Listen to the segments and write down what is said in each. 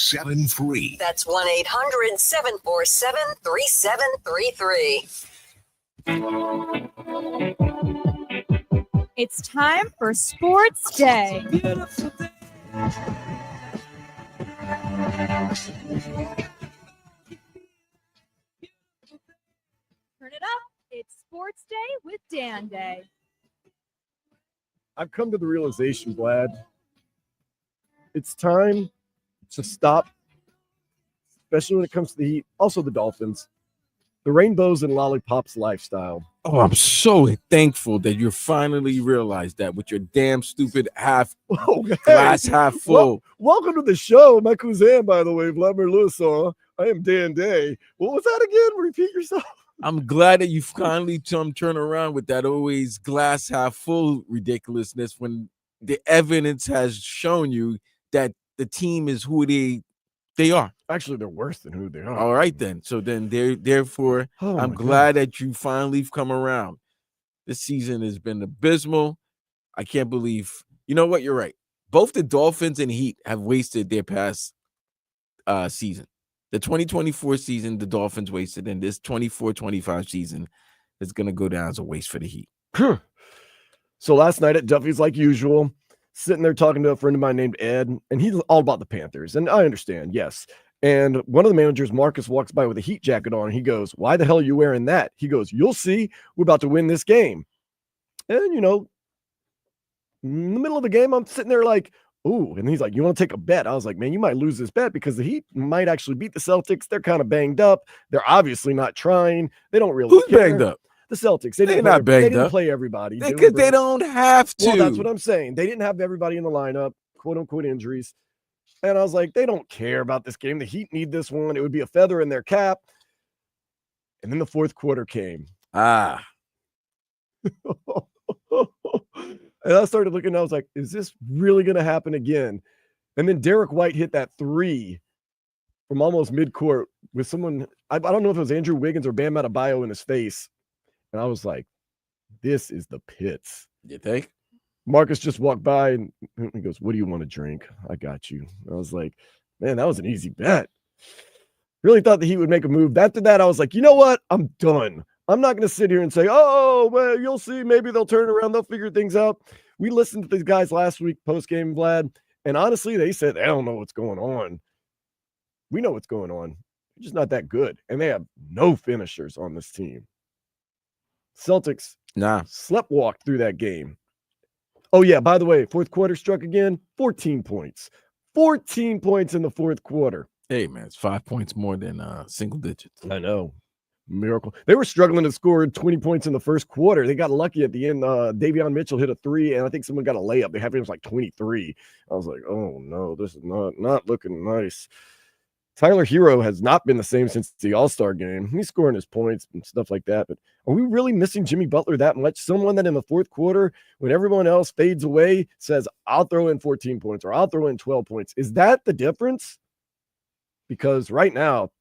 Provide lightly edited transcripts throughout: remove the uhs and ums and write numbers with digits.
800-747-3733. That's 1-800-747-3733. It's time for Sports Day. Turn it up. It's Sports Day with Dan Day. I've come to the realization, Vlad, it's time to stop, especially when it comes to the Heat, also the Dolphins, the rainbows and lollipops lifestyle. Oh, I'm so thankful that you finally realized that with your damn stupid glass half full. Welcome to the show. My cousin, by the way, Vladimir Lewisson. I am Dan Day. What was that again? Repeat yourself. I'm glad that you finally turn around with that always glass half full ridiculousness when the evidence has shown you that the team is who they are. Actually, they're worse than who they are. All right, then. So then therefore, I'm glad that you finally come around. This season has been abysmal. I can't believe. You know what? You're right. Both the Dolphins and Heat have wasted their past season. The 2024 season, the Dolphins wasted, and this 24-25 season is going to go down as a waste for the Heat. So last night at Duffy's, like usual, sitting there talking to a friend of mine named Ed, and he's all about the Panthers, and I understand, yes. And one of the managers, Marcus, walks by with a Heat jacket on, and he goes, "Why the hell are you wearing that?" He goes, "You'll see. We're about to win this game." And, in the middle of the game, I'm sitting there like, ooh, and he's like, "You want to take a bet?" I was like, "Man, you might lose this bet because the Heat might actually beat the Celtics. They're kind of banged up. They're obviously not trying. They don't really Who's care." banged up? The Celtics. They're not banged They didn't up. play everybody. Because they don't have to. Well, that's what I'm saying. They didn't have everybody in the lineup, quote unquote injuries. And I was like, they don't care about this game. The Heat need this one. It would be a feather in their cap. And then the fourth quarter came. And I started looking, I was like, is this really going to happen again? And then Derek White hit that three from almost midcourt with someone, I don't know if it was Andrew Wiggins or Bam Adebayo in his face. And I was like, this is the pits. You think? Marcus just walked by and he goes, "What do you want to drink? I got you." I was like, man, that was an easy bet. Really thought that he would make a move. After that, I was like, you know what? I'm done. I'm not going to sit here and say, "Oh, well, you'll see. Maybe they'll turn around. They'll figure things out." We listened to these guys last week post-game, Vlad, and honestly, they said they don't know what's going on. We know what's going on. They're just not that good, and they have no finishers on this team. Celtics sleptwalked through that game. Oh, yeah, by the way, fourth quarter struck again, 14 points. 14 points in the fourth quarter. Hey, man, it's 5 points more than single digits. I know. Miracle. They were struggling to score 20 points in the first quarter. They got lucky at the end. Davion Mitchell hit a three, and I think someone got a layup. They had it was like 23. I was like, oh, no, this is not looking nice. Tyler Hero has not been the same since the All-Star game. He's scoring his points and stuff like that. But are we really missing Jimmy Butler that much? Someone that in the fourth quarter, when everyone else fades away, says, "I'll throw in 14 points or I'll throw in 12 points." Is that the difference? Because right now,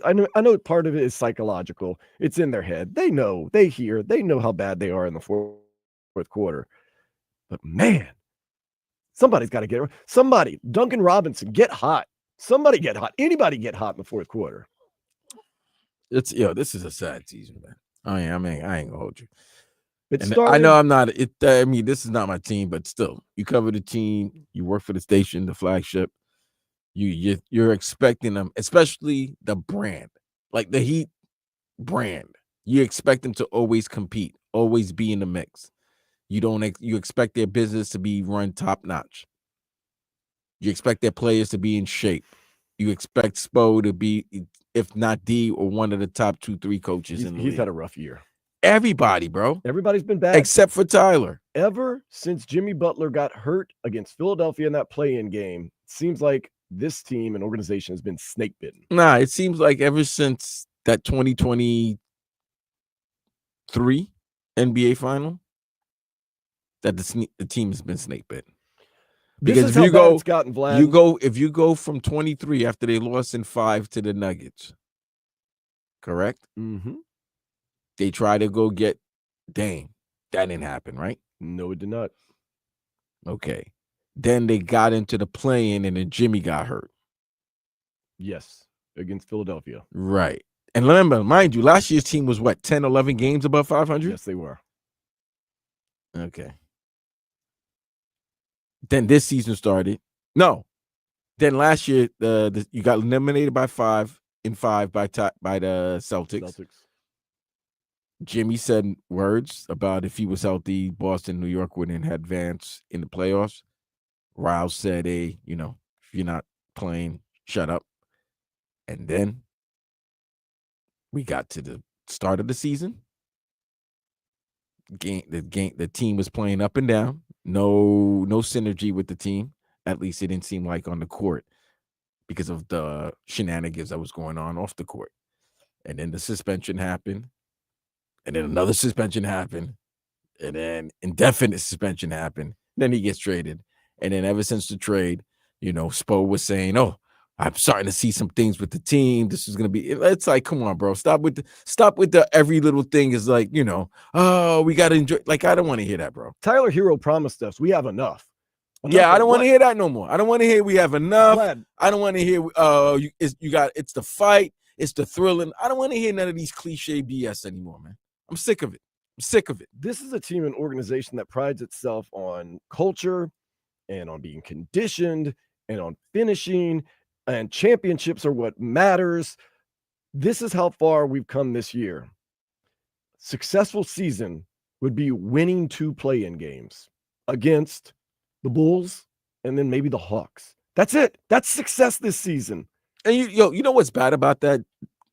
I know part of it is psychological. It's in their head. They know, they know how bad they are in the fourth quarter. But man, somebody's got to get – somebody, Duncan Robinson, get hot. Somebody get hot. Anybody get hot in the fourth quarter. This is a sad season, man. I ain't gonna hold you. I know I'm not. This is not my team, but still, you cover the team. You work for the station, the flagship. You're expecting them, especially the brand, like the Heat brand. You expect them to always compete, always be in the mix. You expect their business to be run top notch. You expect their players to be in shape. You expect Spo to be, if not the or one of the top 2-3 coaches in the league. He's had a rough year. Everybody, bro. Everybody's been bad. Except for Tyler. Ever since Jimmy Butler got hurt against Philadelphia in that play-in game, it seems like this team and organization has been snake bitten. Nah, it seems like ever since that 2023 NBA final, that the team has been snake bitten. Because this is how bad it's gotten, Vlad. If you go from 23 after they lost in 5 to the Nuggets, correct? Mm-hmm. They try to go get Dame. That didn't happen, right? No, it did not. Okay. Then they got into the play-in, and then Jimmy got hurt. Yes, against Philadelphia. Right. And remember, mind you, last year's team was what, 10, 11 games above 500? Yes, they were. Okay. Then this season started. No. Then last year, you got eliminated by 5 by the Celtics. Jimmy said words about if he was healthy, Boston, New York wouldn't have advanced in the playoffs. Rouse said, hey, if you're not playing, shut up. And then we got to the start of the season. The team was playing up and down. No synergy with the team. At least it didn't seem like on the court because of the shenanigans that was going on off the court. And then the suspension happened. And then another suspension happened. And then indefinite suspension happened. Then he gets traded. And then ever since the trade, Spo was saying, oh, I'm starting to see some things with the team. This is going to be, it's like, come on, bro. Stop with the every little thing is like, oh, we got to enjoy. Like, I don't want to hear that, bro. Tyler Hero promised us we have enough. Yeah, I don't want to hear that no more. I don't want to hear we have enough. I don't want to hear, it's the fight. It's the thrilling. I don't want to hear none of these cliche BS anymore, man. I'm sick of it. This is a team and organization that prides itself on culture and on being conditioned and on finishing, and championships are what matters. This is how far we've come this year. Successful season would be winning 2 play-in games against the Bulls and then maybe the Hawks. That's it. That's success this season. And you know what's bad about that,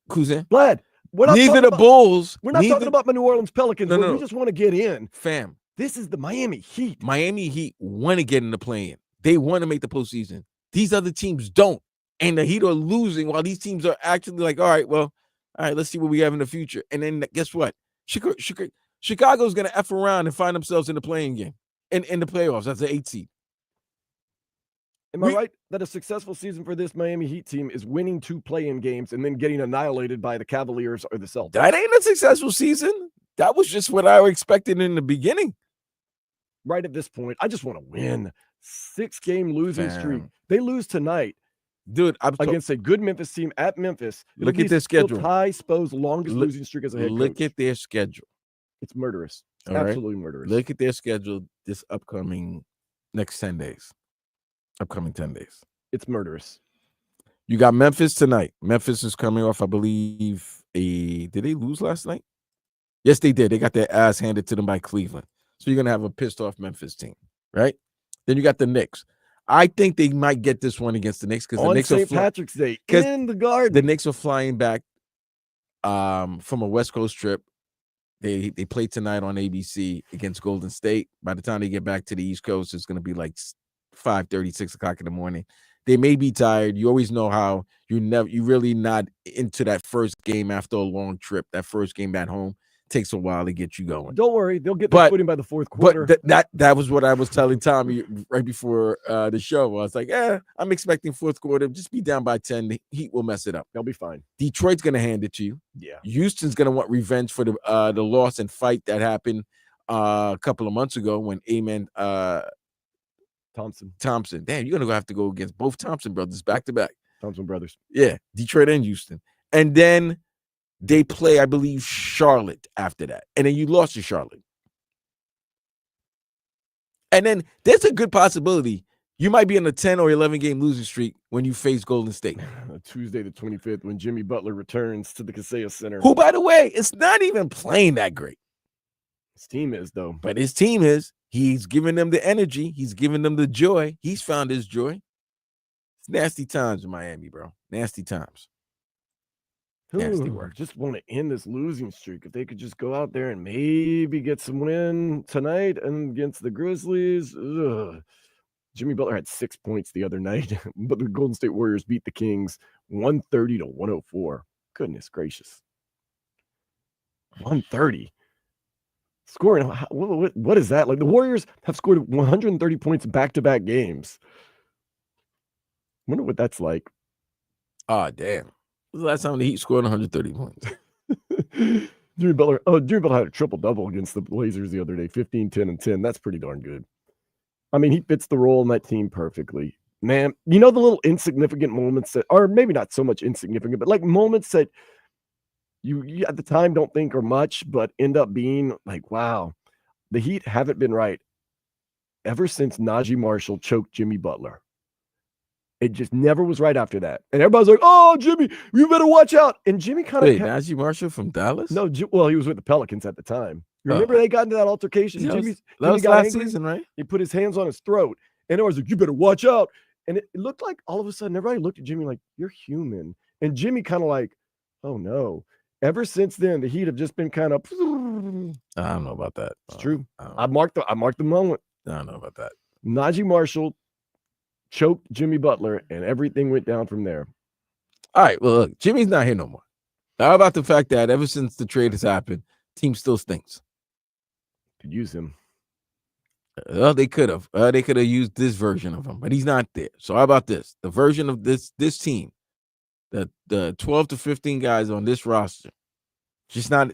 Cousin? Vlad, neither the Bulls. We're not talking about the New Orleans Pelicans. No. We just want to get in. Fam. This is the Miami Heat. Miami Heat want to get in the play-in. They want to make the postseason. These other teams don't. And the Heat are losing while these teams are actually like, all right, let's see what we have in the future. And then guess what? Chicago's going to F around and find themselves in the play-in game, in the playoffs. That's the 8th seed. Am I right that a successful season for this Miami Heat team is winning 2 play-in games and then getting annihilated by the Cavaliers or the Celtics? That ain't a successful season. That was just what I expected in the beginning. Right at this point, I just want to win. 6-game losing streak. They lose tonight. Dude, against a good Memphis team at Memphis. Look at their schedule. Tie Spo's longest losing streak as a head coach. Look at their schedule. It's murderous. All absolutely murderous. Look at their schedule this next 10 days. Upcoming 10 days. It's murderous. You got Memphis tonight. Memphis is coming off, I believe, did they lose last night? Yes, they did. They got their ass handed to them by Cleveland. So you're going to have a pissed off Memphis team, right? Then you got the Knicks. I think they might get this one against the Knicks because the Knicks St. Patrick's Day in the Garden. The Knicks are flying back from a West Coast trip. They play tonight on ABC against Golden State. By the time they get back to the East Coast, it's going to be like 5:30, 6 o'clock in the morning. They may be tired. You always know how you really not into that first game after a long trip. That first game at home takes a while to get you going. Don't worry, they'll get their footing by the fourth quarter. But that was what I was telling Tommy right before the show. I was like, I'm expecting fourth quarter. Just be down by 10. The Heat will mess it up. They'll be fine. Detroit's going to hand it to you. Yeah. Houston's going to want revenge for the loss and fight that happened a couple of months ago when Thompson. Damn, you're going to have to go against both Thompson brothers back to back. Thompson brothers. Yeah, Detroit and Houston. And then they play, I believe, Charlotte after that. And then you lost to Charlotte. And then there's a good possibility you might be in a 10 or 11 game losing streak when you face Golden State. Tuesday the 25th when Jimmy Butler returns to the Kaseya Center. Who, by the way, is not even playing that great. His team is, though. But his team is. He's giving them the energy. He's giving them the joy. He's found his joy. It's nasty times in Miami, bro. Nasty times. Nasty work. Just want to end this losing streak. If they could just go out there and maybe get some win tonight and against the Grizzlies. Jimmy Butler had 6 points the other night, but the Golden State Warriors beat the Kings 130-104. Goodness gracious. 130. Scoring, what is that? Like the Warriors have scored 130 points back-to-back games. Wonder what that's like. Oh, damn. When was the last time the Heat scored 130 points? Jimmy Butler had a triple-double against the Blazers the other day, 15, 10, and 10. That's pretty darn good. I mean, he fits the role in that team perfectly. Man, you know the little insignificant moments that, or maybe not so much insignificant, but like moments that you at the time don't think are much, but end up being like, wow, the Heat haven't been right ever since Najee Marshall choked Jimmy Butler. It just never was right after that. And everybody's like, oh, Jimmy, you better watch out. And Jimmy kind of. Wait, Najee Marshall from Dallas? No, well, he was with the Pelicans at the time. Remember they got into that altercation? Yeah, Jimmy was got last angry. season, right? He put his hands on his throat. And everyone's like, you better watch out. And it looked like all of a sudden everybody looked at Jimmy like, you're human. And Jimmy kind of like, oh, no. Ever since then, the Heat have just been kind of. I don't know about that. It's true. I marked the moment. I don't know about that. Najee Marshall choked Jimmy Butler, and everything went down from there. All right, well, look, Jimmy's not here no more. How about the fact that ever since the trade has happened, team still stinks? Could use him. Well, they could have. They could have used this version of him, but he's not there. So how about this? The version of this team, the 12 to 15 guys on this roster, it's just not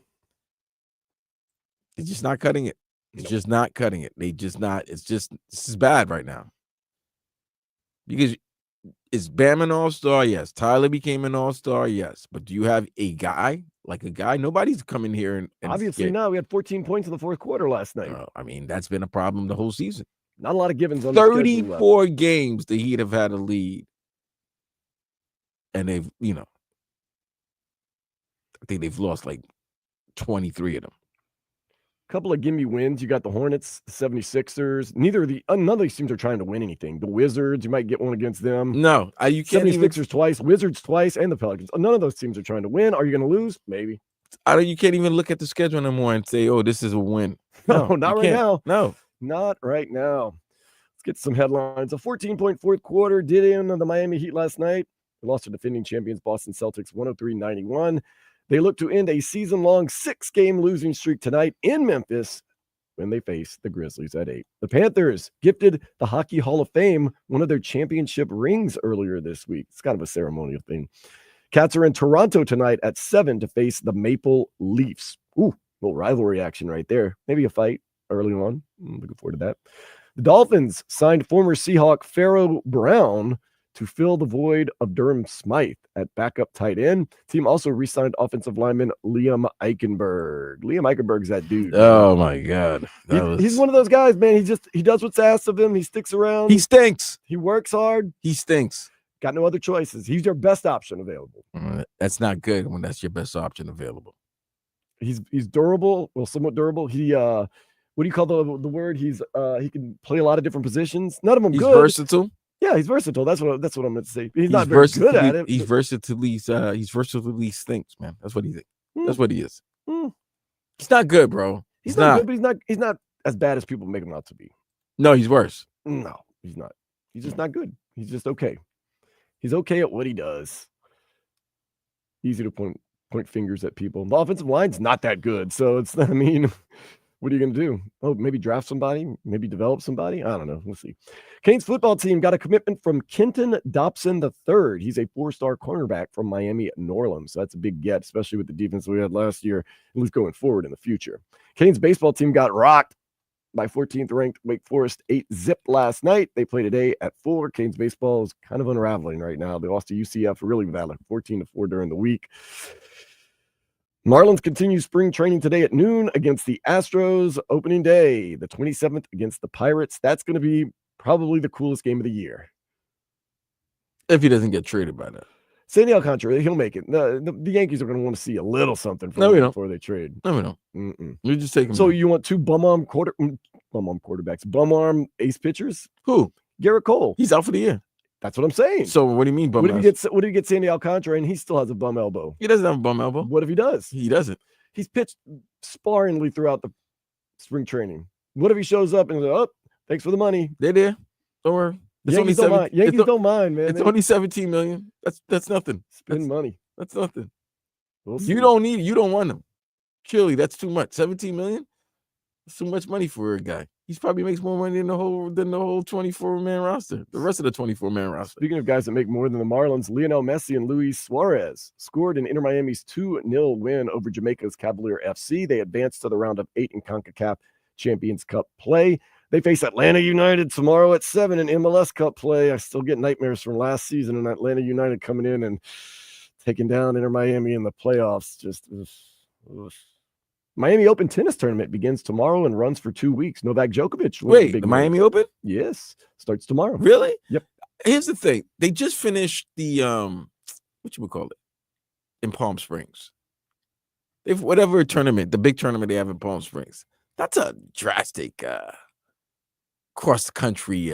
cutting it. It's just not cutting it. This is bad right now. Because is Bam an all-star? Yes. Tyler became an all-star? Yes. But do you have a guy? Nobody's coming here and obviously no. We had 14 points in the fourth quarter last night. I mean, that's been a problem the whole season. Not a lot of givens on 34 games the Heat have had a lead. And they've, I think they've lost like 23 of them. Couple of gimme wins. You got the Hornets, the 76ers. None of these teams are trying to win anything. The Wizards, you might get one against them. No, you can't. 76ers twice, Wizards twice, and the Pelicans. None of those teams are trying to win. Are you going to lose? Maybe. You can't even look at the schedule anymore and say, "Oh, this is a win." No, not right now. No, not right now. Let's get some headlines. A 14-point fourth quarter did end on the Miami Heat last night. They lost to defending champions Boston Celtics 103-91. They look to end a season-long 6-game losing streak tonight in Memphis when they face the Grizzlies at 8. The Panthers gifted the Hockey Hall of Fame one of their championship rings earlier this week. It's kind of a ceremonial thing. Cats are in Toronto tonight at 7 to face the Maple Leafs. Ooh, little rivalry action right there. Maybe a fight early on. I'm looking forward to that. The Dolphins signed former Seahawk Pharaoh Brown to fill the void of Durham Smythe at backup tight end. Team also re-signed offensive lineman Liam Eichenberg. Liam Eichenberg's that dude. Oh my God. He's one of those guys, man. He does what's asked of him. He sticks around. He stinks. He works hard. He stinks. Got no other choices. He's your best option available. That's not good when that's your best option available. He's durable. Well, somewhat durable. He what do you call the word? He can play a lot of different positions. None of them He's good. Versatile. Yeah, he's versatile. That's what I'm meant to say. He's not very good at it. He's versatilely stinks, man. That's what he is. That's what he is. He's not good, bro. He's not good, but he's not as bad as people make him out to be. No, he's worse. No, he's not. He's just not good. He's just okay. He's okay at what he does. Easy to point fingers at people. The offensive line's not that good. So it's, what are you going to do? Oh, maybe draft somebody, maybe develop somebody. I don't know. We'll see. Canes football team got a commitment from Kenton Dobson III. He's a 4-star cornerback from Miami at New Orleans. So that's a big get, especially with the defense we had last year, at least going forward in the future. Canes baseball team got rocked by 14th ranked Wake Forest 8-zip last night. They play today at 4. Canes baseball is kind of unraveling right now. They lost to UCF really badly, 14-4 during the week. Marlins continue spring training today at noon against the Astros. Opening day, the 27th against the Pirates. That's going to be probably the coolest game of the year. If he doesn't get traded by that. Sandy Alcantara, he'll make it. The Yankees are going to want to see a little something from him before they trade. No, we don't. We just take him. So you want two bum-arm quarterbacks, bum-arm ace pitchers? Who? Garrett Cole. He's out for the year. That's what I'm saying. So what do you mean bum? What if you get Sandy Alcantara and he still has a bum elbow? He doesn't have a bum elbow. What if he does? He doesn't. He's pitched sparingly throughout the spring training. What if he shows up and goes, oh, thanks for the money. They're there. Don't worry. Yankees don't mind, man. It's only $17 million. That's nothing. Spend money. That's nothing. We'll you don't want them. Surely that's too much. $17 million? That's too much money for a guy. He probably makes more money than the whole 24-man roster. The rest of the 24-man roster. Speaking of guys that make more than the Marlins, Lionel Messi and Luis Suarez scored in Inter Miami's 2-0 win over Jamaica's Cavalier FC. They advanced to the round of 8 in CONCACAF Champions Cup play. They face Atlanta United tomorrow at 7 in MLS Cup play. I still get nightmares from last season and Atlanta United coming in and taking down Inter Miami in the playoffs. Just Miami Open tennis tournament begins tomorrow and runs for 2 weeks. Novak Djokovic. Wait, the Miami Open? Yes, starts tomorrow. Really? Yep. Here's the thing. They just finished the what you would call it in Palm Springs. If whatever tournament, the big tournament they have in Palm Springs. That's a drastic cross country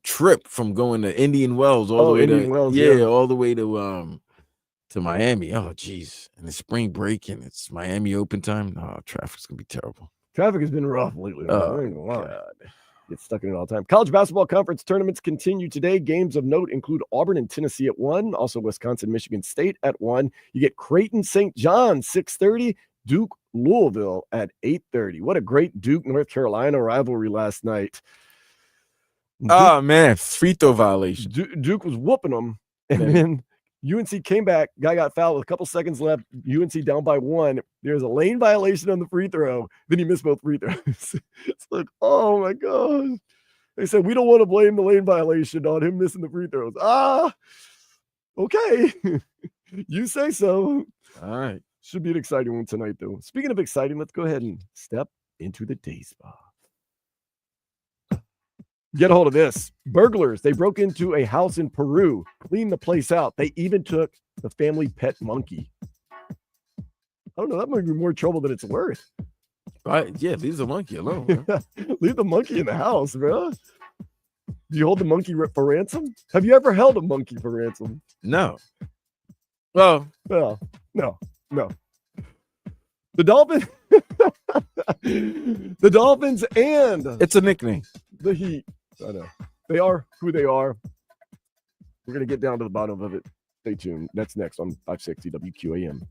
trip from going to Indian Wells all the way Indian to Wells, all the way to Miami. Oh geez. And it's spring break and it's Miami Open time. Oh, traffic's gonna be terrible. Traffic has been rough lately. Oh God. Get stuck in it all the time. College basketball conference tournaments continue today. Games of note include Auburn and Tennessee at 1, also Wisconsin, Michigan State at 1. You get Creighton, St. John, 6:30, Duke, Louisville at 8:30. What a great Duke, North Carolina rivalry last night. Oh, man, free throw violation. Duke was whooping them, and then UNC came back. Guy got fouled with a couple seconds left. UNC down by 1. There's a lane violation on the free throw. Then he missed both free throws. It's like, oh my gosh. They said, we don't want to blame the lane violation on him missing the free throws. Okay. You say so. All right. Should be an exciting one tonight, though. Speaking of exciting, let's go ahead and step into the day spa. Get a hold of this. Burglars, they broke into a house in Peru, cleaned the place out. They even took the family pet monkey. I don't know. That might be more trouble than it's worth. Yeah, leave the monkey alone. Leave the monkey in the house, bro. Do you hold the monkey for ransom? Have you ever held a monkey for ransom? No. Well, no. The Dolphins and it's a nickname. The Heat. I know. They are who they are. We're going to get down to the bottom of it. Stay tuned. That's next on 560 WQAM.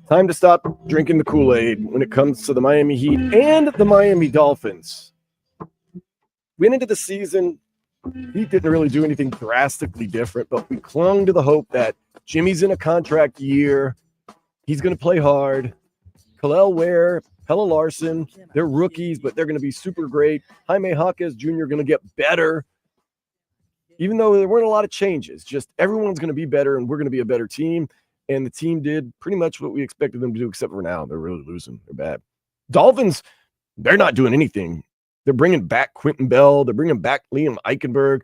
Time to stop drinking the Kool-Aid when it comes to the Miami Heat and the Miami Dolphins. Went into the season, Heat didn't really do anything drastically different, but we clung to the hope that Jimmy's in a contract year. He's going to play hard. Khalil Ware, Pella Larson, they're rookies, but they're going to be super great. Jaime Jaquez Jr. going to get better. Even though there weren't a lot of changes, just everyone's going to be better and we're going to be a better team. And the team did pretty much what we expected them to do, except for now. They're really losing. They're bad. Dolphins, they're not doing anything. They're bringing back Quentin Bell. They're bringing back Liam Eichenberg.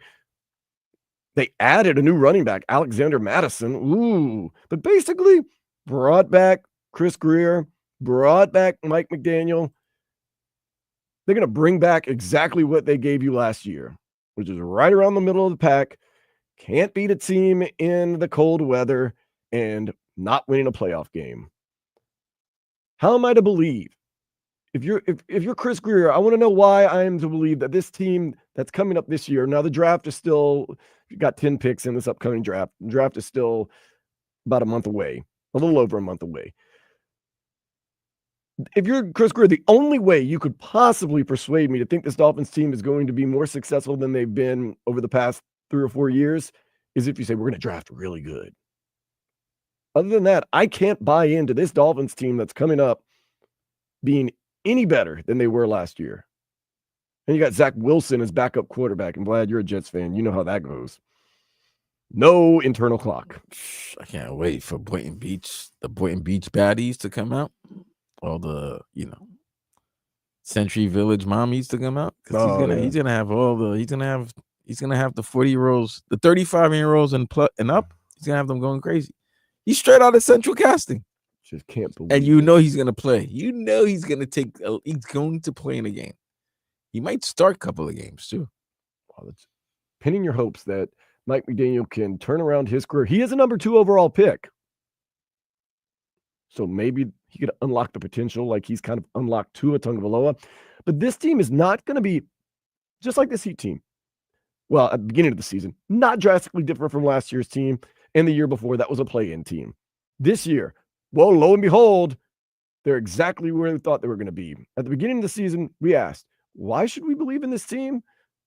They added a new running back, Alexander Madison. Ooh. But basically, brought back Chris Greer, brought back Mike McDaniel. They're going to bring back exactly what they gave you last year, which is right around the middle of the pack. Can't beat a team in the cold weather and not winning a playoff game. How am I to believe? If you're Chris Greer, I want to know why I am to believe that this team that's coming up this year, now the draft is still, you got 10 picks in this upcoming draft. The draft is still about a month away, a little over a month away. If you're Chris Greer, the only way you could possibly persuade me to think this Dolphins team is going to be more successful than they've been over the past 3 or 4 years is if you say we're going to draft really good. Other than that, I can't buy into this Dolphins team that's coming up being any better than they were last year. And you got Zach Wilson as backup quarterback. I'm glad you're a Jets fan. You know how that goes. No internal clock. I can't wait for the Boynton Beach baddies to come out. All the, Century Village mommies to come out. Because he's gonna have the 40-year-olds, the 35-year-olds and up. He's gonna have them going crazy. He's straight out of Central Casting. Just can't believe. And he's going to play. He's going to play in a game. He might start a couple of games too. Well, that's pinning your hopes that Mike McDaniel can turn around his career. He is a number 2 overall pick. So maybe he could unlock the potential like he's kind of unlocked Tua Tagovailoa. But this team is not going to be just like this Heat team. Well, at the beginning of the season, not drastically different from last year's team. And the year before, that was a play-in team. This year, well, lo and behold, they're exactly where we thought they were going to be. At the beginning of the season, we asked, why should we believe in this team?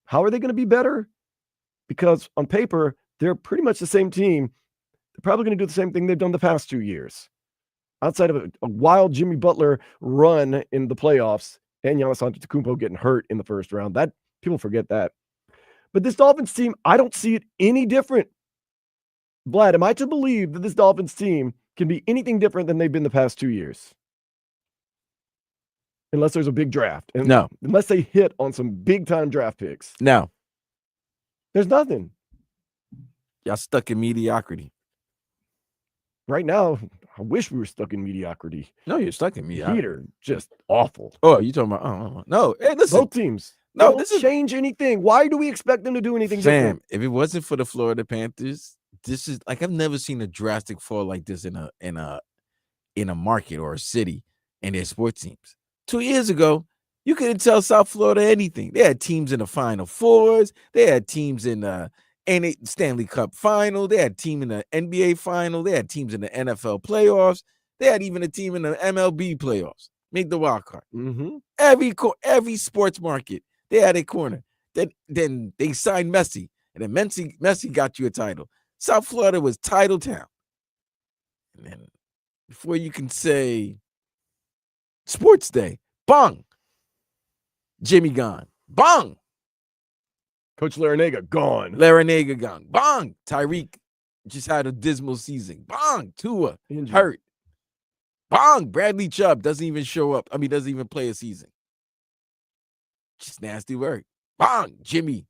How are they going to be better? Because on paper, they're pretty much the same team. They're probably going to do the same thing they've done the past 2 years. Outside of a wild Jimmy Butler run in the playoffs and Giannis Antetokounmpo getting hurt in the first round, that people forget that. But this Dolphins team, I don't see it any different. Vlad, am I to believe that this Dolphins team can be anything different than they've been the past 2 years? Unless there's a big draft. And no. Unless they hit on some big-time draft picks. No. There's nothing. Y'all stuck in mediocrity. Right now, I wish we were stuck in mediocrity. No, you're stuck in mediocrity. Heat are just awful. Oh, you talking about? No. Hey, listen. Both teams. No, this is change anything. Why do we expect them to do anything different? If it wasn't for the Florida Panthers, this is like I've never seen a drastic fall like this in a market or a city and their sports teams. 2 years ago, you couldn't tell South Florida anything. They had teams in the Final Fours. They had teams in the Stanley Cup Final. They had a team in the NBA Final. They had teams in the NFL playoffs. They had even a team in the MLB playoffs. Make the wild card. Mm-hmm. Every sports market, they had a corner. Then they signed Messi, and then Messi got you a title. South Florida was title town. And then before you can say sports day, bang, Jimmy gone, bang. Coach Larinaga gone. Bang. Tyreek just had a dismal season. Bang. Tua Injured. Hurt. Bang. Bradley Chubb doesn't even show up. Doesn't even play a season. Just nasty work. Bang. Jimmy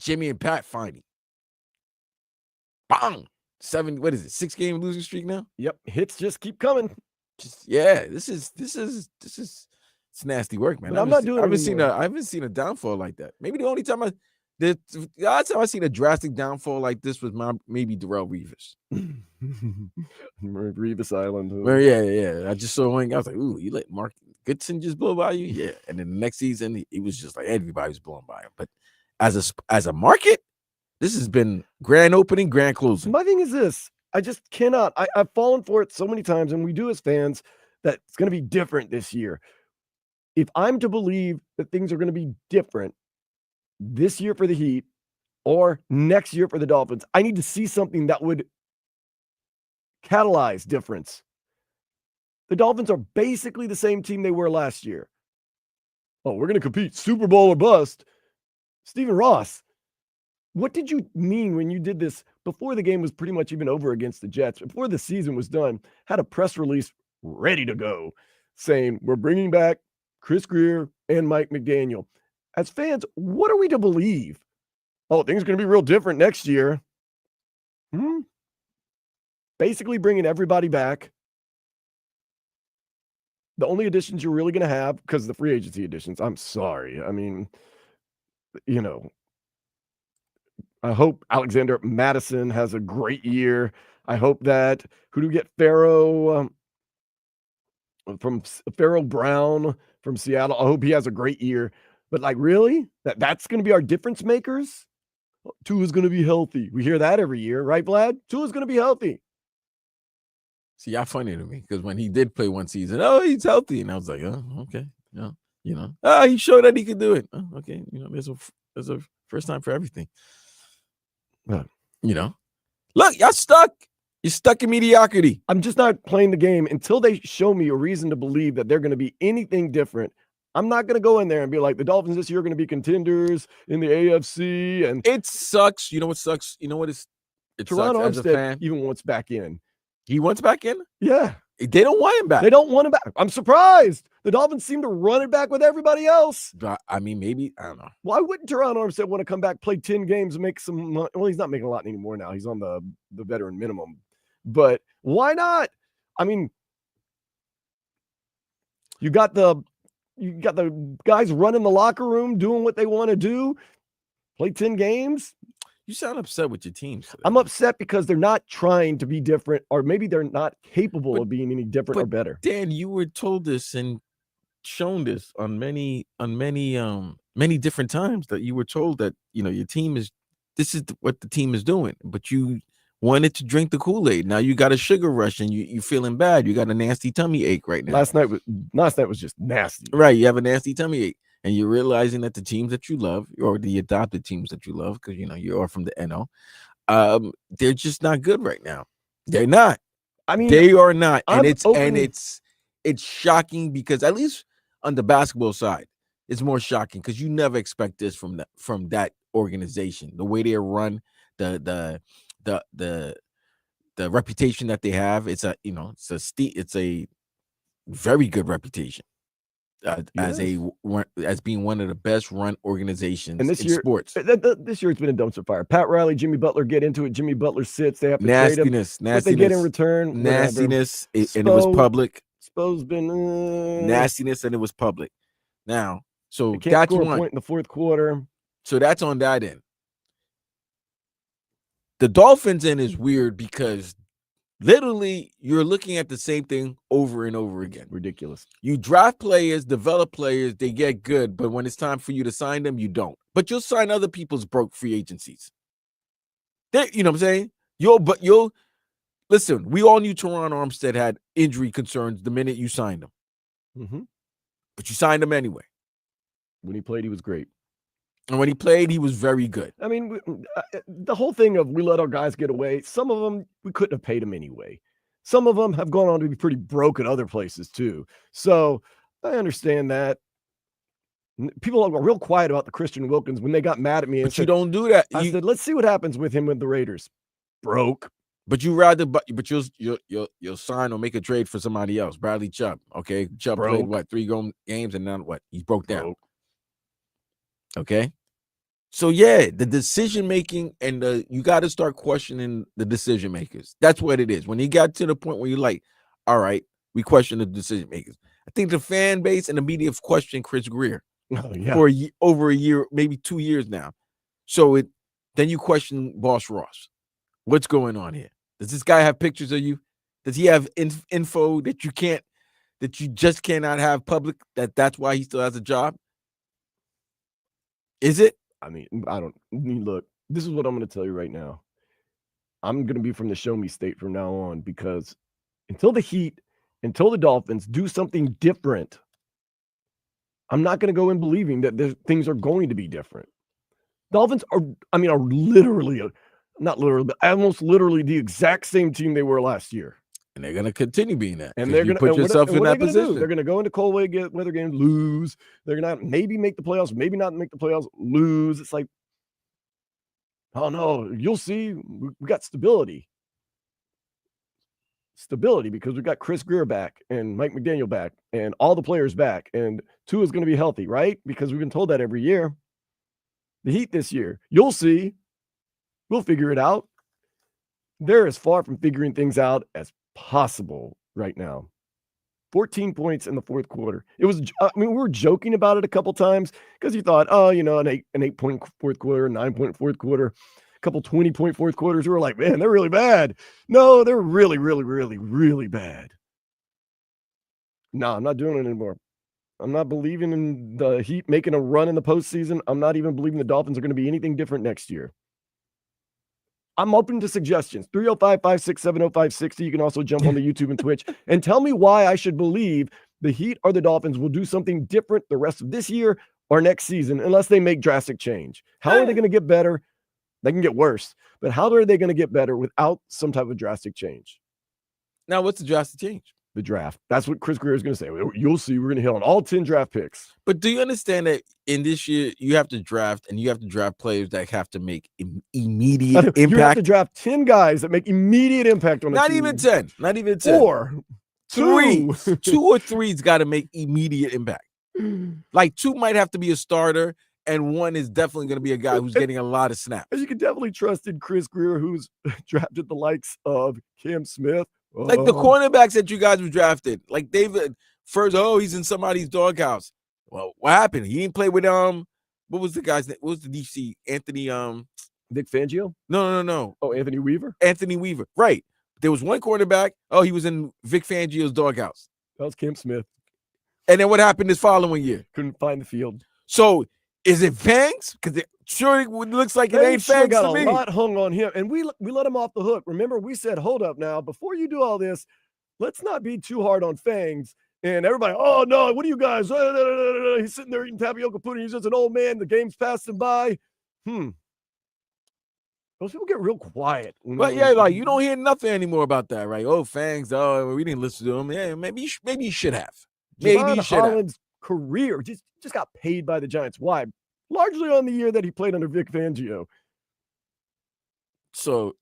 and Pat Finey. Bang. 6-game losing streak now? Yep. Hits just keep coming. This is it's nasty work, man. But I'm not doing it. I haven't seen a downfall like that. Maybe the only time the last time I seen a drastic downfall like this was maybe Darrell Revis. Revis Island. Well, yeah. I just saw one. I was like, ooh, you let Goodson just blow by you? Yeah. And then the next season, he was just like everybody was blowing by him. But as a market, this has been grand opening, grand closing. My thing is this. I just cannot. I've fallen for it so many times, and we do as fans, that it's going to be different this year. If I'm to believe that things are going to be different this year for the Heat or next year for the Dolphins, I need to see something that would catalyze difference. The Dolphins are basically the same team they were last year. Oh, we're going to compete Super Bowl or bust. Stephen Ross, what did you mean when you did this before the game was pretty much even over against the Jets, before the season was done, had a press release ready to go saying we're bringing back Chris Greer and Mike McDaniel? As fans, what are we to believe? Oh, things are going to be real different next year. Basically bringing everybody back. The only additions you're really going to have, because of the free agency additions, I'm sorry. I mean, I hope Alexander Madison has a great year. I hope that, who do we get? Pharaoh Brown from Seattle. I hope he has a great year. But really? That's going to be our difference makers? Tua's going to be healthy. We hear that every year, right, Vlad? Tua's going to be healthy. See, y'all funny to me, because when he did play one season, he's healthy. And I was like, oh, okay. Yeah, he showed that he could do it. Oh, okay. There's a first time for everything. Look, y'all stuck. You're stuck in mediocrity. I'm just not playing the game until they show me a reason to believe that they're going to be anything different. I'm not going to go in there and be like, the Dolphins this year are going to be contenders in the AFC. And it sucks. You know what sucks? You know what is? It Teron sucks as a fan. even wants back in. He wants back in? Yeah. They don't want him back. They don't want him back. I'm surprised. The Dolphins seem to run it back with everybody else. I mean, maybe. I don't know. Why wouldn't Teron Armstead want to come back, play 10 games, and make some money? Well, he's not making a lot anymore now. He's on the veteran minimum. But why not? I mean, you got the guys running the locker room, doing what they want to do. Play 10 games. You sound upset with your teams today. I'm upset because they're not trying to be different, or maybe they're not capable of being any different or better. Dan, you were told this and shown this on many different times, that you were told that your team is, this is what the team is doing, but you wanted to drink the Kool-Aid. Now you got a sugar rush and you feeling bad. You got a nasty tummy ache right now. Last night was just nasty. Right, you have a nasty tummy ache. And you're realizing that the teams that you love, or the adopted teams that you love, because you are from the NO, they're just not good right now. They're not. I mean, they are not. And it's shocking, because at least on the basketball side, it's more shocking because you never expect this from that organization. The way they run, the reputation that they have, it's a very good reputation. As being one of the best run organizations in sports. This year it's been a dumpster fire. Pat Riley, Jimmy Butler get into it. Jimmy Butler sits. They have to trade him. What they get in return? Nastiness, and it was public. Spo's been nastiness, and it was public. Now, so they can't that's score one a point in the fourth quarter. So that's on that end. The Dolphins end is weird because literally you're looking at the same thing over and over again. Ridiculous. You draft players, develop players, they get good, but when it's time for you to sign them, you don't. But you'll sign other people's broke free agencies. You know what I'm saying? You'll listen, we all knew Teron Armstead had injury concerns the minute you signed him. Mm-hmm. But you signed him anyway. When he played, he was great. And when he played, he was very good. I mean, the whole thing of we let our guys get away, some of them, we couldn't have paid them anyway. Some of them have gone on to be pretty broke at other places too. So I understand that. People are real quiet about the Christian Wilkins when they got mad at me. But you don't do that. I said, let's see what happens with him with the Raiders. Broke. But you'll sign or make a trade for somebody else. Bradley Chubb. Okay. Chubb played 3 games, and now what? He's broke down. Okay. So yeah, the decision making and you got to start questioning the decision makers. That's what it is. When you got to the point where you're like, all right, we question the decision makers. I think the fan base and the media have questioned Chris Greer for over a year, maybe 2 years now. So then you question Boss Ross. What's going on here? Does this guy have pictures of you? Does he have info that you can't that you just cannot have public, that's why he still has a job? Is it? I mean, look, this is what I'm going to tell you right now. I'm going to be from the show me state from now on, because until the Dolphins do something different, I'm not going to go in believing that things are going to be different. Dolphins are literally, not literally, but almost literally the exact same team they were last year. And they're going to continue being that. And they're going to put yourself in that position. They're going to go into cold weather games, lose. They're going to maybe make the playoffs, maybe not make the playoffs, lose. It's like, oh no, you'll see. We got stability. Stability, because we got Chris Greer back and Mike McDaniel back and all the players back, and Tua is going to be healthy, right? Because we've been told that every year. The Heat this year, you'll see. We'll figure it out. They're as far from figuring things out as possible right now. 14 points in the fourth quarter. It was, we were joking about it a couple times because you thought, an 8-point fourth quarter, 9-point fourth quarter, a couple 20-point fourth quarters. We were like, man, they're really bad. No, they're really, really, really, really bad. No, I'm not doing it anymore. I'm not believing in the Heat making a run in the postseason. I'm not even believing the Dolphins are going to be anything different next year. I'm open to suggestions. 305-567-0560. You can also jump on the YouTube and Twitch and tell me why I should believe the Heat or the Dolphins will do something different the rest of this year or next season, unless they make drastic change. How are they going to get better? They can get worse, but how are they going to get better without some type of drastic change? Now, what's the drastic change? The draft. That's what Chris Greer is going to say. You'll see. We're going to hit on all 10 draft picks. But do you understand that in this year, you have to draft, and you have to draft players that have to make immediate impact? You have to draft 10 guys that make immediate impact on the team. Not even 10. 4. 3. 2 or 3's got to make immediate impact. Like 2 might have to be a starter, and 1 is definitely going to be a guy who's getting a lot of snaps. And you can definitely trust in Chris Greer, who's drafted the likes of Cam Smith. Like the cornerbacks that you guys were drafted, like David first. Oh, he's in somebody's doghouse. Well, what happened? He didn't play with what was the guy's name? What was the DC? Anthony Vic Fangio? No. Oh, Anthony Weaver? Anthony Weaver. Right. There was one cornerback. Oh, he was in Vic Fangio's doghouse. That was Cam Smith. And then what happened this following year? Couldn't find the field. So is it Fangs? Because it looks like it ain't Fangs got to me. A lot hung on him, and we let him off the hook. Remember, we said, hold up now, before you do all this, let's not be too hard on Fangs. And everybody, oh no, what are you guys? He's sitting there eating tapioca pudding. He's just an old man. The game's passing by. Those people get real quiet. But yeah, like you don't hear nothing anymore about that, right? Oh, Fangs. Oh, we didn't listen to him. Yeah, maybe you should have. Javon Holland's career just got paid by the Giants. Why? Largely on the year that he played under Vic Fangio. So,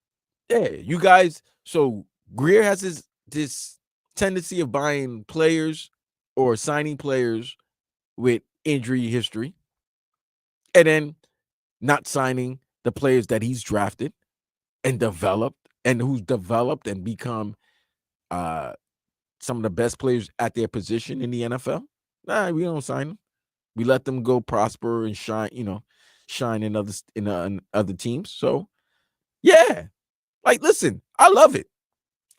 yeah, you guys. So Greer has this tendency of buying players or signing players with injury history, and then not signing the players that he's drafted and developed, and who's developed and become some of the best players at their position in the NFL. Nah, we don't sign them. We let them go prosper and shine, shine in other teams. So, yeah, like, listen, I love it.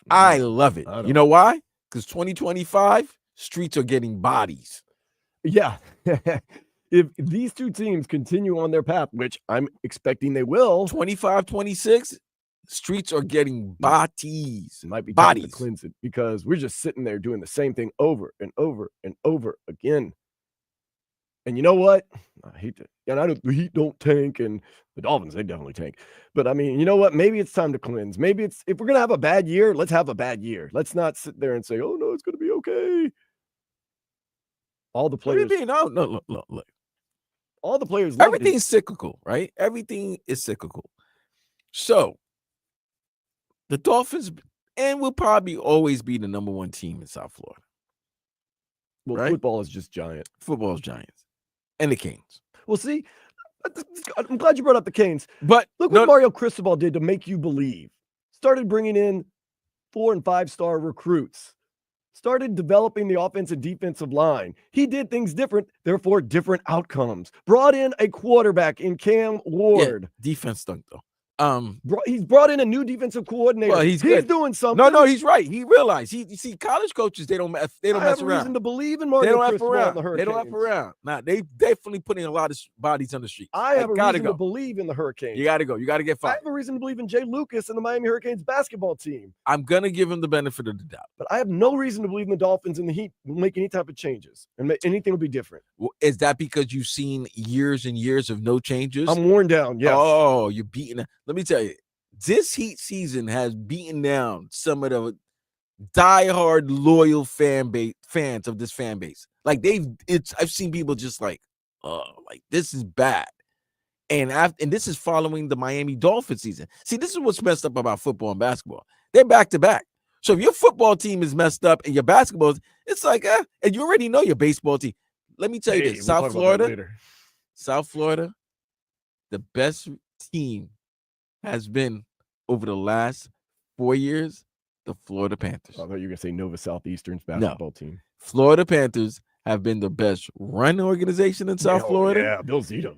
I love it. You know why? Because 2025, streets are getting bodies. Yeah. If these two teams continue on their path, which I'm expecting they will, 25, 26, streets are getting bodies. It might be time to cleanse it, because we're just sitting there doing the same thing over and over and over again. And you know what? I hate to, and I know the Heat don't tank, and the Dolphins, they definitely tank. But I mean, you know what? Maybe it's time to cleanse. Maybe if we're going to have a bad year, let's have a bad year. Let's not sit there and say, oh no, it's going to be okay. All the players. What do you mean? No, look. All the players. Everything's cyclical, right? Everything is cyclical. So the Dolphins, and will probably always be the number 1 team in South Florida. Well, right? Football is just giant. Football is Giants. And the Canes. Well, see, I'm glad you brought up the Canes. But look what Mario Cristobal did to make you believe. Started bringing in 4- and 5-star recruits. Started developing the offensive and defensive line. He did things different, therefore different outcomes. Brought in a quarterback in Cam Ward. Yeah, defense stunk, though. He's brought in a new defensive coordinator. Well, he's doing something. No, he's right. He realized. You see, college coaches they don't mess around. I have a reason to believe in Mario Cristobal and the Hurricanes. They don't F around. Now they definitely putting a lot of bodies on the streets. I have a reason to believe in the Hurricanes. You got to go. You got to get fired. I have a reason to believe in Jay Lucas and the Miami Hurricanes basketball team. I'm gonna give him the benefit of the doubt, but I have no reason to believe in the Dolphins and the Heat will make any type of changes and anything will be different. Well, is that because you've seen years and years of no changes? I'm worn down. Yes. Oh, you're beaten. Let me tell you. This Heat season has beaten down some of the diehard loyal fans of this fan base. Like I've seen people just like, oh, like this is bad. And this is following the Miami Dolphins season. See, this is what's messed up about football and basketball. They're back to back. So if your football team is messed up and your basketball, it's like, and you already know your baseball team. Let me tell you this: South Florida, the best team has been over the last 4 years, the Florida Panthers. I thought you were going to say Nova Southeastern's basketball team. Florida Panthers have been the best run organization in South Florida. Yeah, Bill Zito.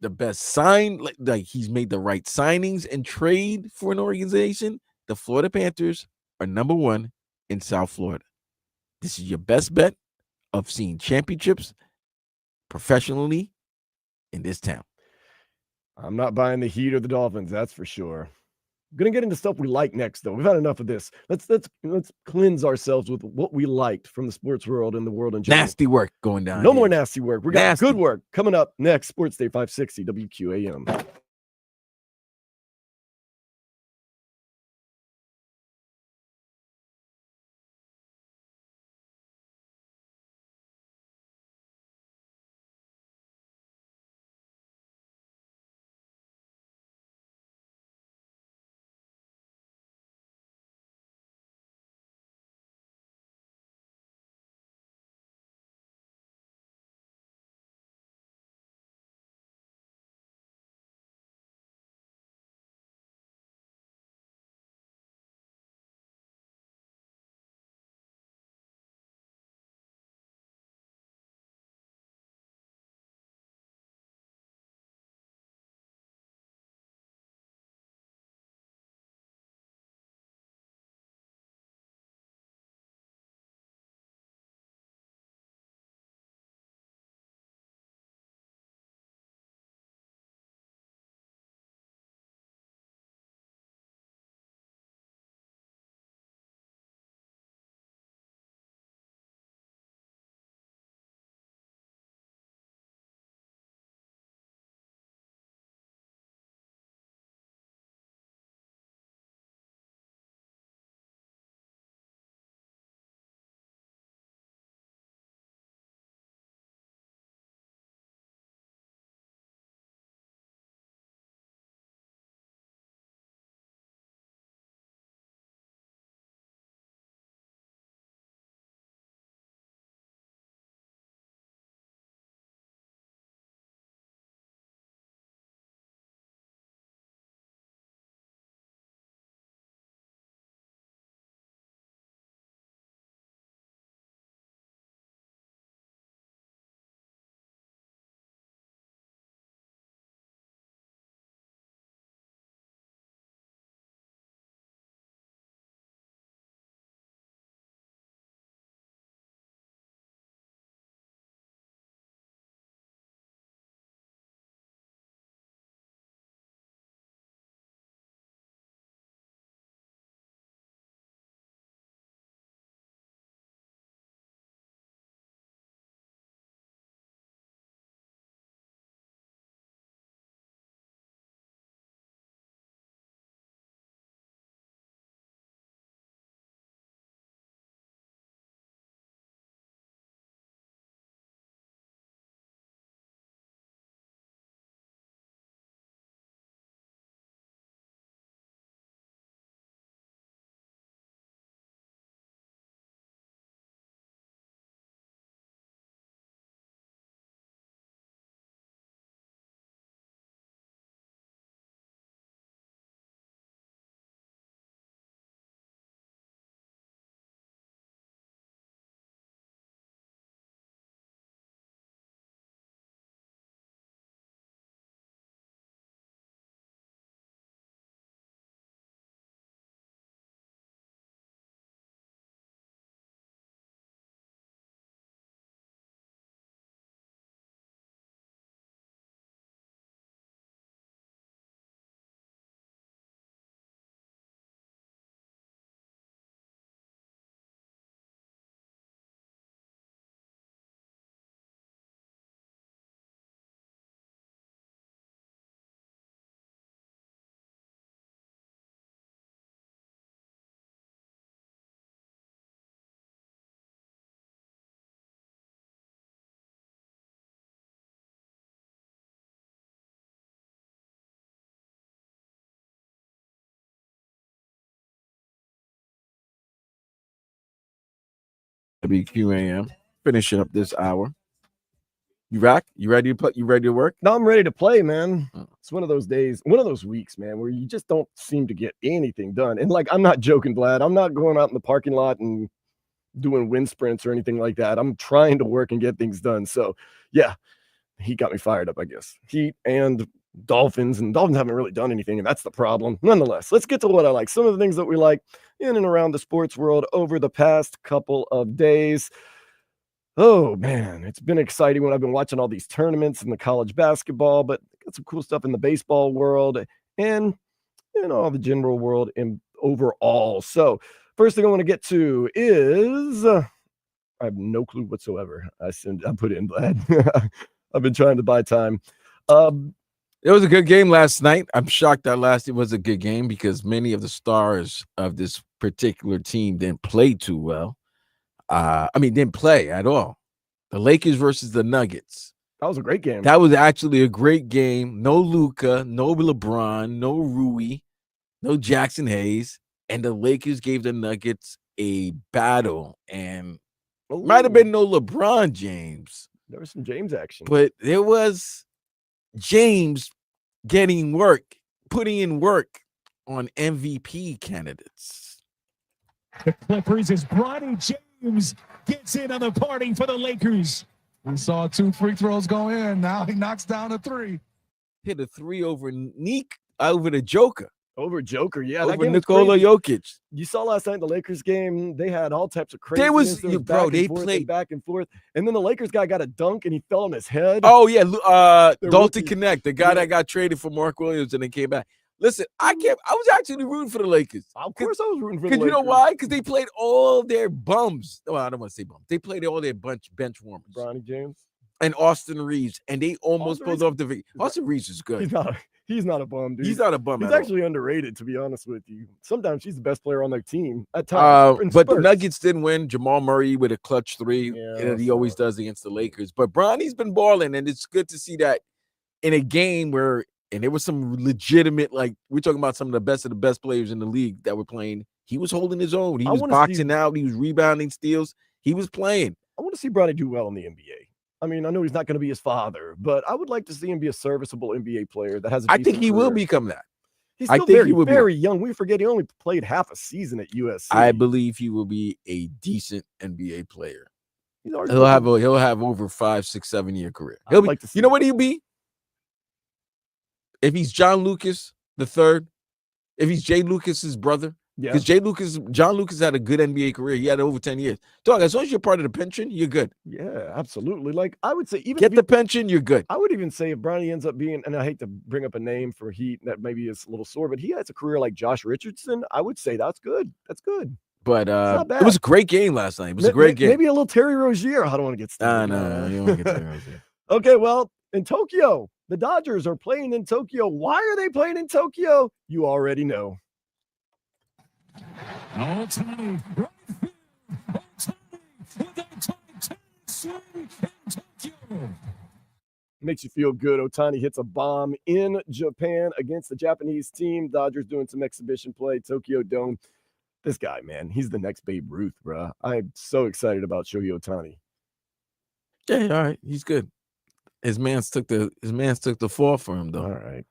The best like he's made the right signings and trade for an organization. The Florida Panthers are number 1 in South Florida. This is your best bet of seeing championships professionally in this town. I'm not buying the Heat or the Dolphins, that's for sure. I'm gonna get into stuff we like next, though. We've had enough of this. Let's cleanse ourselves with what we liked from the sports world and the world in general. Nasty work going down. No more nasty work. We got good work coming up next. Sports Day 560 WQAM. WQAM. Finishing up this hour. You rock? You ready to play? You ready to work? No, I'm ready to play, man. It's one of those days, one of those weeks, man, where you just don't seem to get anything done. And like, I'm not joking, Vlad. I'm not going out in the parking lot and doing wind sprints or anything like that. I'm trying to work and get things done. So, yeah, he got me fired up, I guess. Heat and Dolphins, and Dolphins haven't really done anything, and that's the problem. Nonetheless, let's get to what I like. Some of the things that we like in and around the sports world over the past couple of days. Oh, man, it's been exciting when I've been watching all these tournaments in the college basketball, but got some cool stuff in the baseball world and in all the general world in overall. So first thing I want to get to is I have no clue whatsoever. I put in Vlad. I've been trying to buy time. It was a good game last night. I'm shocked that it was a good game because many of the stars of this particular team didn't play too well. Didn't play at all. The Lakers versus the Nuggets. That was a great game. That was actually a great game. No Luka, no LeBron, no Rui, no Jackson Hayes. And the Lakers gave the Nuggets a battle. And might have been no LeBron James. There was some James action. But there was James getting work, putting in work on MVP candidates. The Clippers is Bronny James gets in on the party for the Lakers. We saw 2 free throws go in. Now he knocks down a 3. Hit a 3 over the Joker. Over Joker, yeah. Over Nikola Jokic. You saw last night in the Lakers game, they had all types of crazy. They played back and forth. And then the Lakers guy got a dunk and he fell on his head. Oh, yeah. Dalton Connect, the guy that got traded for Mark Williams and then came back. Listen, I was actually rooting for the Lakers. Of course I was rooting for the Lakers. Because you know why? Because they played all their bums. Well, I don't want to say bums. They played all their bench warmers. Bronny James. And Austin Reeves. And they almost pulled off the victory. Austin Reeves is good. He's not a bum, dude. He's not a bum. He's actually underrated, to be honest with you. Sometimes he's the best player on their team at times. But the Nuggets didn't win. Jamal Murray with a clutch 3 that he always does against the Lakers. But Bronny's been balling, and it's good to see that in a game where, and there was some legitimate, like, we're talking about some of the best players in the league that were playing. He was holding his own. He was boxing out. He was rebounding steals. He was playing. I want to see Bronny do well in the NBA. I mean, I know he's not going to be his father, but I would like to see him be a serviceable NBA player that has a I think he will become that. He's still very young. We forget he only played half a season at USC. I believe he will be a decent NBA player. He'll have over 5, 6, 7 year career. You know what he'll be? If he's John Lucas III, if he's Jay Lucas's brother, because John Lucas had a good NBA career. He had over 10 years. Dog, as long as you're part of the pension, you're good. Yeah, absolutely. Like, I would say, even get the pension, you're good. I would even say if Bronny ends up being, and I hate to bring up a name for Heat that maybe is a little sore, but he has a career like Josh Richardson, I would say that's good. That's good. But it was a great game last night. It was a great game. Maybe a little Terry Rozier. I don't want to get started. No, you don't want to get Terry Rozier. Okay, well, in Tokyo, the Dodgers are playing in Tokyo. Why are they playing in Tokyo? You already know. Ohtani, right field. Tokyo. Makes you feel good. Ohtani hits a bomb in Japan against the Japanese team. Dodgers doing some exhibition play, Tokyo Dome. This guy, man, he's the next Babe Ruth, bro. I'm so excited about Shohei Ohtani. Yeah, all right, he's good. His man's took the fall for him, though. All right.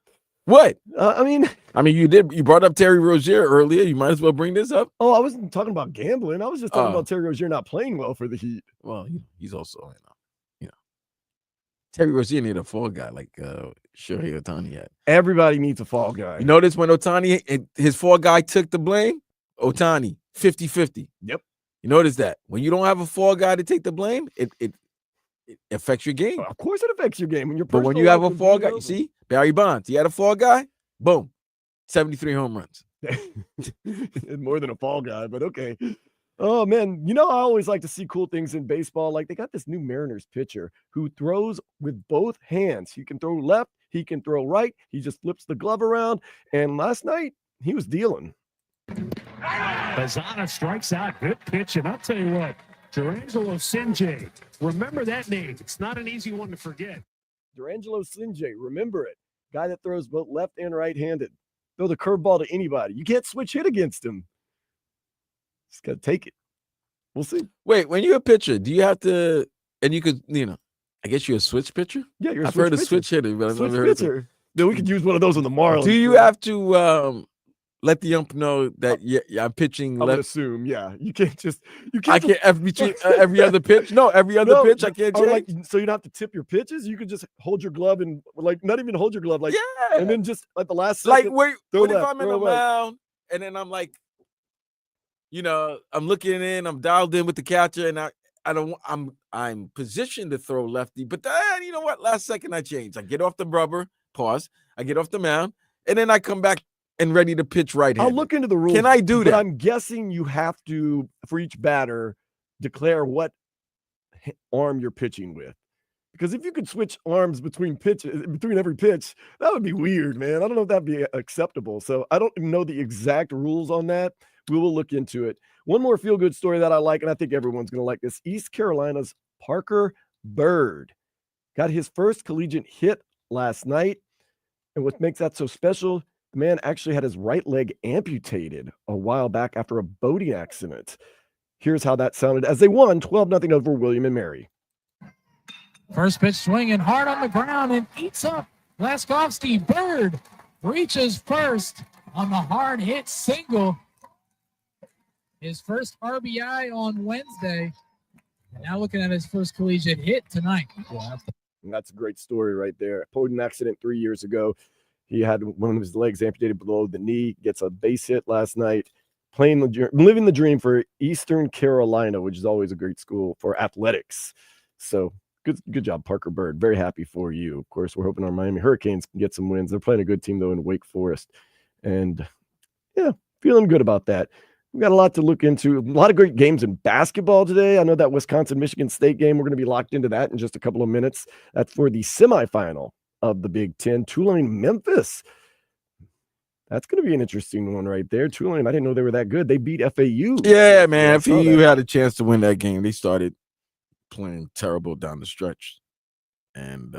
What? I mean, you brought up Terry Rozier earlier. You might as well bring this up. Oh, I wasn't talking about gambling. I was just talking about Terry Rozier not playing well for the Heat. Well, he's also, Terry Rozier need a fall guy like Shohei Ohtani had. Everybody needs a fall guy. You notice when Ohtani, his fall guy took the blame? Ohtani, 50-50. Yep. You notice that? When you don't have a fall guy to take the blame, it affects your game. Of course it affects your game. But when you have a fall guy, you see, Barry Bonds, he had a fall guy, boom, 73 home runs. More than a fall guy, but okay. Oh, man, I always like to see cool things in baseball. Like, they got this new Mariners pitcher who throws with both hands. He can throw left, he can throw right. He just flips the glove around. And last night, he was dealing. Bazana strikes out. Good pitch. And I'll tell you what, Durangelo Sinjay, remember that name. It's not an easy one to forget. Durangelo Sinjay, remember it. Guy that throws both left and right-handed. Throw the curveball to anybody. You can't switch hit against him. Just got to take it. We'll see. Wait, when you're a pitcher, do you have to? And you could, I guess you're a switch pitcher. Yeah, you're a I've switch heard of pitcher. switch hitter, but I've Switch never heard of pitcher. Then we could use one of those on the Marlins. Do you have to let the ump know that I'm pitching? I would assume, yeah. You can't just. I can't between every other pitch. No, every other pitch I can't change. So you don't have to tip your pitches. You could just hold your glove and not even hold your glove, yeah, and then just at the last second. What if I'm in the mound and then I'm like, I'm looking in, I'm dialed in with the catcher, and I'm positioned to throw lefty, but then you know what? Last second I change. I get off the rubber, pause. I get off the mound, and then I come back and ready to pitch right-handed. I'll look into the rules. Can I do that? But I'm guessing you have to, for each batter, declare what arm you're pitching with. Because if you could switch arms between every pitch, that would be weird, man. I don't know if that'd be acceptable. So I don't know the exact rules on that. We will look into it. One more feel-good story that I like, and I think everyone's going to like this. East Carolina's Parker Bird got his first collegiate hit last night. And what makes that so special, the man actually had his right leg amputated a while back after a boating accident. Here's how that sounded as they won 12-0 over William and Mary. First pitch swinging hard on the ground and eats up Laskovsky. Bird reaches first on the hard hit single. His first RBI on Wednesday. And now looking at his first collegiate hit tonight. And that's a great story right there. Boating accident 3 years ago. He had one of his legs amputated below the knee, gets a base hit last night, living the dream for Eastern Carolina, which is always a great school for athletics. So good job, Parker Bird. Very happy for you. Of course, we're hoping our Miami Hurricanes can get some wins. They're playing a good team, though, in Wake Forest. And, yeah, feeling good about that. We've got a lot to look into. A lot of great games in basketball today. I know that Wisconsin-Michigan State game, we're going to be locked into that in just a couple of minutes. That's for the semifinal of the Big Ten. Tulane-Memphis. That's going to be an interesting one right there. Tulane, I didn't know they were that good. They beat FAU. Yeah, man. FAU had a chance to win that game. They started playing terrible down the stretch. And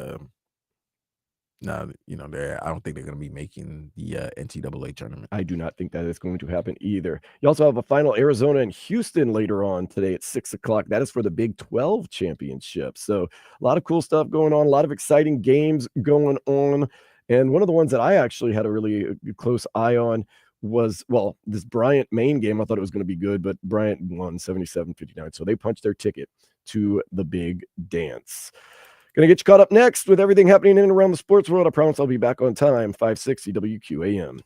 now, I don't think they're going to be making the NCAA tournament. I do not think that is going to happen either. You also have a final Arizona and Houston later on today at 6 o'clock. That is for the Big 12 championship. So a lot of cool stuff going on, a lot of exciting games going on. And one of the ones that I actually had a really close eye on was, this Bryant-Maine game. I thought it was going to be good, but Bryant won 77-59. So they punched their ticket to the big dance. Going to get you caught up next with everything happening in and around the sports world. I promise I'll be back on time, 560 WQAM.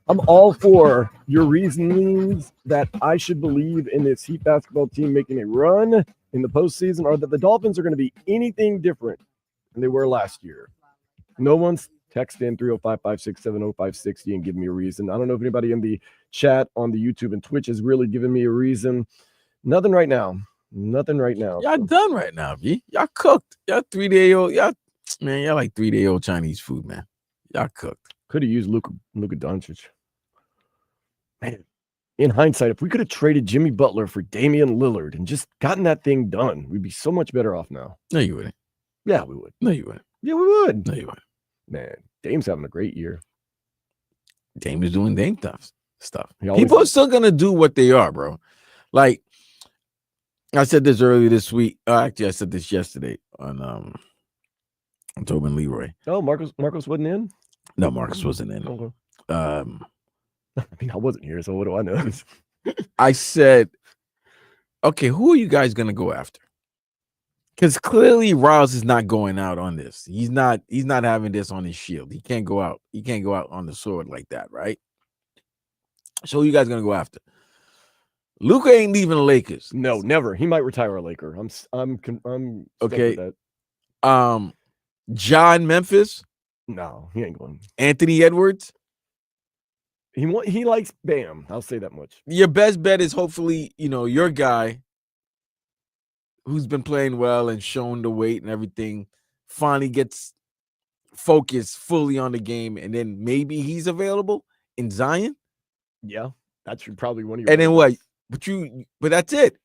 I'm all for your reasonings that I should believe in this Heat basketball team making a run in the postseason, or that the Dolphins are going to be anything different than they were last year. No one's text in 305-567-0560 and give me a reason. I don't know if anybody in the chat on the YouTube and Twitch has really given me a reason. Nothing right now. Y'all done right now, B. Y'all cooked. Y'all 3-day-old. Y'all like 3-day-old Chinese food, man. Y'all cooked. Could have used Luka Doncic. Man, in hindsight, if we could have traded Jimmy Butler for Damian Lillard and just gotten that thing done, we'd be so much better off now. No, you wouldn't. Yeah, we would. No, you wouldn't. Yeah, we would. No, you wouldn't. Man, Dame's having a great year. Dame is doing Dame stuff. People are still gonna do what they are, bro. Like I said this earlier this week. Actually, I said this yesterday on Tobin Leroy. Oh, Marcos wasn't in? No, Marcus wasn't in. Okay. I mean, I wasn't here, so what do I know? I said, okay, who are you guys gonna go after? Because clearly Riles is not going out on this. He's not having this on his shield. He can't go out. He can't go out on the sword like that, right? So who you guys gonna go after? Luka ain't leaving the Lakers. No, never. He might retire a Laker. I'm okay. With that. John Memphis. No, he ain't going. Anthony Edwards. He likes Bam. I'll say that much. Your best bet is hopefully, your guy who's been playing well and showing the weight and everything finally gets focused fully on the game, and then maybe he's available in Zion. Yeah, that's probably one of your. And then what? But that's it.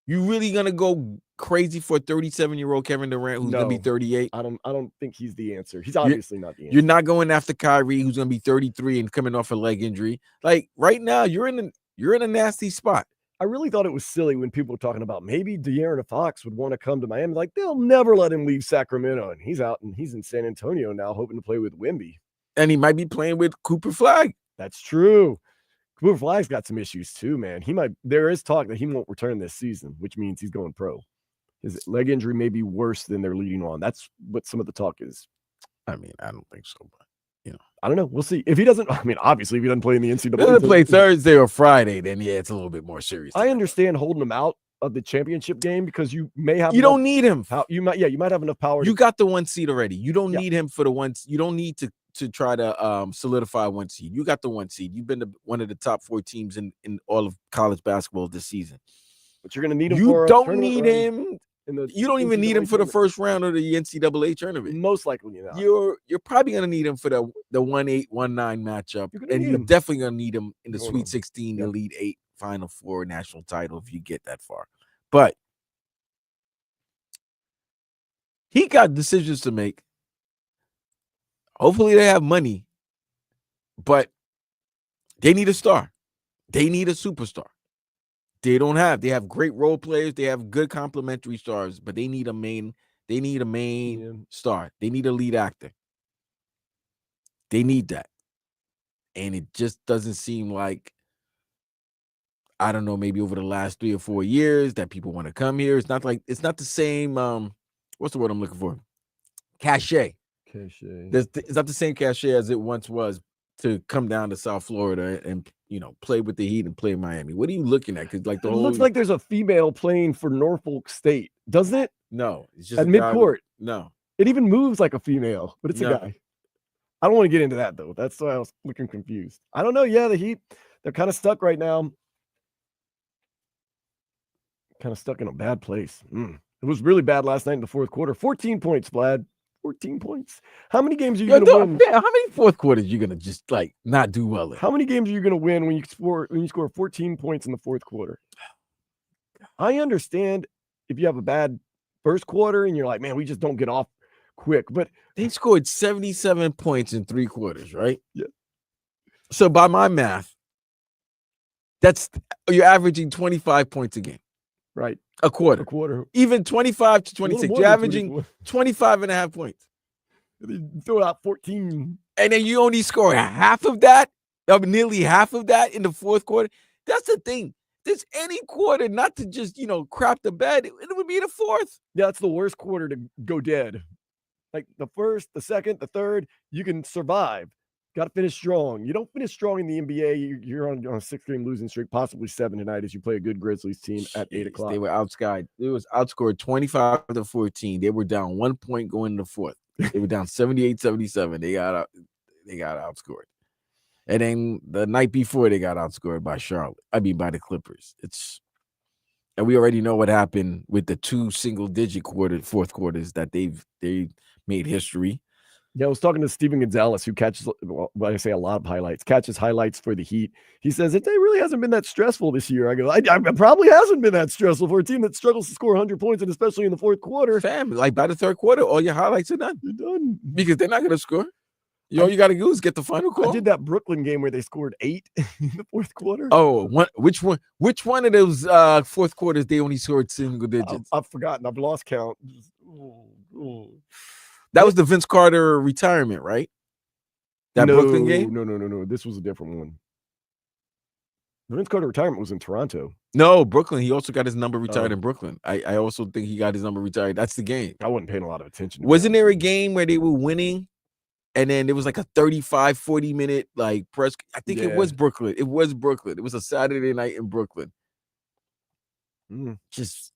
You really gonna go crazy for a 37-year-old Kevin Durant who's gonna be 38? I don't think he's the answer. He's obviously not the answer. You're not going after Kyrie, who's gonna be 33 and coming off a leg injury. Like right now, you're in a nasty spot. I really thought it was silly when people were talking about maybe De'Aaron Fox would want to come to Miami. Like, they'll never let him leave Sacramento, and he's out and he's in San Antonio now, hoping to play with Wemby. And he might be playing with Cooper Flagg. That's true. Cooper Flagg's got some issues too, man. There is talk that he won't return this season, which means he's going pro. His leg injury may be worse than they're leading on. That's what some of the talk is. I mean, I don't think so, but I don't know. We'll see. If he doesn't, obviously, if he doesn't play in the NCAA, if he doesn't play Thursday or Friday, then yeah, it's a little bit more serious. I understand holding him out of the championship game because you may have. You don't need him. You might have enough power. You got the 1 seed already. You don't need him for the one. You don't need to try to solidify 1 seed. You got the 1 seed. You've been one of the top 4 teams in all of college basketball this season. But you're going to need him. You don't need him. You don't even need him for the first round of the NCAA tournament. Most likely, You're probably going to need him for the 1-8, 1-9 matchup, and you're definitely going to need him in the Sweet 16, Elite 8, Final 4 national title if you get that far. But he got decisions to make. Hopefully, they have money, but they need a star. They need a superstar. They have great role players. They have good complementary stars, but they need a main star. They need a lead actor. They need that. And it just doesn't seem like, I don't know, maybe over the last 3 or 4 years that people want to come here. It's not the same, what's the word I'm looking for? Cachet. It's not the same cachet as it once was to come down to South Florida and play with the Heat and play in Miami. What are you looking at? Because it looks like there's a female playing for Norfolk State, doesn't it? No, it's just at midcourt. No, it even moves like a female, but it's a guy. I don't want to get into that though. That's why I was looking confused. I don't know. Yeah, the Heat, they're kind of stuck right now. Kind of stuck in a bad place. It was really bad last night in the fourth quarter. 14 points, Vlad. 14 points. How many games are you going to win? How many fourth quarters are you going to just not do well in? How many games are you going to win when you score 14 points in the fourth quarter? I understand if you have a bad first quarter and you're like, man, we just don't get off quick. But they scored 77 points in 3 quarters, right? Yeah. So by my math, you're averaging 25 points a game. Right. A quarter. Even 25 to 26. You're averaging 25 and a half points. You throw out 14. And then you only score half of that, nearly half of that in the fourth quarter. That's the thing. There's any quarter not to just, crap the bed. It would be the fourth. Yeah, that's the worst quarter to go dead. Like the first, the second, the third, you can survive. Got to finish strong. You don't finish strong in the NBA. You're on a 6-game losing streak, possibly 7 tonight as you play a good Grizzlies team at 8 o'clock. They were outscored. It was outscored 25-14. They were down 1 point going into the fourth. They were down 78-77. They got outscored. And then the night before, they got outscored by by the Clippers. And we already know what happened with the 2 single-digit fourth quarters that they made history. Yeah, I was talking to Steven Gonzalez, who catches, I say a lot of highlights, catches highlights for the Heat. He says it really hasn't been that stressful this year. I go, it probably hasn't been that stressful for a team that struggles to score 100 points, and especially in the fourth quarter. Fam, like by the third quarter, all your highlights are done. You're done. Because they're not going to score. All you got to do is get the final call. I did that Brooklyn game where they scored 8 in the fourth quarter. Oh, which one of those fourth quarters they only scored single digits? I've forgotten. I've lost count. That was the Vince Carter retirement, right? That Brooklyn game? No. This was a different one. The Vince Carter retirement was in Toronto. No, Brooklyn. He also got his number retired in Brooklyn. I also think he got his number retired. That's the game. I wasn't paying a lot of attention. Wasn't there a game where they were winning? And then there was like a 35, 40-minute like press. I think it was Brooklyn. It was Brooklyn. It was a Saturday night in Brooklyn. Just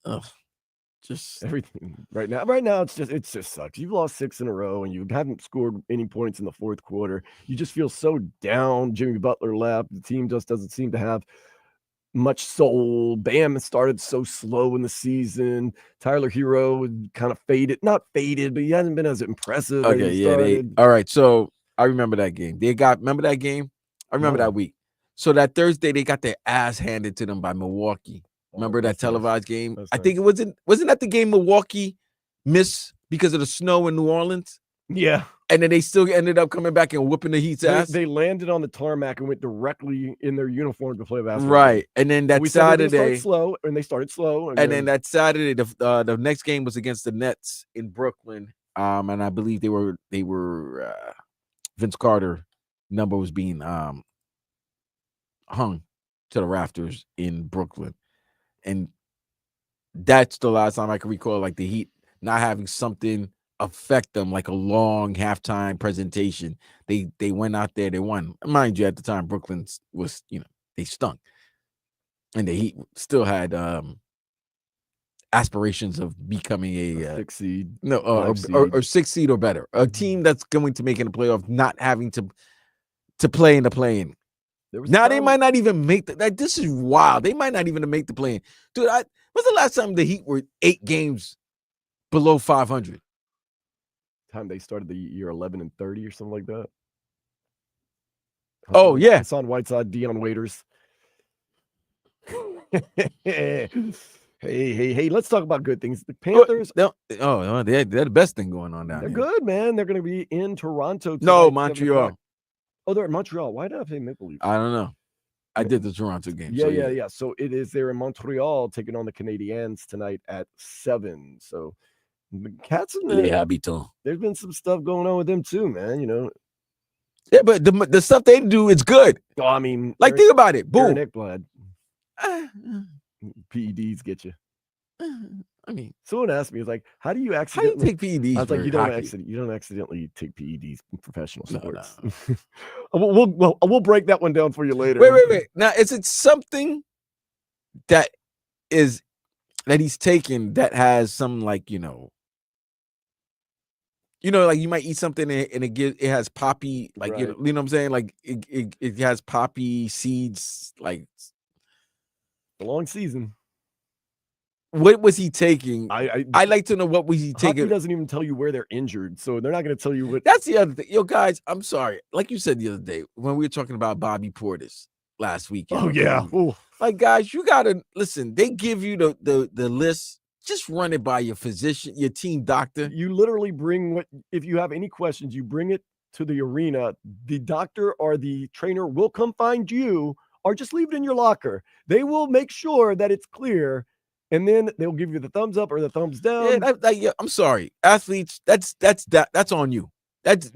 everything right now. It just sucks. You've lost 6 in a row and you haven't scored any points in the fourth quarter. You just feel so down. Jimmy Butler left. The team just doesn't seem to have much soul. Bam started so slow in the season. Tyler Hero kind of not faded, but he hasn't been as impressive. Okay, all right. So I remember that game. Remember that game? I remember that week. So that Thursday they got their ass handed to them by Milwaukee. Remember that televised game? I think it wasn't that the game Milwaukee missed because of the snow in New Orleans? Yeah. And then they still ended up coming back and whooping the Heat's ass. They landed on the tarmac and went directly in their uniform to play basketball. Right. And then that Saturday, they started slow. And then that Saturday, the next game was against the Nets in Brooklyn. And I believe they were Vince Carter number was being hung to the rafters in Brooklyn. And that's the last time I can recall like the Heat not having something affect them, like a long halftime presentation. They went out there, they won. Mind you, at the time, Brooklyn was, they stunk. And the Heat still had aspirations of becoming a 6 seed. No, or 6 seed or better. A team that's going to make it in the playoff, not having to play in the play-in. Now they might not even make this is wild. They might not even make the play-in. Dude, when's the last time the Heat were 8 games below 500? Time they started the year 11-30 or something like that. Yeah. Hassan Whiteside, Dion Waiters. Hey, let's talk about good things. The Panthers. They're the best thing going on down there. They're good, man. They're going to be in Toronto tonight. No, Montreal. Oh, they're in Montreal. Why did I say Maple Leafs? I don't know. I did the Toronto game. Yeah. So it is there in Montreal taking on the Canadiens tonight at 7. So the Cats and there's been some stuff going on with them too, man. Yeah, but the stuff they do is good. Oh, I mean, think about it. Boom. Nick blood. PEDs get you. I mean, someone asked me, like, how do you take PEDs? I was like, you don't accidentally take PEDs in professional sports. No. we'll break that one down for you later. Wait. Now, is it something that he's taken that has some like like you might eat something and it has poppy, like right. you know what I'm saying? Like it has poppy seeds, like a long season. What was he taking? I'd like to know what was he taking. Hockey doesn't even tell you where they're injured, so they're not going to tell you what. That's the other thing. Guys, I'm sorry. Like you said the other day when we were talking about Bobby Portis last week. Oh yeah. Like guys, you gotta listen. They give you the list. Just run it by your physician, your team doctor. You literally bring if you have any questions, you bring it to the arena. The doctor or the trainer will come find you, or just leave it in your locker. They will make sure that it's clear. And then they'll give you the thumbs up or the thumbs down. Yeah, I'm sorry, athletes. That's on you. That's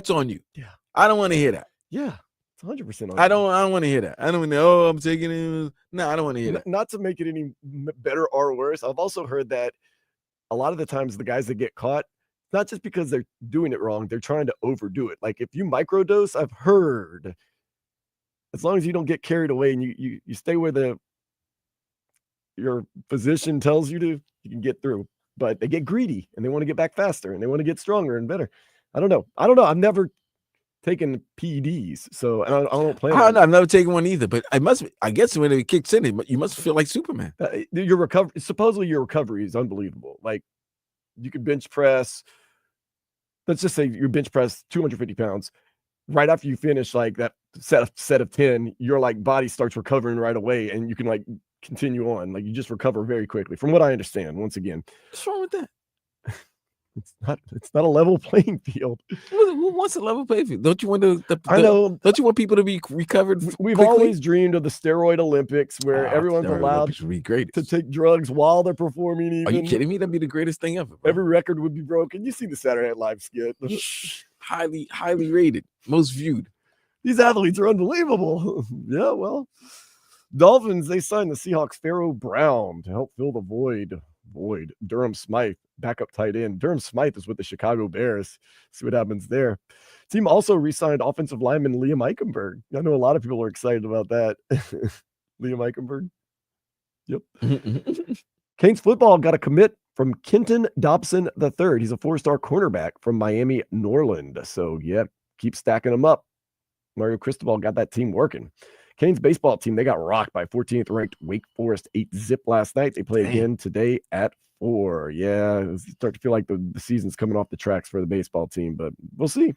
on you. Yeah, I don't want to hear that. Yeah, it's 100% on you. I don't want to hear that. I don't want to. Oh, I'm taking it. No, I don't want to hear that. Not to make it any better or worse. I've also heard that a lot of the times the guys that get caught, not just because they're doing it wrong, they're trying to overdo it. Like if you microdose, I've heard, as long as you don't get carried away and you stay where your physician tells you to, you can get through. But they get greedy and they want to get back faster and they want to get stronger and better. I don't know. I've never taken PEDs, so I don't plan. I've never taken one either. But I guess when it kicks in, you must feel like Superman. Your recovery is unbelievable. Like you could bench press. Let's just say you bench press 250 pounds. Right after you finish like that set of 10, your like body starts recovering right away, and you can like continue on. Like you just recover very quickly, from what I understand. Once again, what's wrong with that? It's not a level playing field. Who wants a level playing field? Don't you want I know. Don't you want people to be recovered? We've quickly? always dreamed of the steroid Olympics where everyone's allowed to take drugs while they're performing. Even. Are you kidding me? That'd be the greatest thing ever. Bro. Every record would be broken. You see the Saturday Night Live skit. highly rated, most viewed. These athletes are unbelievable. Yeah, well, Dolphins, they signed the Seahawks Pharaoh Brown to help fill the void. Durham Smythe, backup tight end. Durham Smythe is with the Chicago Bears. See what happens there. Team also re-signed offensive lineman Liam Eichenberg. I know a lot of people are excited about that. Liam Eichenberg. Yep. Canes football got a commit from Kenton Dobson III. He's a 4-star cornerback from Miami Norland. So, yeah, keep stacking them up. Mario Cristobal got that team working. Canes baseball team, they got rocked by 14th ranked Wake Forest 8-0 last night. They play again today at 4. Yeah, it's starting to feel like the season's coming off the tracks for the baseball team, but we'll see.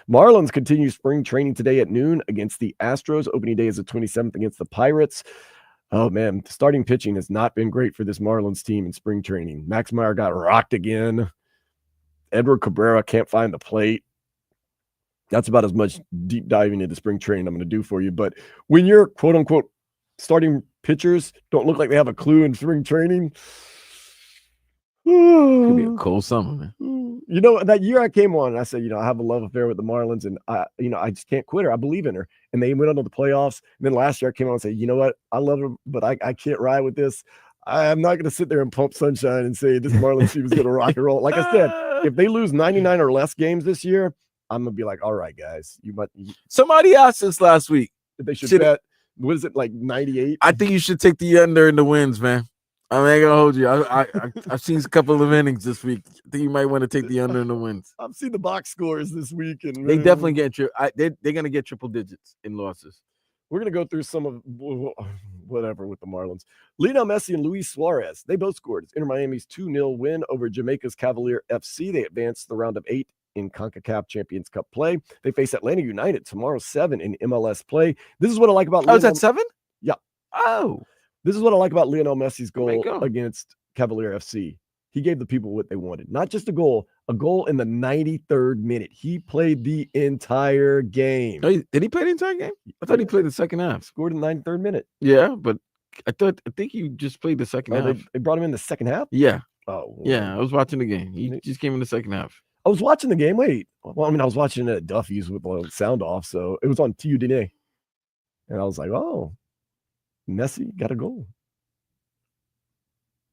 Marlins continue spring training today at noon against the Astros. Opening day is the 27th against the Pirates. Oh, man, starting pitching has not been great for this Marlins team in spring training. Max Meyer got rocked again. Edward Cabrera can't find the plate. That's about as much deep diving into spring training I'm going to do for you. But when your quote unquote starting pitchers don't look like they have a clue in spring training, could be a cold summer, man. You know, that year I came on and I said, I have a love affair with the Marlins and I just can't quit her. I believe in her. And they went on to the playoffs. And then last year I came on and said, you know what? I love her, but I can't ride with this. I'm not going to sit there and pump sunshine and say this Marlins team is going to rock and roll. Like I said, if they lose 99 or less games this year, I'm gonna be like, all right, guys, Somebody asked us last week if they should bet. What is it, like 98? I think you should take the under in the wins, man. I ain't gonna hold you. I've seen a couple of innings this week. I think you might want to take the under in the wins. I've seen the box scores this week, and they definitely get they're gonna get triple digits in losses. We're gonna go through some of whatever with the Marlins. Lionel Messi and Luis Suarez, they both scored. It's Inter Miami's 2-0 win over Jamaica's Cavalier FC. They advanced to the round of 8 in CONCACAF Champions Cup play. They face Atlanta United tomorrow 7 in MLS play. This is what I like about is that 7? Yeah. Oh. This is what I like about Lionel Messi's goal against Cavalier FC. He gave the people what they wanted. Not just a goal in the 93rd minute. He played the entire game. Oh, did he play the entire game? I thought he played the second half. Scored in the 93rd minute. Yeah, but I think he just played the second half. They brought him in the second half? Yeah. Oh. Yeah, I was watching the game. He just came in the second half. I was watching the game. Wait. Well, I was watching it at Duffy's with the sound off, so it was on TUDNA. And I was like, oh, Messi got a goal.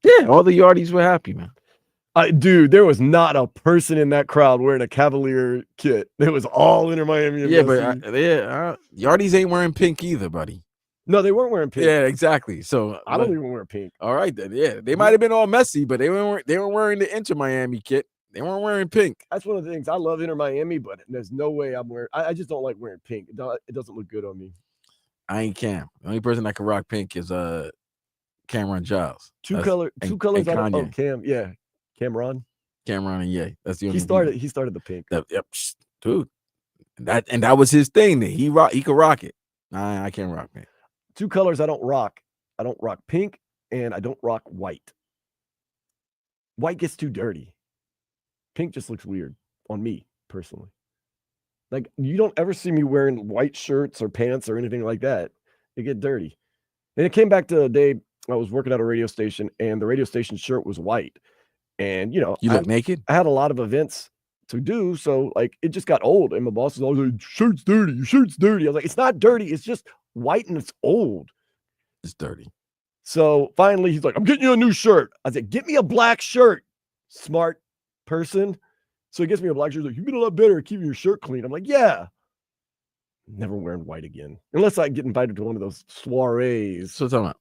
Yeah, all the yardies were happy, man. Dude, there was not a person in that crowd wearing a Cavalier kit. It was all Inter Miami. Yeah, but yardies ain't wearing pink either, buddy. No, they weren't wearing pink. Yeah, exactly. So I don't even wear pink. All right, then. Yeah, they might have been all messy, but they weren't wearing the Inter Miami kit. They weren't wearing pink. That's one of the things. I love Inter Miami, but there's no way I'm wearing. I just don't like wearing pink. It doesn't look good on me. I ain't Cam. The only person that can rock pink is Cameron Giles. Two colors. And I don't. Oh, Cam. Yeah, Cameron and Ye. That's the only. He started the pink. Yep, dude. That was his thing. That he could rock it. Nah, I can't rock pink. Two colors I don't rock. I don't rock pink, and I don't rock white. White gets too dirty. Pink just looks weird on me personally. Like, you don't ever see me wearing white shirts or pants or anything like that. They get dirty. And it came back to a day I was working at a radio station, and the radio station shirt was white. And, you look naked? I had a lot of events to do, so, like, it just got old. And my boss was always like, shirt's dirty, your shirt's dirty. I was like, it's not dirty. It's just white and it's old. It's dirty. So, finally, he's like, I'm getting you a new shirt. I said, get me a black shirt. Smart. person. So he gets me a black shirt. He's like, you've been a lot better at keeping your shirt clean. I'm like, yeah. Never wearing white again. Unless I get invited to one of those soirees. So tell me,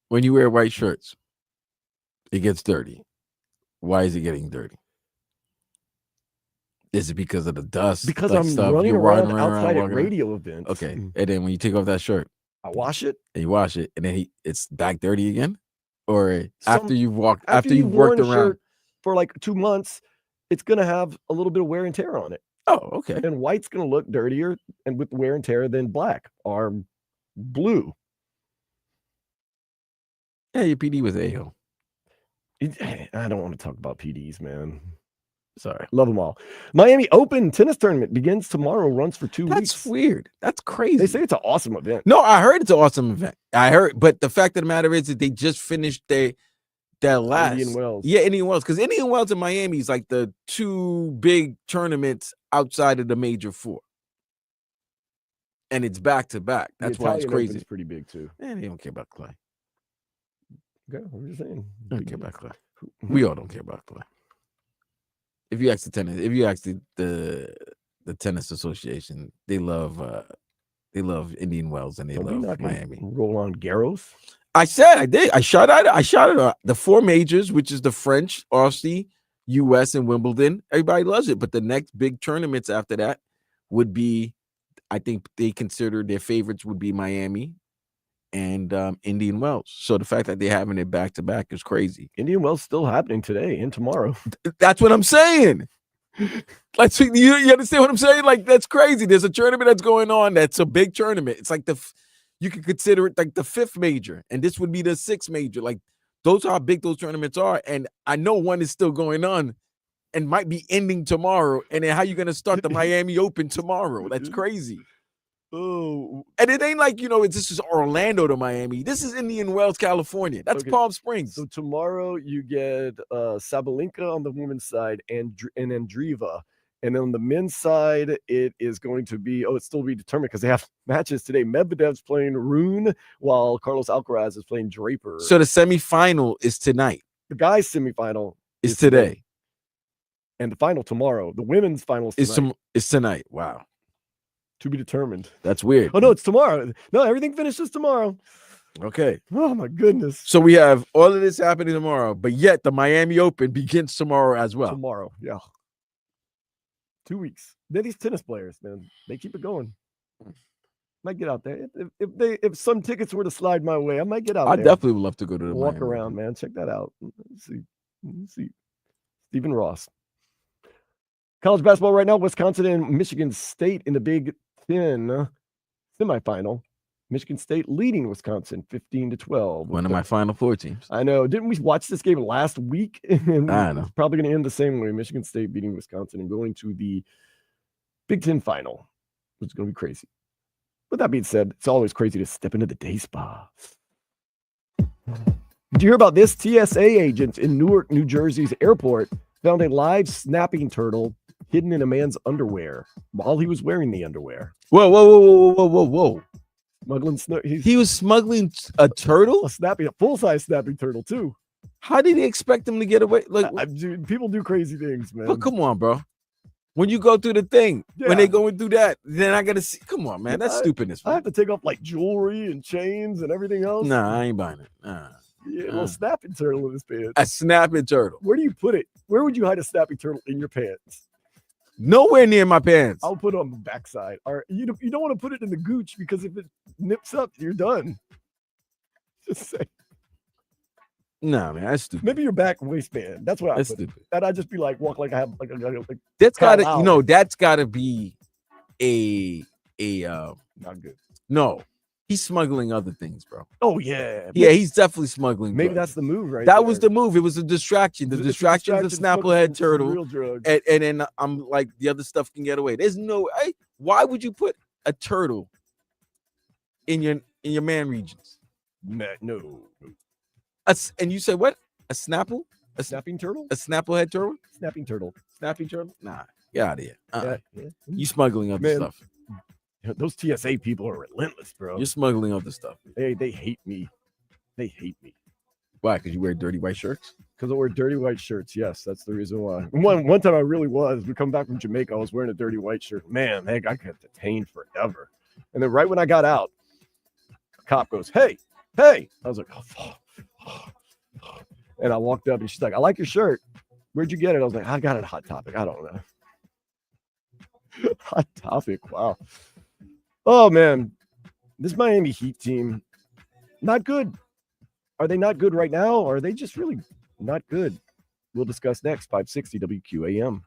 when you wear white shirts, it gets dirty. Why is it getting dirty? Is it because of the dust? Because like I'm stuff? running You're around riding outside at walking radio events. Okay. And then when you take off that shirt, I wash it. and you wash it, and then it's back dirty again? Or Some- after you've walked, After after you've worn worked a around? shirt for like 2 months, it's going to have a little bit of wear and tear on it. Oh, okay. And white's going to look dirtier and with wear and tear than black or blue. Yeah, your PD was A-ho. I don't want to talk about PDs, man. Sorry. Love them all. Miami Open tennis tournament begins tomorrow, runs for 2 That's weeks. weird. That's crazy. They say it's an awesome event. No, I heard it's an awesome event. I heard, but the fact of the matter is that they just finished their last Indian Wells. Yeah, Indian Wells, because Indian Wells and Miami is like the 2 big tournaments outside of the major 4, and it's back to back. The That's why it's Italian crazy. Open's pretty big too. And they don't care about Clay. Okay, I'm just saying. They don't care about Clay. We all don't care about Clay. If you ask the tennis, if you ask the tennis association, they love Indian Wells and they Don't be love knocking Miami. Roland Garros. I said I did. I shot at the 4 majors, which is the French, Aussie, US, and Wimbledon. Everybody loves it. But the next big tournaments after that would be, I think they consider their favorites would be Miami and Indian Wells. So the fact that they're having it back to back is crazy. Indian Wells still happening today and tomorrow. That's what I'm saying. Like, you understand what I'm saying? Like, that's crazy. There's a tournament that's going on that's a big tournament. It's like you could consider it like the 5th major, and this would be the 6th major. Like, those are how big those tournaments are. And I know one is still going on and might be ending tomorrow. And then how you going to start the Miami Open tomorrow? That's crazy. Oh, And it ain't like, this is Orlando to Miami. This is Indian Wells, California. That's Okay. Palm Springs. so tomorrow you get Sabalenka on the women's side and Andreeva. And then on the men's side, it is going to be, it's still be determined because they have matches today. Medvedev's playing Rune while Carlos Alcaraz is playing Draper. So the semifinal is tonight. The guys' semifinal Is today. and the final tomorrow. The women's final is tonight. It's tonight. Wow. To be determined. That's weird. Oh, no, it's tomorrow. No, everything finishes tomorrow. Okay. Oh, my goodness. So we have all of this happening tomorrow, but yet the Miami Open begins tomorrow as well. Tomorrow, yeah. 2 weeks. They're these tennis players, man. They keep it going. Might get out there. If some tickets were to slide my way, I might get out I there. definitely would love to go to the Walk Miami around, Open. man. Check that out. Let's see. Stephen Ross. College basketball right now, Wisconsin and Michigan State in the Big Ten semifinal. Michigan State leading Wisconsin 15-12. One of my Final Four teams. I know. Didn't we watch this game last week? And I know. It's probably going to end the same way. Michigan State beating Wisconsin and going to the Big Ten final, which is going to be crazy. With that being said, it's always crazy to step into the day spa. Did you hear about this? TSA agents in Newark, New Jersey's airport found a live snapping turtle hidden in a man's underwear while he was wearing the underwear. Whoa. Smuggling He was smuggling a turtle? a full-size snapping turtle too. How did he expect him to get away? Like, Dude, people do crazy things, man. but come on, bro. When you go through the thing, when Yeah. they going through that, then I gotta see. Come on, man. That's stupidness. I have to take off like jewelry and chains and everything else. Nah, I ain't buying it. Nah. Yeah, a little snapping turtle in his pants. A snapping turtle. Where do you put it? Where would you hide a snapping turtle in your pants? Nowhere near my pants. I'll put it on the backside. Or you don't want to put it in the gooch because if it nips up, you're done. Just say Nah, man, that's stupid. maybe your back waistband. That's what I That's put. stupid. That I just be like walk like I have like That's gotta, Kyle that's gotta be a not good. no. He's smuggling other things, bro. Oh yeah, Yeah, he's definitely smuggling. maybe drugs. that's the move, right? That was the move. It was a distraction. The It's a distraction is a distraction, snapplehead focus on turtle, real drugs. and then I'm like the other stuff can get away. There's no. Why would you put a turtle in your man regions? No. And you said what? A snapple? A Snapping turtle? A snapplehead turtle? Snapping turtle. Snapping turtle? Nah, get out of here. Yeah. You smuggling other Man, stuff. Those TSA people are relentless, bro. You're smuggling other stuff. They hate me. They hate me. Why? Because you wear dirty white shirts? Because I wear dirty white shirts. Yes, that's the reason why. One time I really was. We come back from Jamaica. I was wearing a dirty white shirt. Man, I got detained forever. And then right when I got out, a cop goes, "Hey, hey!" I was like, "Oh, fuck." And I walked up, and she's like, "I like your shirt. Where'd you get it?" I was like, "I got it at Hot Topic. I don't know." Hot Topic. Wow. Oh man, this Miami Heat team, not good. Are they not good right now? Or are they just really not good? We'll discuss next. 560 WQAM.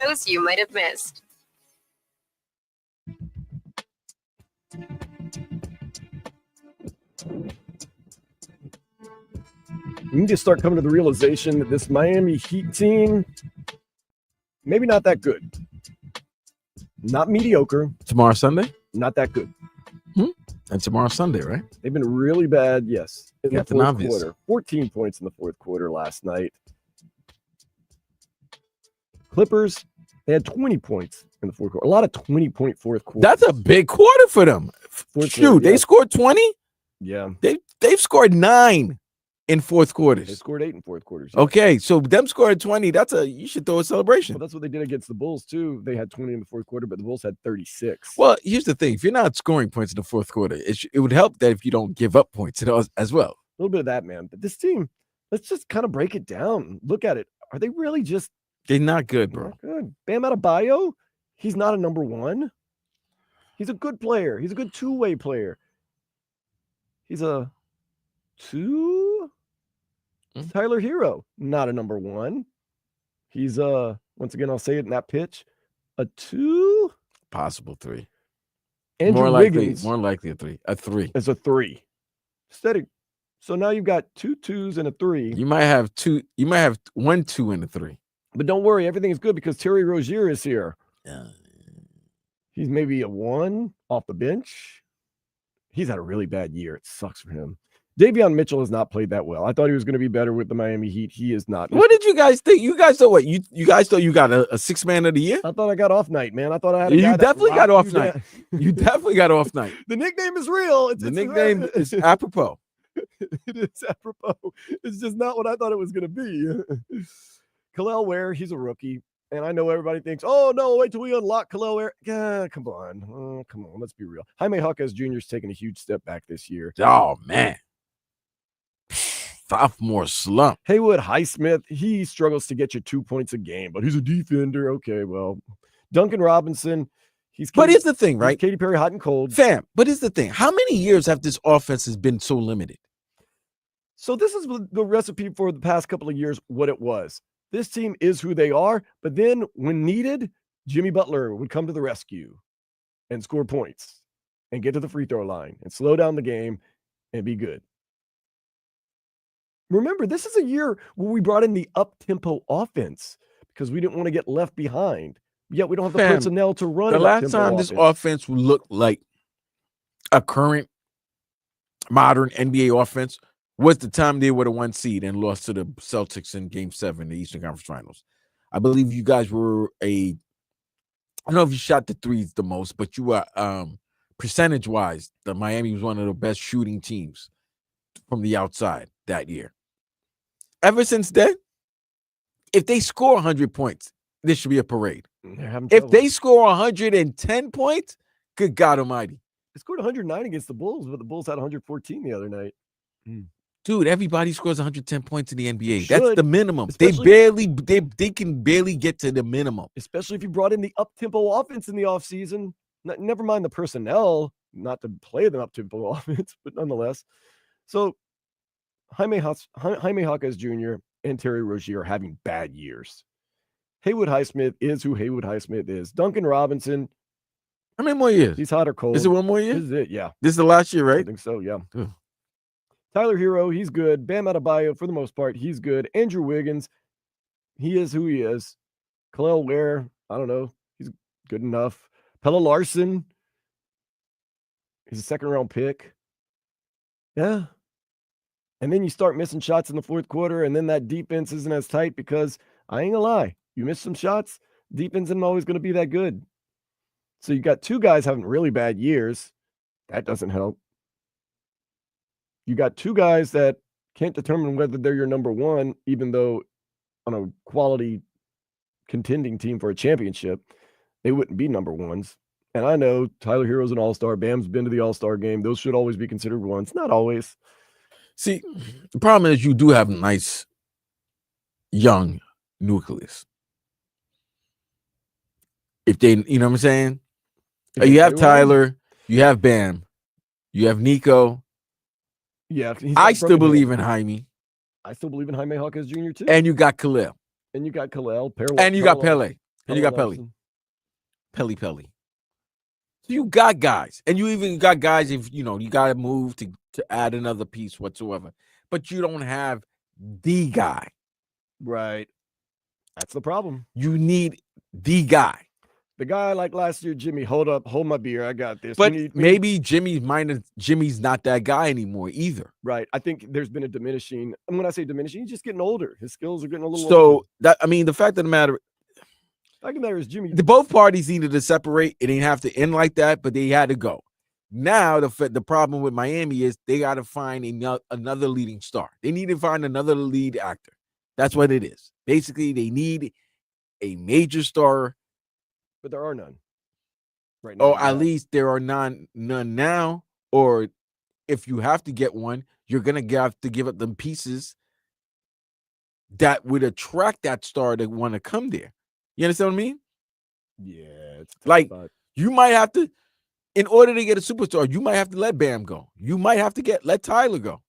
Those you might have missed. We need to start coming to the realization that this Miami Heat team, maybe not that good. Not mediocre. Tomorrow Sunday? Not that good. And tomorrow Sunday, right? They've been really bad, yes, in Captain the fourth Obvious. quarter. 14 points in the fourth quarter last night. Clippers, they had 20 points in the fourth quarter. A lot of 20-point fourth quarter. That's a big quarter for them. Shoot, they scored 20? Yeah. They've scored 9 in fourth quarters. They scored 8 in fourth quarters. Okay, so them scoring 20, you should throw a celebration. Well, that's what they did against the Bulls, too. They had 20 in the fourth quarter, but the Bulls had 36. Well, here's the thing. If you're not scoring points in the fourth quarter, it would help that if you don't give up points as well. A little bit of that, man. But this team, let's just kind of break it down. Look at it. Are they really just They're not good, bro. not good? Bam Adebayo, he's not a number one. He's a good player. He's a good two-way player. He's a 2. Tyler Hero, not a number one. He's once again, I'll say it in that pitch, a 2. Possible 3. Andrew Wiggins, more likely a 3. A 3. as a 3. Steady. So now you've got 2 2s and a 3. You might have 2. You might have 1 2 and a 3. But don't worry, everything is good because Terry Rozier is here. Yeah. He's maybe a 1 off the bench. He's had a really bad year. It sucks for him. Davion Mitchell has not played that well. I thought he was going to be better with the Miami Heat. He is not. What did you guys think? You guys thought what? You guys thought you got a 6th man of the year? I thought I got off night, man. I thought I had a You guy that definitely got rocked off you night. down. You definitely got off night. The nickname is real. The nickname is apropos. It is apropos. It's just not what I thought it was going to be. Khalil Ware, he's a rookie. And I know everybody thinks, oh, no, wait till we unlock Khalil Ware. Yeah, come on. Come on. Let's be real. Jaime Jaquez Jr. is taking a huge step back this year. Oh, man. Sophomore slump. Haywood Highsmith, he struggles to get you 2 points a game, but he's a defender. Okay, well. Duncan Robinson, But here's the thing, right? Katy Perry hot and cold. Fam, but here's the thing. How many years have this offense has been so limited? So this is the recipe for the past couple of years, what it was. This team is who they are, but then when needed, Jimmy Butler would come to the rescue and score points and get to the free throw line and slow down the game and be good. Remember, this is a year where we brought in the up-tempo offense because we didn't want to get left behind. Yet we don't have the personnel to run. The last time this offense would look like a current modern NBA offense was the time they were the 1 seed and lost to the Celtics in Game 7, the Eastern Conference Finals. I believe you guys were I don't know if you shot the threes the most, but you were percentage-wise, the Miami was one of the best shooting teams from the outside that year. Ever since then, if they score 100 points, this should be a parade. If they score 110 points, good God almighty. They scored 109 against the Bulls, but the Bulls had 114 the other night. Dude, everybody scores 110 points in the NBA. Should, that's the minimum. They can barely get to the minimum. Especially if you brought in the up-tempo offense in the offseason. Never mind the personnel, not to play the up-tempo offense, but nonetheless. So Jaime Jaquez Jr. and Terry Rozier are having bad years. Haywood Highsmith is who Haywood Highsmith is. Duncan Robinson. How many more years? He's hot or cold. Is it one more year? This is it, yeah. This is the last year, right? I think so, yeah. Ugh. Tyler Hero, he's good. Bam Adebayo, for the most part, he's good. Andrew Wiggins, he is who he is. Khalil Ware, I don't know. He's good enough. Pella Larson, he's a second-round pick. Yeah. And then you start missing shots in the fourth quarter, and then that defense isn't as tight because, I ain't gonna lie, you miss some shots, defense isn't always going to be that good. So you got 2 guys having really bad years. That doesn't help. You got 2 guys that can't determine whether they're your number 1, even though on a quality contending team for a championship, they wouldn't be number 1s. And I know Tyler Hero's an all-star. Bam's been to the all-star game. Those should always be considered 1s. Not always. See, the problem is you do have a nice young nucleus. If they, you know what I'm saying? You have Tyler, you have Bam, you have Nico. Yeah. I still believe in Jaime. I still believe in Jaime Jaquez Jr. too. And you got Khalil. And you got Khalil. And you got Pele. And you got Pelly. So you got guys, and you even got guys if you got to move to add another piece whatsoever, but you don't have the guy. Right. That's the problem. You need the guy. The guy like last year, Jimmy, hold my beer. I got this. But maybe Jimmy's not that guy anymore either. Right. I think there's been a diminishing. And when I say diminishing, he's just getting older. His skills are getting a little older. So the fact of the matter is Jimmy. Both parties needed to separate. It didn't have to end like that, but they had to go. Now the problem with Miami is they got to find another leading star. They need to find another lead actor. That's what it is. Basically, they need a major star. But there are none right now. Or at least there are none now. Or if you have to get one, you're going to have to give up them pieces that would attract that star to want to come there. You understand what I mean? Yeah. It's like you might have to, in order to get a superstar, you might have to let Bam go. You might have to let Tyler go.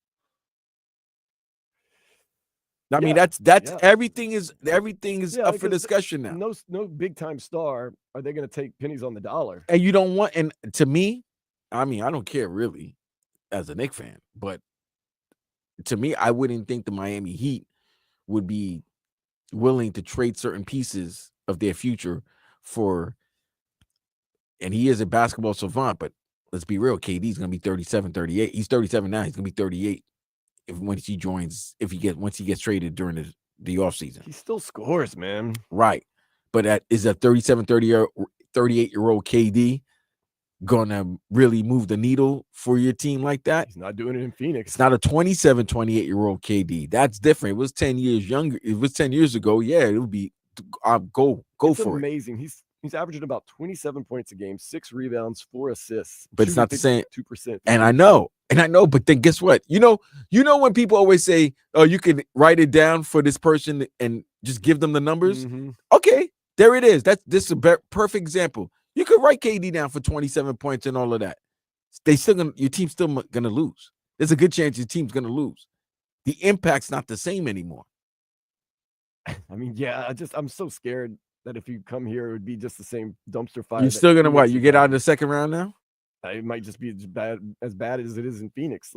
I mean, that's everything is up for discussion now. No big time star. Are they going to take pennies on the dollar? And you don't want, and to me, I mean, I don't care really as a Knicks fan, but to me, I wouldn't think the Miami Heat would be willing to trade certain pieces of their future for, and he is a basketball savant, but let's be real, KD's going to be 37, 38. He's 37 now. He's going to be 38 once he gets traded during the offseason. He still scores, man. Right. But is a 37, 38-year-old KD going to really move the needle for your team like that? He's not doing it in Phoenix. It's not a 27, 28-year-old KD. That's different. It was 10 years younger. It was 10 years ago. Yeah, it would be go it's for amazing. He's averaging about 27 points a game, 6 rebounds, 4 assists. But it's not the same. 2%. And I know, but then guess what? You know when people always say, "Oh, you can write it down for this person and just give them the numbers." Mm-hmm. Okay, there it is. This is a perfect example. You could write KD down for 27 points and all of that. Your team's still gonna lose. There's a good chance your team's gonna lose. The impact's not the same anymore. I mean, yeah, I'm so scared that if you come here, it would be just the same dumpster fire. You're still gonna what? You get out in the second round now? It might just be as bad as it is in Phoenix.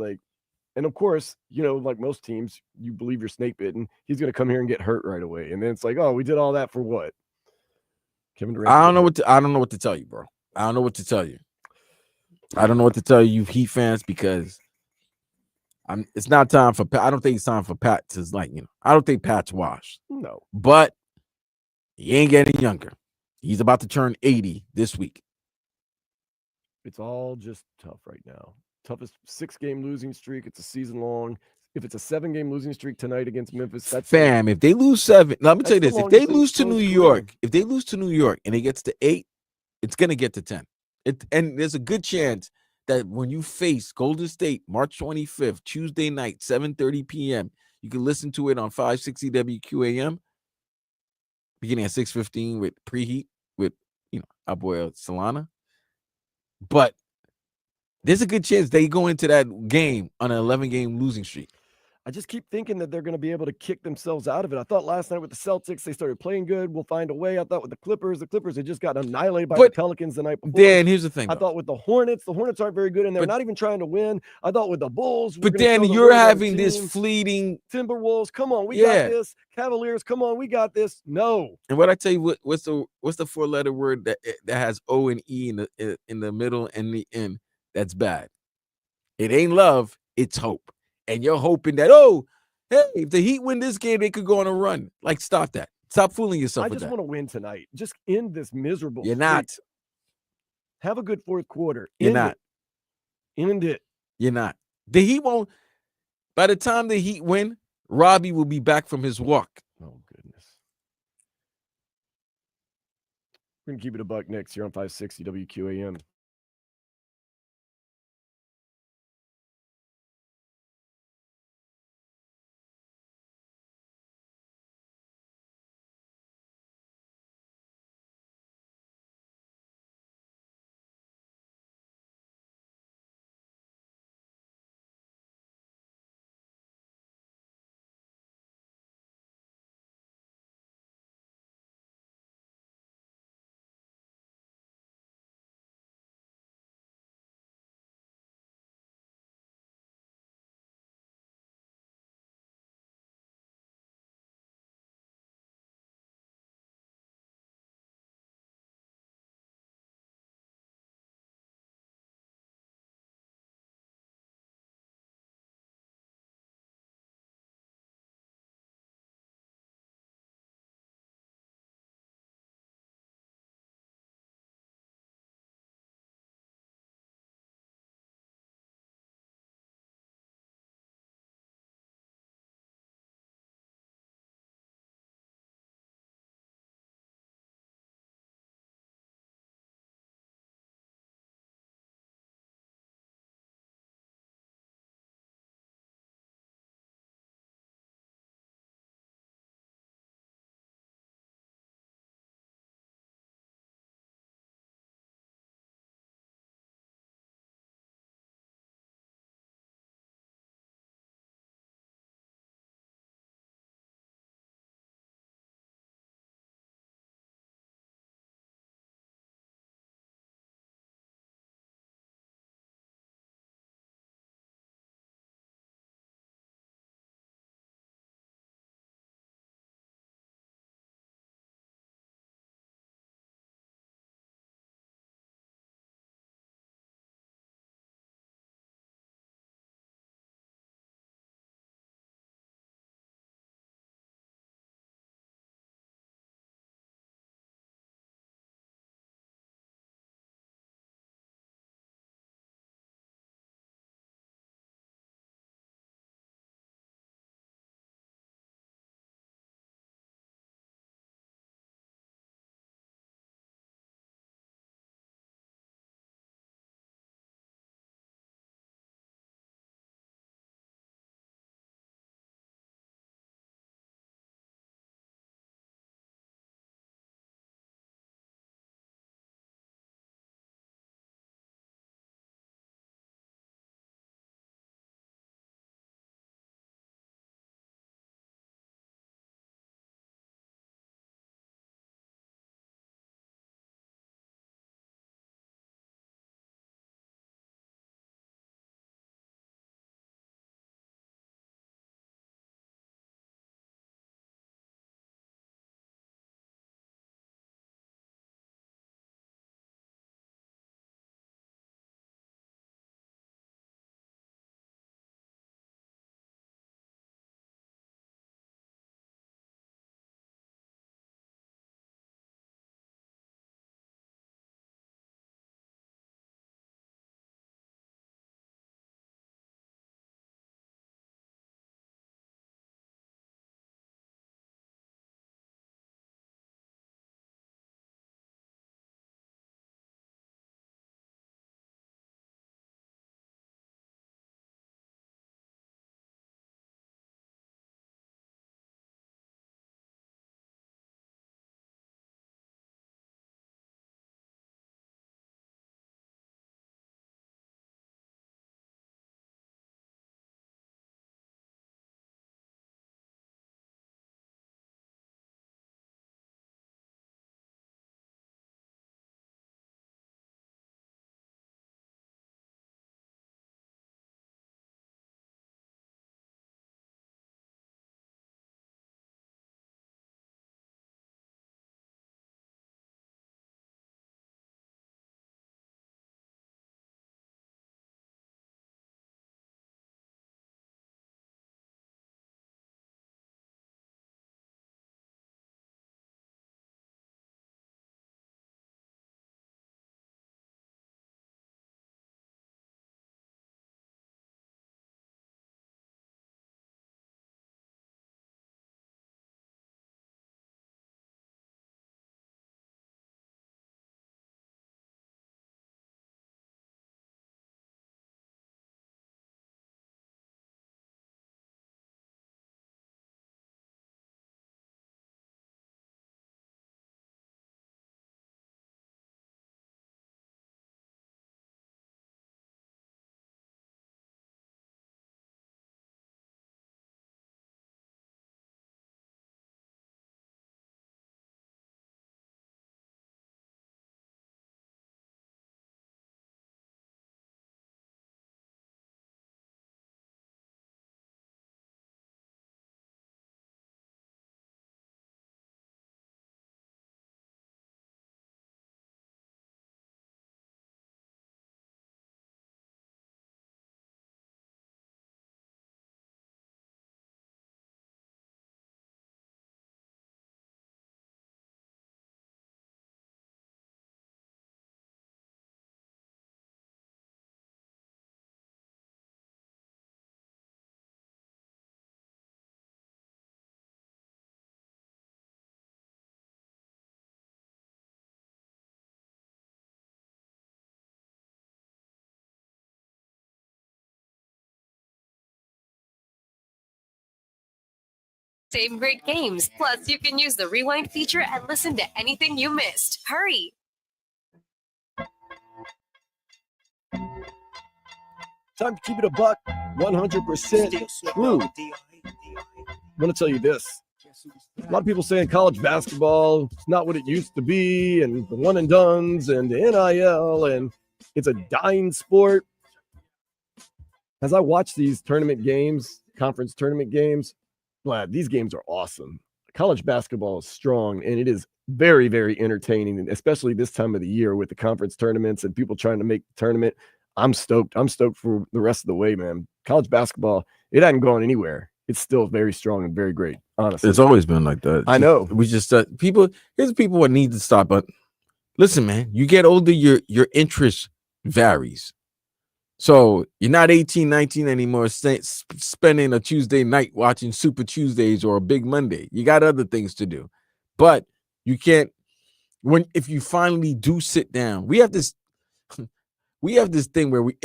And of course, like most teams, you believe you're snake bitten. He's gonna come here and get hurt right away, and then it's like, oh, we did all that for what? Kevin Durant. I don't know what to tell you, bro. I don't know what to tell you. I don't know what to tell you, Heat fans, because it's not time for Pat. I don't think it's time for Pat to I don't think Pat's washed. No. But he ain't getting younger. He's about to turn 80 this week. It's all just tough right now. Toughest 6-game losing streak. It's a season long. If it's a 7-game losing streak tonight against Memphis, that's if they lose 7, let me tell you this. If they lose to New York, and it gets to 8, it's gonna get to 10. And there's a good chance that when you face Golden State March 25th, Tuesday night, 7:30 p.m., you can listen to it on 560 WQAM, beginning at 6:15 with preheat with our boy Solana. But there's a good chance they go into that game on an 11-game losing streak. I just keep thinking that they're going to be able to kick themselves out of it. I thought last night with the Celtics, they started playing good. We'll find a way. I thought with the Clippers they just got annihilated by the Pelicans the night before. Dan, here's the thing. I thought with the Hornets aren't very good, and they're not even trying to win. I thought with the Bulls. But Dan, you're having this fleeting Timberwolves. Come on, we got this. Cavaliers, come on, we got this. No. And what I tell you, what's the 4-letter word that has O and E in the middle and the end? That's bad. It ain't love. It's hope. And you're hoping that, hey, if the Heat win this game, they could go on a run. Stop that. Stop fooling yourself with that. I just want to win tonight. Just end this miserable You're not. Have a good fourth quarter. You're not. End it. You're not. The Heat won't. By the time the Heat win, Robbie will be back from his walk. Oh, goodness. We're going to keep it a buck next here on 560 WQAM. Same great games. Plus, you can use the rewind feature and listen to anything you missed. Hurry. Time to keep it a buck, 100% true. I want to tell you this. A lot of people saying college basketball is not what it used to be, and the one and dones and the NIL, and it's a dying sport. As I watch these tournament games, conference tournament games, Vlad, these games are awesome. College basketball is strong, and it is very, very entertaining, especially this time of the year with the conference tournaments and people trying to make the tournament. I'm stoked. I'm stoked for the rest of the way, man. College basketball, it hasn't gone anywhere. It's still very strong and very great, honestly. It's always been like that. I know. We just here's people what need to stop. But listen, man, you get older, your interest varies. So you're not 18, 19 anymore, spending a Tuesday night watching Super Tuesdays or a Big Monday. You got other things to do. But you can't, if you finally do sit down, we have this thing where we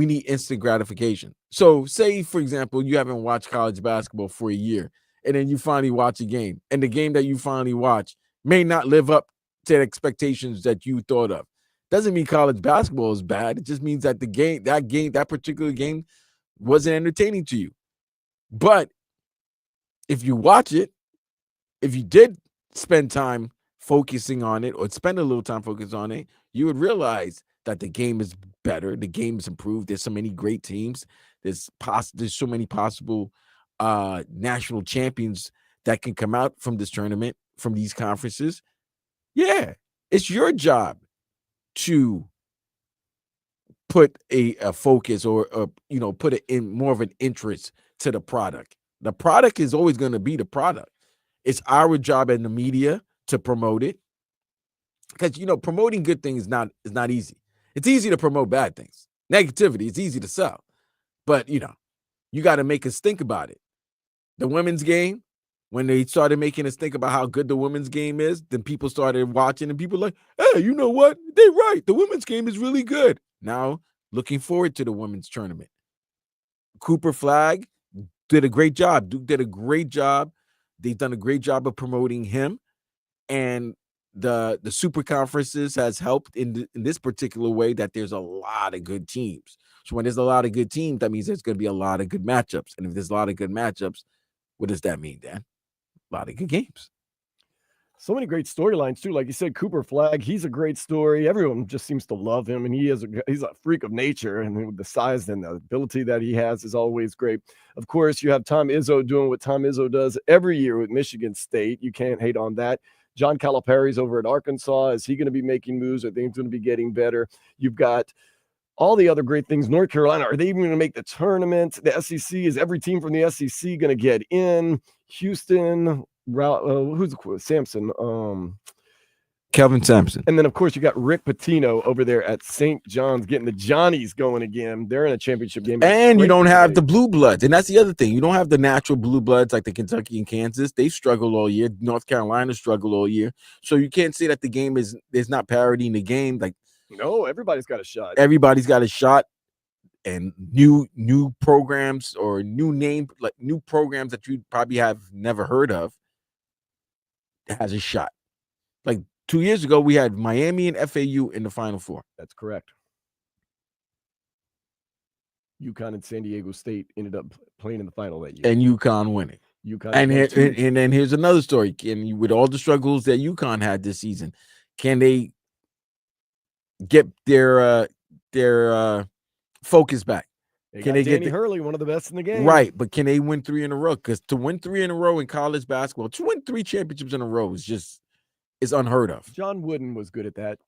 need instant gratification. So say, for example, you haven't watched college basketball for a year, and then you finally watch a game, and the game that you finally watch may not live up to the expectations that you thought of. Doesn't mean college basketball is bad. It just means that that particular game wasn't entertaining to you. But if you watch it, if you did spend time focusing on it or spend a little time focusing on it, you would realize that the game is better. The game is improved. There's so many great teams. There's so many possible national champions that can come out from this tournament, from these conferences. Yeah, it's your job to put a focus or put it in more of an interest to the product. The product is always going to be the product. It's our job in the media to promote it, because promoting good things is not easy. It's easy to promote bad things. Negativity, it's easy to sell, but you got to make us think about it. The women's game, when they started making us think about how good the women's game is, then people started watching, and people like, hey, you know what? They're right. The women's game is really good. Now, looking forward to the women's tournament. Cooper Flag did a great job. Duke did a great job. They've done a great job of promoting him. And the super conferences has helped in this particular way, that there's a lot of good teams. So when there's a lot of good teams, that means there's going to be a lot of good matchups. And if there's a lot of good matchups, what does that mean, Dan? A lot of good games. So many great storylines too. Like you said, Cooper Flag, he's a great story. Everyone just seems to love him, and he's a freak of nature, and the size and the ability that he has is always great. Of course, you have Tom Izzo doing what Tom Izzo does every year with Michigan State. You can't hate on that. John Calipari's over at Arkansas. Is he going to be making moves? Are things going to be getting better? You've got all the other great things. North Carolina, are they even going to make the tournament? The SEC, is every team from the SEC going to get in? Houston, who's the Sampson? Kelvin Sampson. And then, of course, you got Rick Pitino over there at St. John's getting the Johnnies going again. They're in a championship game. And you don't have the blue bloods. And that's the other thing. You don't have the natural blue bloods like the Kentucky and Kansas. They struggled all year. North Carolina struggled all year. So you can't say that the game there's not parity in the game. Like, no, everybody's got a shot. Everybody's got a shot. And new programs or new programs that you probably have never heard of has a shot. Like 2 years ago, we had Miami and FAU in the Final Four. That's correct. UConn and San Diego State ended up playing in the final that year. And UConn winning. And then here's another story. With all the struggles that UConn had this season, can they get their focus back? Can they get Hurley, one of the best in the game? Right, but can they win 3 in a row? Because to win 3 in a row in college basketball, to win 3 championships in a row is unheard of. John Wooden was good at that.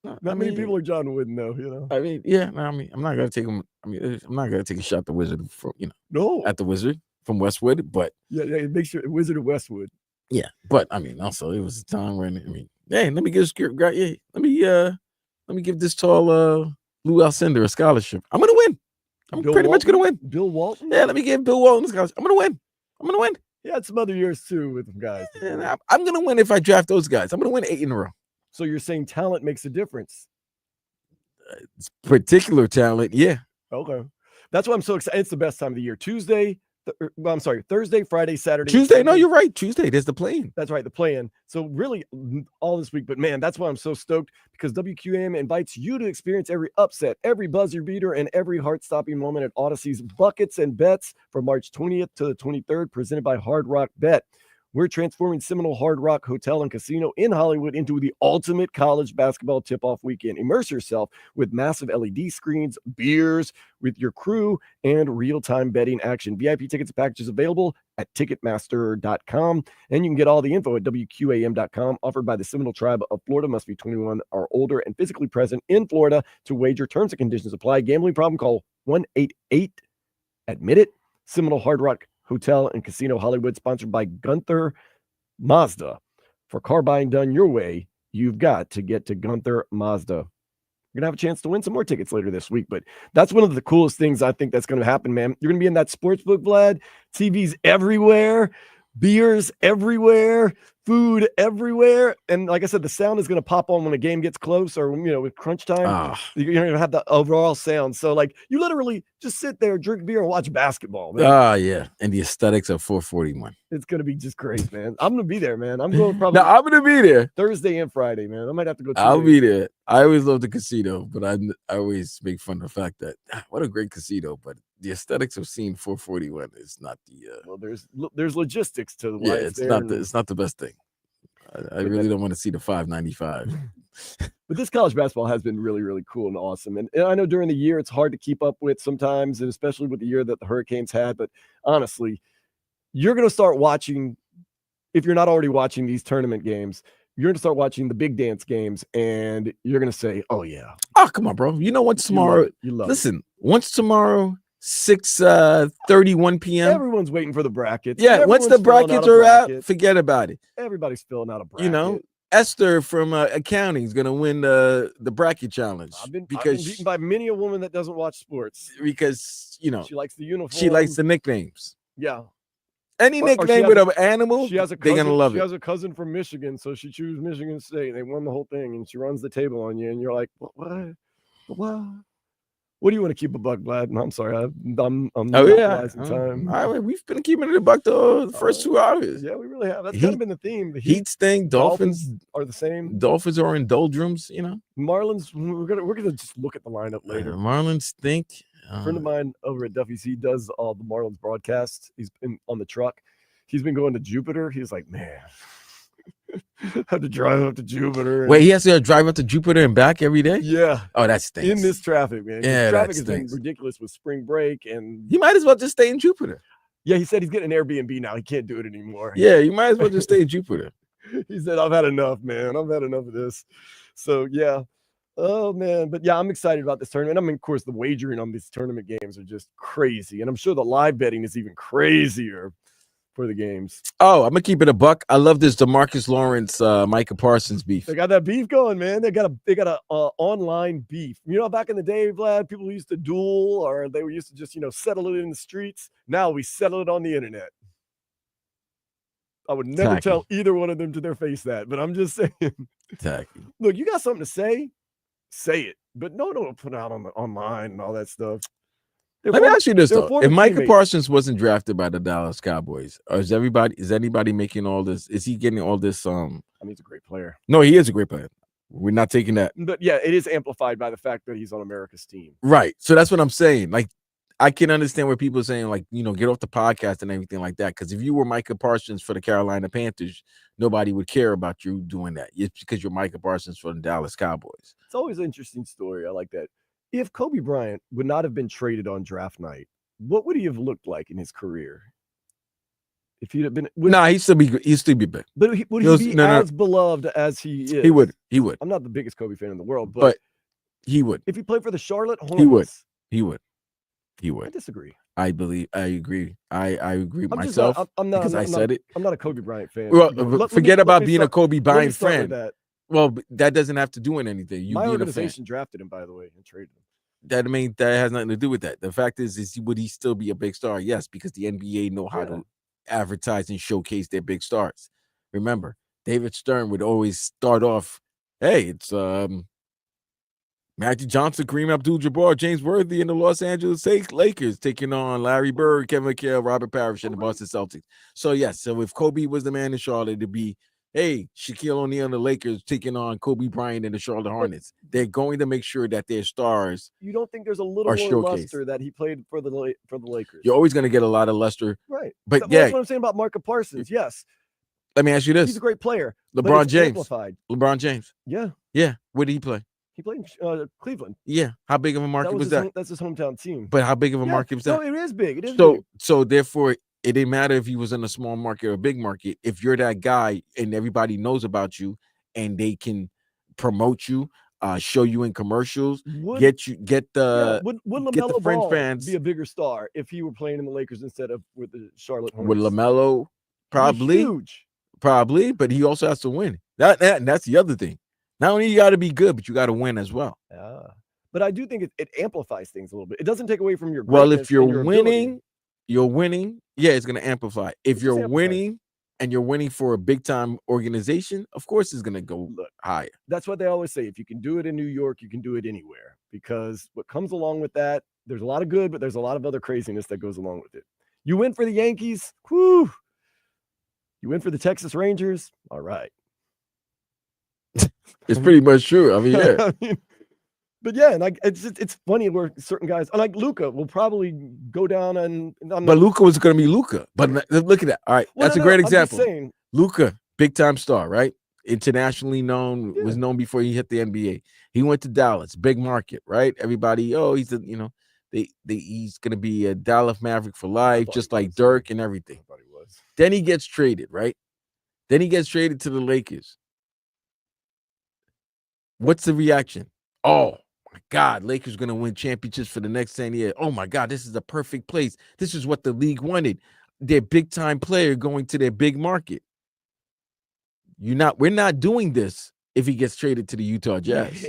Not many people are John Wooden, though. I mean, yeah. I'm not gonna take him. I'm not gonna take a shot at the Wizard at the Wizard from Westwood, but make sure Wizard of Westwood. Yeah, but also it was a time when hey, let me give this tall Lou Alcindor a scholarship. I'm gonna win. I'm pretty much gonna win. Bill Walton? Yeah, let me give Bill Walton a scholarship. I'm gonna win. He had some other years too with them guys. And I'm gonna win if I draft those guys. I'm gonna win 8 in a row. So you're saying talent makes a difference? Particular talent, yeah. Okay. That's why I'm so excited. It's the best time of the year. Tuesday, I'm sorry, Thursday, Friday, Saturday, Tuesday. No, Sunday. you're right. Tuesday. There's the play-in. That's right, the play-in. So really all this week, but man, that's why I'm so stoked, because WQAM invites you to experience every upset, every buzzer beater, and every heart-stopping moment at Odyssey's Buckets and Bets from March 20th to the 23rd, presented by Hard Rock Bet. We're transforming Seminole Hard Rock Hotel and Casino in Hollywood into the ultimate college basketball tip-off weekend. Immerse yourself with massive LED screens, beers with your crew, and real-time betting action. VIP tickets and packages available at Ticketmaster.com, and you can get all the info at WQAM.com. Offered by the Seminole Tribe of Florida. Must be 21 or older and physically present in Florida to wager. Terms and conditions apply. Gambling problem? Call 1-888-ADMIT-IT. Seminole Hard Rock Hotel and Casino Hollywood, sponsored by Gunther Mazda. For car buying done your way, you've got to get to Gunther Mazda. You're going to have a chance to win some more tickets later this week, but that's one of the coolest things I think that's going to happen, man. You're going to be in that sports book, Vlad. TVs everywhere, beers everywhere, food everywhere. And like I said, the sound is going to pop on when a game gets close, or, with crunch time. You're going to have the overall sound. So, like, you literally just sit there, drink beer, and watch basketball, man. Yeah. And the aesthetics of 441. It's going to be just great, man. I'm going to be there, man. I'm going probably. No, I'm going to be there Thursday and Friday, man. I might have to go. I'll be there. I always love the casino, but I always make fun of the fact that what a great casino, but the aesthetics of seeing 441 is not the. Well, there's logistics to the. Yeah, it's not the best thing. I really don't want to see the 595. But this college basketball has been really, really cool and awesome. And I know during the year it's hard to keep up with sometimes, and especially with the year that the Hurricanes had. But honestly, you're going to start watching, if you're not already watching these tournament games, you're going to start watching the big dance games, and you're going to say, oh, yeah. Oh, come on, bro. You know what's tomorrow? Listen, once tomorrow, 6:31 p.m. Everyone's waiting for the brackets. Yeah, once the brackets are out, forget about it. Everybody's filling out a bracket. Esther from accounting is going to win the bracket challenge. I've been beaten by many a woman that doesn't watch sports. Because, she likes the uniform. She likes the nicknames. Yeah. Any nickname with an animal, they're going to love it. She has a cousin from Michigan, so she chose Michigan State. They won the whole thing, and she runs the table on you, and you're like, what? What do you want to keep a buck, Vlad? I'm sorry, I'm time. All right, we've been keeping it a buck the first 2 hours. Yeah, we really have. That's kind of been the theme. The Heat stink. Dolphins are the same. Dolphins are in doldrums. Marlins. We're gonna just look at the lineup later. Marlins stink. A friend of mine over at Duffy's, he does all the Marlins broadcasts. He's been on the truck. He's been going to Jupiter. He's like, man. Have to drive up to Jupiter. Wait, he has to drive up to Jupiter and back every day? Yeah. Oh, that stinks. In this traffic, man. Yeah, traffic has been ridiculous with spring break, and he might as well just stay in Jupiter. Yeah, he said he's getting an Airbnb now. He can't do it anymore. Yeah, you might as well just stay in Jupiter. He said, I've had enough, man. I've had enough of this. So, yeah. Oh, man. But, yeah, I'm excited about this tournament. I mean, of course, the wagering on these tournament games are just crazy, and I'm sure the live betting is even crazier for the games. Oh, I'm gonna keep it a buck. I love this DeMarcus Lawrence, Micah Parsons beef. They got that beef going, man. They got a online beef. Back in the day, Vlad, people used to duel, or they were used to just settle it in the streets. Now we settle it on the internet. I would never tell either one of them to their face that, but I'm just saying. Tacky. Look, you got something to say it, but don't put it out on the online and all that stuff. Let me ask you this though: if Micah Parsons wasn't drafted by the Dallas Cowboys, or is anybody making all this? Is he getting all this? I mean, he's a great player. No, he is a great player. We're not taking that. But yeah, it is amplified by the fact that he's on America's team. Right. So that's what I'm saying. Like, I can understand where people are saying, like, get off the podcast and everything like that. Because if you were Micah Parsons for the Carolina Panthers, nobody would care about you doing that. It's because you're Micah Parsons for the Dallas Cowboys. It's always an interesting story. I like that. If Kobe Bryant would not have been traded on draft night, what would he have looked like in his career? If he'd have been, he'd still be big. But would he be as beloved as he is? He would. I'm not the biggest Kobe fan in the world, but he would. If he played for the Charlotte Hornets, he would. I disagree. I agree. I agree myself. I'm not. I said it. I'm not a Kobe Bryant fan. Well, forget about being a Kobe Bryant fan. Well, that doesn't have to do with anything. My organization drafted him, by the way, and traded him. That has nothing to do with that. The fact is would he still be a big star? Yes, because the NBA know how to advertise and showcase their big stars. Remember, David Stern would always start off, "Hey, it's Magic Johnson, Kareem Abdul-Jabbar, James Worthy, and the Los Angeles Lakers taking on Larry Bird, Kevin McHale, Robert Parrish, and the Boston Celtics. So, yes, so if Kobe was the man in Charlotte, it'd be, hey, Shaquille O'Neal and the Lakers taking on Kobe Bryant and the Charlotte Hornets. They're going to make sure that their stars You don't think there's a little more luster that he played for the Lakers? You're always going to get a lot of luster. Right. But well, yeah. That's what I'm saying about Marcus Parsons. Yes. Let me ask you this. He's a great player. LeBron James. Amplified. LeBron James. Yeah. Yeah. Where did he play? He played in Cleveland. Yeah. How big of a market was that? That's his hometown team. But how big of a market was that? No, it is big. It is so, big. So therefore, it didn't matter if he was in a small market or a big market. If you're that guy and everybody knows about you and they can promote you, show you in commercials, get the LaMelo French Ball fans be a bigger star if he were playing in the Lakers instead of with the Charlotte Hornets? With LaMelo, probably, huge. Probably, but he also has to win. That's the other thing. Not only you got to be good, but you got to win as well. But I do think it amplifies things a little bit. It doesn't take away from your well. If you're winning, yeah, it's going to amplify. If you're winning and you're winning for a big time organization, of course it's going to go higher. That's what they always say. If you can do it in New York, you can do it anywhere. Because what comes along with that, there's a lot of good, but there's a lot of other craziness that goes along with it. You win for the Yankees, whoo! You win for the Texas Rangers, all right. It's pretty much true. I mean, yeah. But yeah, and it's funny where certain guys, like Luka, will probably go down but Luka was going to be Luka. But look at that. All right, that's a great example. Luka, big time star, right? Internationally known, was known before he hit the NBA. He went to Dallas, big market, right? Everybody, he's he's going to be a Dallas Maverick for life, just like Dirk and everything. Then he gets traded, right? Then he gets traded to the Lakers. What's the reaction? Oh my God, Lakers going to win championships for the next 10 years. Oh my God, this is a perfect place. This is what the league wanted. Their big time player going to their big market. We're not doing this if he gets traded to the Utah Jazz.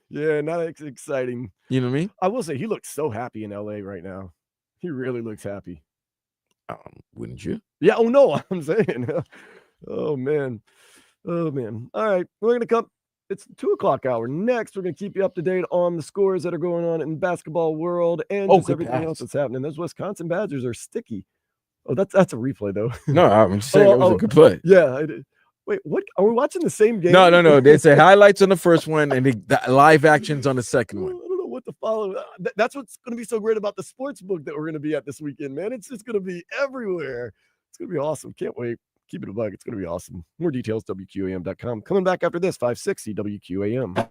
Yeah, not exciting. You know what I mean? I will say he looks so happy in LA right now. He really looks happy. Wouldn't you? Yeah. Oh no, I'm saying. Oh man. All right, we're gonna come. It's 2:00 hour. Next, we're gonna keep you up to date on the scores that are going on in the basketball world and just everything else that's happening. Those Wisconsin Badgers are sticky. Oh, that's a replay though. No, I'm saying it was a good play. Yeah. Wait, what? Are we watching the same game? No. They say highlights on the first one and the live actions on the second one. I don't know what to follow. That's what's going to be so great about the sports book that we're going to be at this weekend, man. It's just going to be everywhere. It's going to be awesome. Can't wait. Keep it a bug. It's going to be awesome. More details, WQAM.com. Coming back after this, 560 WQAM.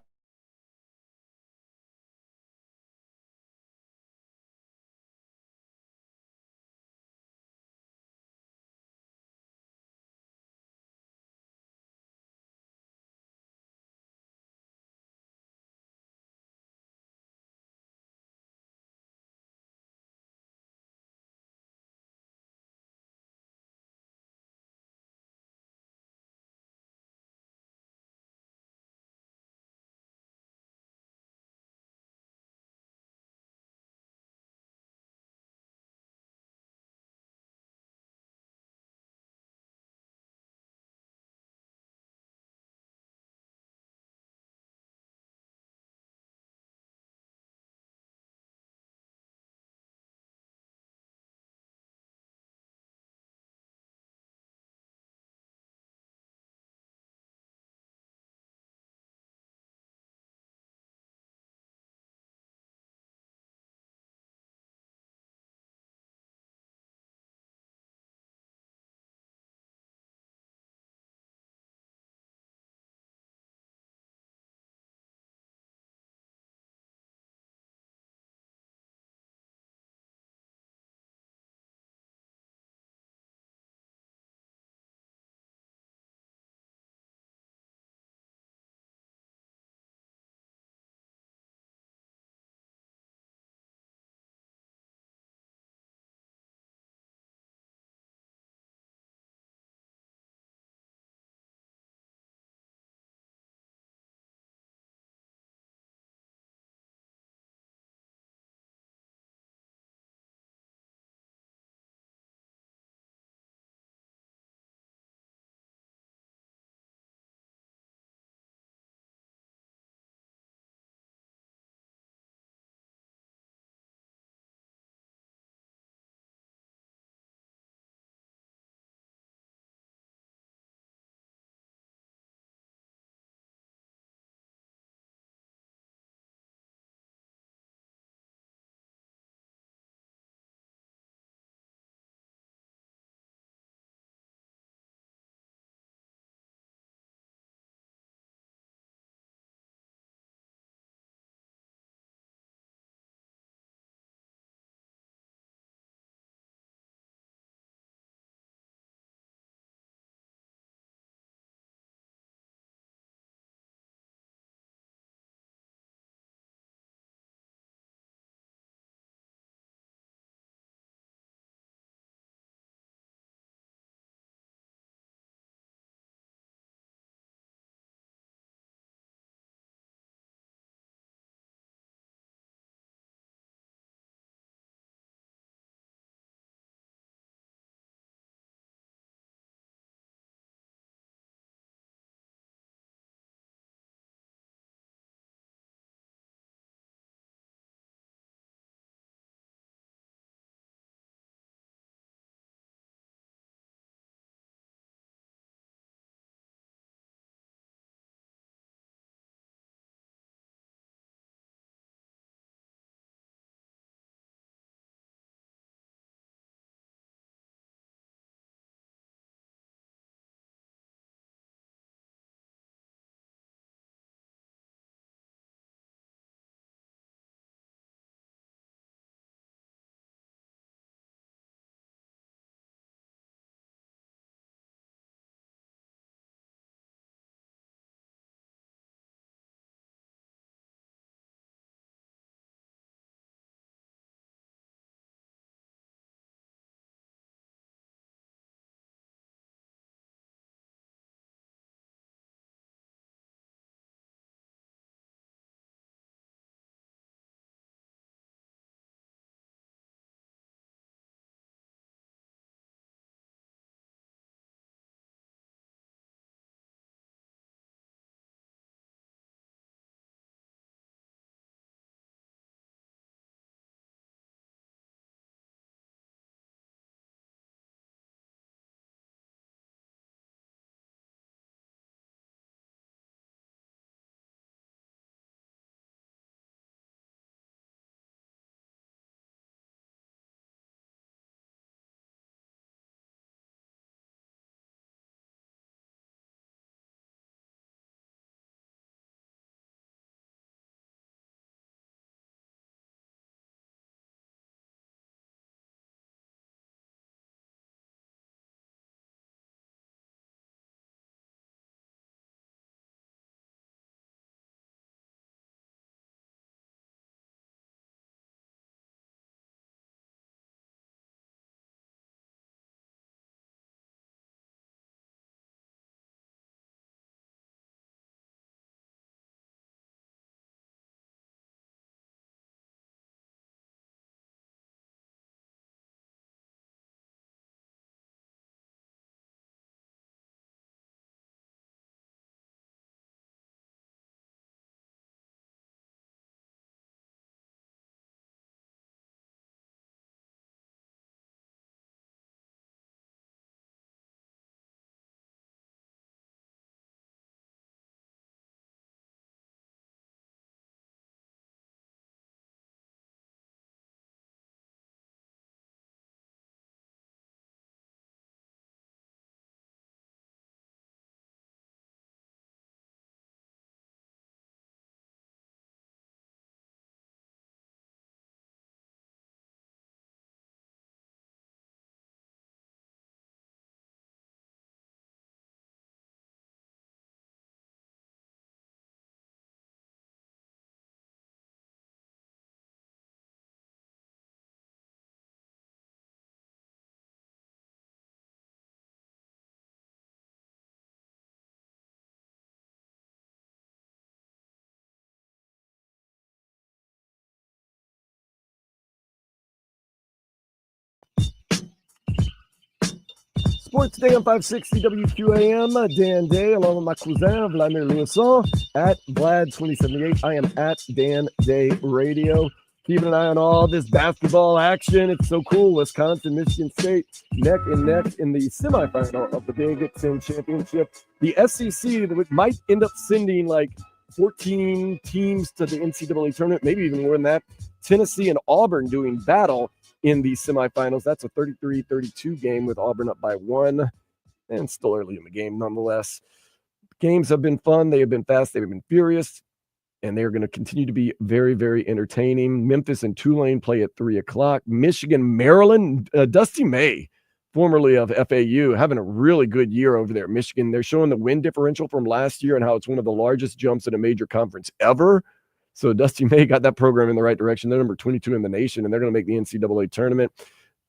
Sports Day on 560 WQAM. Dan Day, along with my cousin, Vladimir Louison, at Vlad2078. I am at Dan Day Radio. Keeping an eye on all this basketball action. It's so cool. Wisconsin, Michigan State, neck and neck in the semifinal of the Big Ten Championship. The SEC might end up sending like 14 teams to the NCAA tournament, maybe even more than that. Tennessee and Auburn doing battle in the semifinals. That's a 33-32 game with Auburn up by 1, and still early in the game nonetheless. Games have been fun. They have been fast. They've been furious, and they're going to continue to be very, very entertaining. Memphis and Tulane play at 3 o'clock. Michigan, Maryland, Dusty May, formerly of FAU, having a really good year over there. Michigan, they're showing the win differential from last year and how it's one of the largest jumps in a major conference ever. So Dusty May got that program in the right direction. They're number 22 in the nation, and they're going to make the NCAA tournament.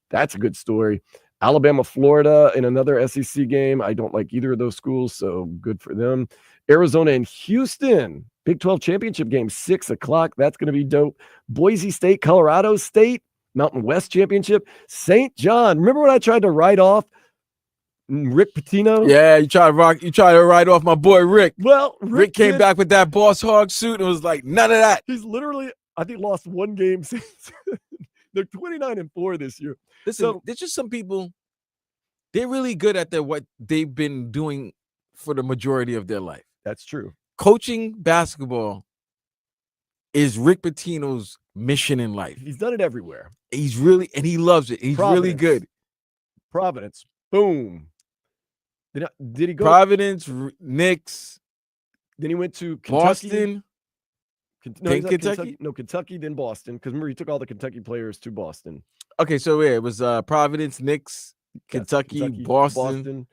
That's a good story. Alabama, Florida in another SEC game. I don't like either of those schools, so good for them. Arizona and Houston, Big 12 championship game, 6 o'clock. That's going to be dope. Boise State, Colorado State, Mountain West championship. St. John. Remember when I tried to write off Rick Pitino? Yeah, you try to write off my boy Rick. Well, Rick came back with that Boss Hog suit and was like, none of that. He's literally, I think, lost one game since. They're 29-4 this year. Listen, So there's just some people, they're really good at what they've been doing for the majority of their life. that's true. Coaching basketball is Rick Pitino's mission in life. He's done it everywhere. He's really, and he loves it. He's really good. Providence. Boom. Did he go? Providence, Knicks, Then he went to Kentucky. Boston. No, he's not Kentucky? No, Kentucky, then Boston. Because remember, he took all the Kentucky players to Boston. Okay, so yeah, it was Providence, Knicks, Yes, Kentucky, Boston,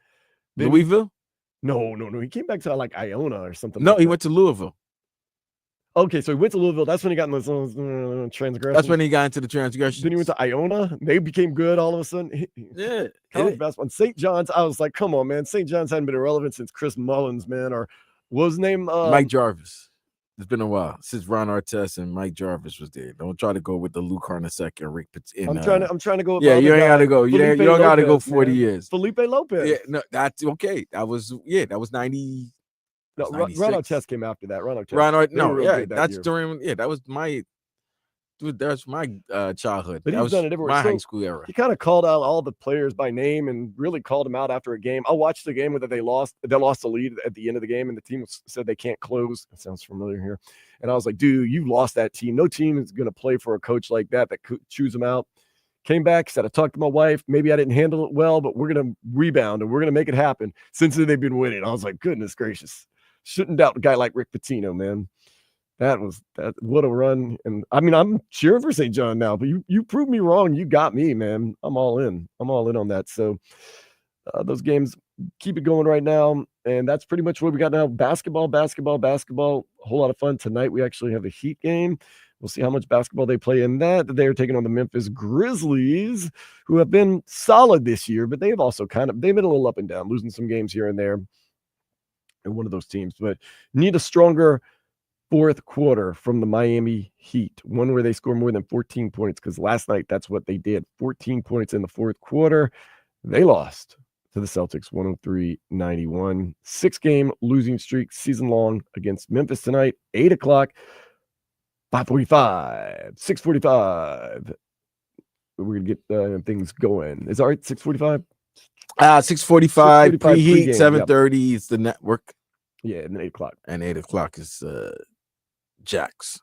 Then- Louisville. No. He came back to like Iona or something. No, like he that. went to Louisville. Okay, so he went to Louisville. That's when he got in those transgressions. That's when he got into the transgression. Then he went to Iona. They became good all of a sudden. Yeah. College basketball. And St. John's, I was like, come on, man. St. John's hadn't been irrelevant since Chris Mullins, man. Or what was his name? Mike Jarvis. It's been a while since Ron Artest and Mike Jarvis was there. Don't try to go with the Luke Carnesecca and Rick Pitino. I'm trying to go with Yeah, my you other ain't guy, got to go. You Felipe don't got to go Lopez, 40 man. years. Felipe Lopez. Yeah, no, that's okay. That was 90. No, Ron 96. Artest came after that. Ron Artest. They No, were real yeah, good that that's year. during. Yeah, that was my. Dude, that's my childhood. But that he's was done it everywhere. my So high school era. He kind of called out all the players by name and really called them out after a game. I watched the game where they lost the lead at the end of the game, and the team said they can't close. That sounds familiar here. And I was like, dude, you lost that team. No team is going to play for a coach like that could choose them out. Came back, said, I talked to my wife. Maybe I didn't handle it well, but we're going to rebound and we're going to make it happen. Since then, they've been winning. I was like, goodness gracious. Shouldn't doubt a guy like Rick Pitino, man. What a run. And I mean, I'm cheering for St. John now, but you proved me wrong. You got me, man. I'm all in on that. So those games, keep it going right now. And that's pretty much what we got now. Basketball. A whole lot of fun tonight. We actually have a Heat game. We'll see how much basketball they play in that. They're taking on the Memphis Grizzlies, who have been solid this year, but they've also they've been a little up and down, losing some games here and there. And one of those teams, but need a stronger fourth quarter from the Miami Heat, one where they score more than 14 points, because last night that's what they did. 14 points in the fourth quarter. They lost to the Celtics 103-91. 6-game losing streak, season long, against Memphis tonight, 8 o'clock, 5:45, 6:45. We're going to get things going. Is that right? 6:45? 6:45 preheat, pregame, 7:30 is the network. Yeah, and then 8 o'clock. And 8 o'clock is Jax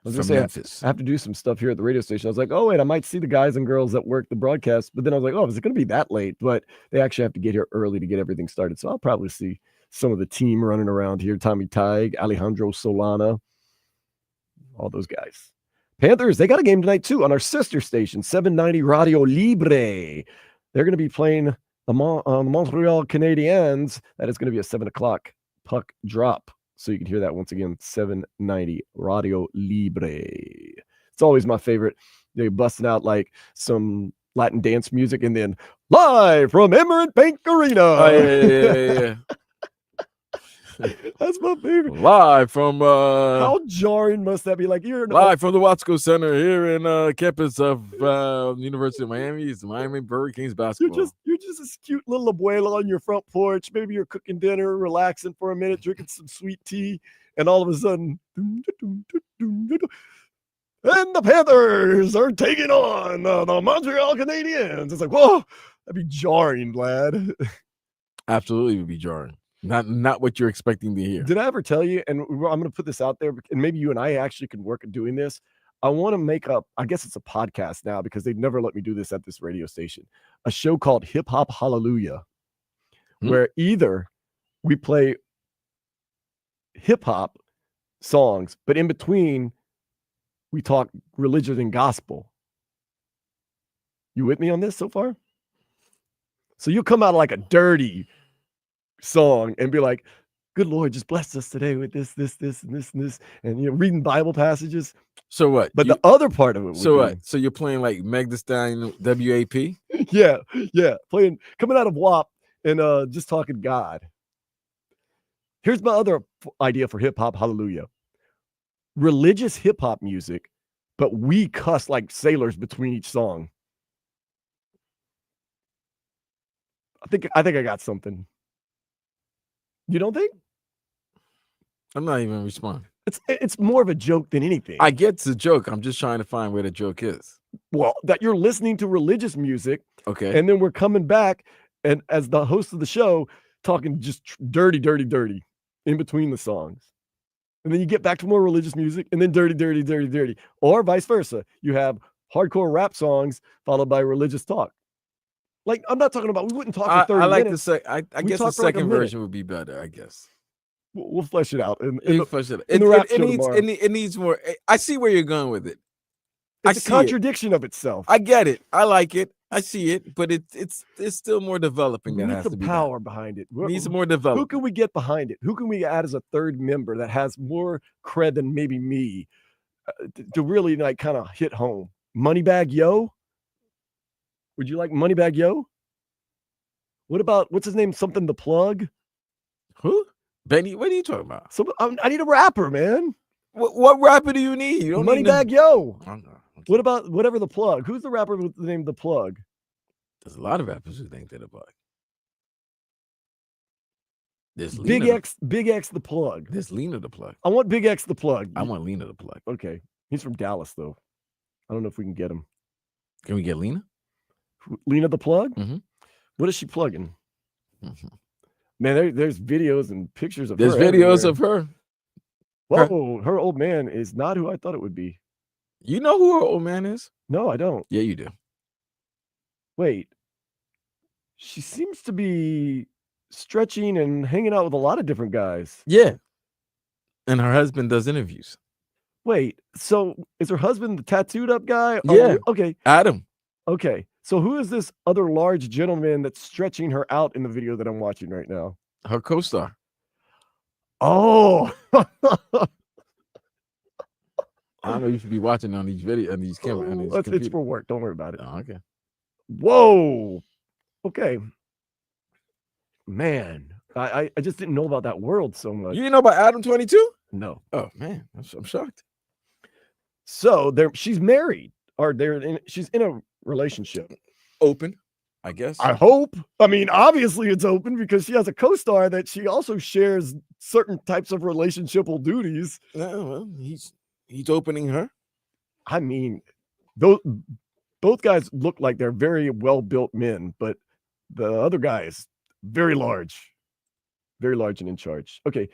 I was from gonna say, Memphis. I have to do some stuff here at the radio station. I was like, oh, wait, I might see the guys and girls that work the broadcast. But then I was like, oh, is it going to be that late? But they actually have to get here early to get everything started. So I'll probably see some of the team running around here. Tommy Tig, Alejandro Solana, all those guys. Panthers, they got a game tonight, too, on our sister station, 790 Radio Libre. They're going to be playing the Montreal Canadiens. That is going to be a 7 o'clock puck drop. So you can hear that once again, 790 Radio Libre. It's always my favorite. They're busting out like some Latin dance music and then live from Emirates Bank Arena. Oh, yeah. That's my favorite. Live from How jarring must that be? Like you're live from the Watsco Center here in campus of University of Miami. It's Miami Hurricanes basketball. You're just this cute little abuela on your front porch. Maybe you're cooking dinner, relaxing for a minute, drinking some sweet tea, and all of a sudden, and the Panthers are taking on the Montreal Canadiens. It's like, whoa, that'd be jarring, lad. Absolutely would be jarring. Not what you're expecting to hear. Did I ever tell you? And I'm going to put this out there, and maybe you and I actually can work at doing this. I want to make up, I guess it's a podcast now because they've never let me do this at this radio station, a show called Hip Hop Hallelujah, where either we play hip hop songs, but in between we talk religion and gospel. You with me on this so far? So you'll come out like a dirty song and be like, good Lord, just bless us today with this, and this, and this, and reading Bible passages. So what? But the other part of it. So what? So you're playing like Meg Thee Stallion, WAP? Yeah, playing, coming out of WAP and just talking God. Here's my other idea for hip hop hallelujah: religious hip hop music, but we cuss like sailors between each song. I think I got something. You don't think? I'm not even responding. It's more of a joke than anything. I get the joke. I'm just trying to find where the joke is. Well, that you're listening to religious music, okay, and then we're coming back, and as the host of the show, talking just dirty in between the songs, and then you get back to more religious music, and then dirty, or vice versa. You have hardcore rap songs followed by religious talk. Like, I'm not talking about, we wouldn't talk for 30 I like minutes. to say, I guess the second version would be better, I guess. We'll flesh it out. It needs more. I see where you're going with it. It's a contradiction of itself. I get it. I like it. I see it, but it's still more developing. That has to be power behind it. Needs more development. Who can we get behind it? Who can we add as a third member that has more cred than maybe me to really like kind of hit home? Moneybag Yo? Would you like Moneybag Yo? What about, what's his name? Something the Plug? Who? Benny, what are you talking about? I need a rapper, man. What rapper do you need? You don't Moneybag Yo. Okay. What about whatever the Plug? Who's the rapper with the name The Plug? There's a lot of rappers who think they're the Plug. There's Big X the Plug. There's Lena the Plug. I want Big X the Plug. I want Lena the Plug. Okay. He's from Dallas, though. I don't know if we can get him. Can we get Lena? Lena the Plug? Mm-hmm. What is she plugging? Mm-hmm. Man, there's videos and pictures of her. There's videos of her. Whoa, her old man is not who I thought it would be. You know who her old man is? No, I don't. Yeah, you do. Wait. She seems to be stretching and hanging out with a lot of different guys. Yeah. And her husband does interviews. Wait, so is her husband the tattooed up guy? Yeah. Okay. Adam. Okay. So who is this other large gentleman that's stretching her out in the video that I'm watching right now? Her co-star. Oh. I don't know. You should be watching on these videos, on these cameras. It's for work. Don't worry about it. Oh, okay. Whoa. Okay. Man, I just didn't know about that world so much. You didn't know about Adam 22? No. Oh man, I'm shocked. So she's married, or she's in a relationship. Open, I guess. I hope. I mean, obviously it's open because she has a co-star that she also shares certain types of relationshipal duties. Well, he's opening her. I mean, both guys look like they're very well-built men, but the other guy is very large and in charge. Okay,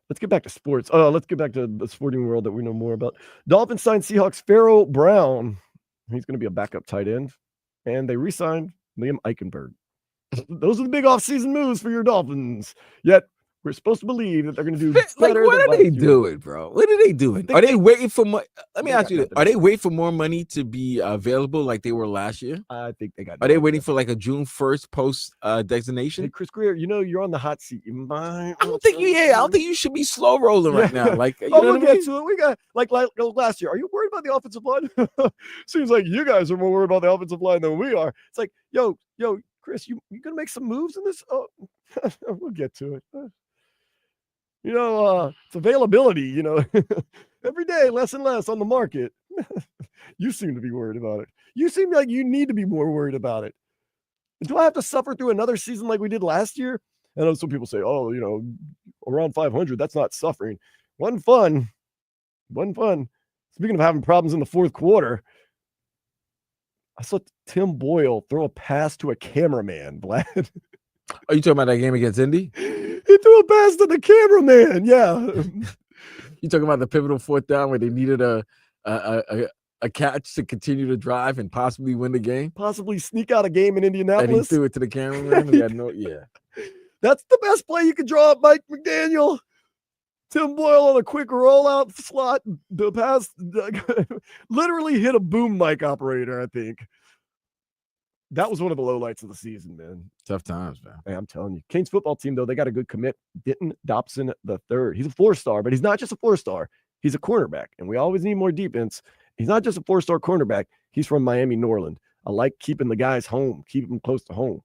let's get back to sports. Let's get back to the sporting world that we know more about. Dolphins signed Seahawks Pharaoh Brown. He's going to be a backup tight end. And they re-signed Liam Eichenberg. Those are the big offseason moves for your Dolphins. Yet, we're supposed to believe that they're going to do better. Like, what are they doing, bro? What are they doing? Are they waiting for money? Let me ask you this. Are they waiting for more money to be available like they were last year? I think they got. Are they waiting for like a June 1st post designation? Hey, Chris Greer, you're on the hot seat. I don't think you should be slow rolling right now. Like, we'll get to it. We got like last year. Are you worried about the offensive line? Seems like you guys are more worried about the offensive line than we are. It's like, yo, Chris, you gonna make some moves in this? Oh, we'll get to it. It's availability, every day, less and less on the market. You seem to be worried about it. You seem like you need to be more worried about it. Do I have to suffer through another season like we did last year? I know some people say, around 500, that's not suffering. Wasn't fun. Speaking of having problems in the fourth quarter, I saw Tim Boyle throw a pass to a cameraman, Vlad. Are you talking about that game against Indy? He threw a pass to the cameraman, yeah. You talking about the pivotal fourth down where they needed a catch to continue to drive and possibly win the game? Possibly sneak out a game in Indianapolis. And he threw it to the cameraman. That's the best play you could draw up, Mike McDaniel. Tim Boyle on a quick rollout slot. The pass literally hit a boom mic operator, I think. That was one of the lowlights of the season, man. Tough times, man. Hey, I'm telling you. Canes football team, though, they got a good commit. Denton Dobson III. He's a 4-star, but he's not just a 4-star. He's a cornerback, and we always need more defense. He's not just a 4-star cornerback. He's from Miami, Norland. I like keeping the guys home, keeping them close to home.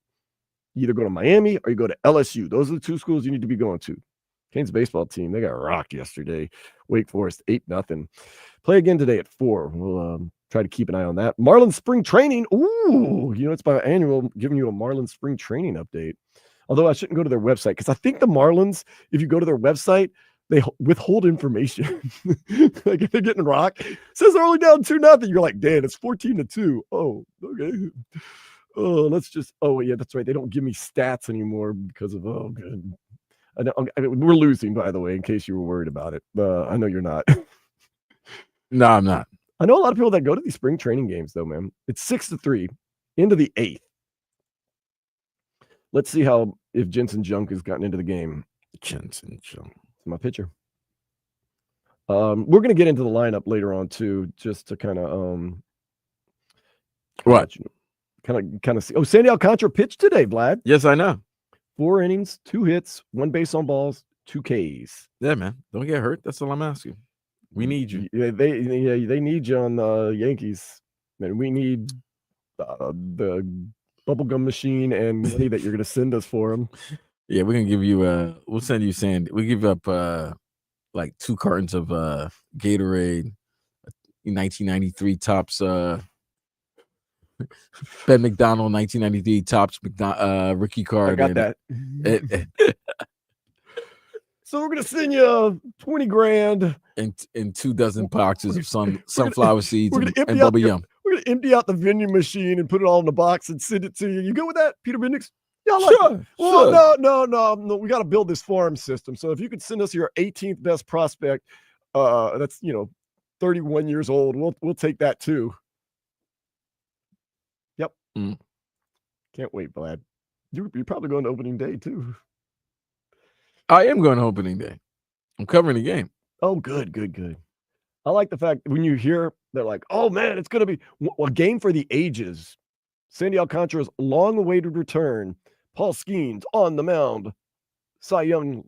You either go to Miami or you go to LSU. Those are the two schools you need to be going to. Canes baseball team, they got rocked yesterday. Wake Forest 8-0. Play again today at 4. We'll try to keep an eye on that. Marlins spring training. Ooh, it's biannual, giving you a Marlins spring training update. Although I shouldn't go to their website because I think the Marlins, if you go to their website, they withhold information. Like if they're getting rocked, it says they're only down 2-0. You're like, Dan, it's 14-2. Oh, okay. Oh, yeah, that's right. They don't give me stats anymore because of, good. We're losing, by the way, in case you were worried about it. I know you're not. No, I'm not. I know a lot of people that go to these spring training games, though, man. It's 6-3 into the 8th. Let's see if Jensen Junk has gotten into the game. Jensen Junk. It's my pitcher. We're going to get into the lineup later on, too, just to kind of what? Kind of see. Oh, Sandy Alcantara pitched today, Vlad. Yes, I know. 4 innings, 2 hits, 1 base on balls, 2 Ks. Yeah, man. Don't get hurt. That's all I'm asking. We need you. Yeah, they need you on the Yankees. Man, we need the bubblegum machine and money that you're going to send us for them. Yeah, we're going to give you we'll send you Sandy. We'll give up like 2 cartons of Gatorade, 1993 Tops Ben McDonald 1993 Tops rookie card. I got that. So we're gonna send you 20 grand and 2 dozen boxes of sunflower seeds and bubble yum. We're gonna empty out the vending machine and put it all in the box and send it to you. You good with that, Peter Bendix? Yeah, sure. Well, no. We got to build this farm system. So if you could send us your 18th best prospect, that's 31 years old. We'll take that too. Yep. Can't wait, Vlad. You're probably going to opening day too. I am going to opening day. I'm covering the game. Oh, good. I like the fact when you hear they're like, oh man, it's going to be a game for the ages. Sandy Alcantara's long-awaited return. Paul Skeens on the mound. Cy Young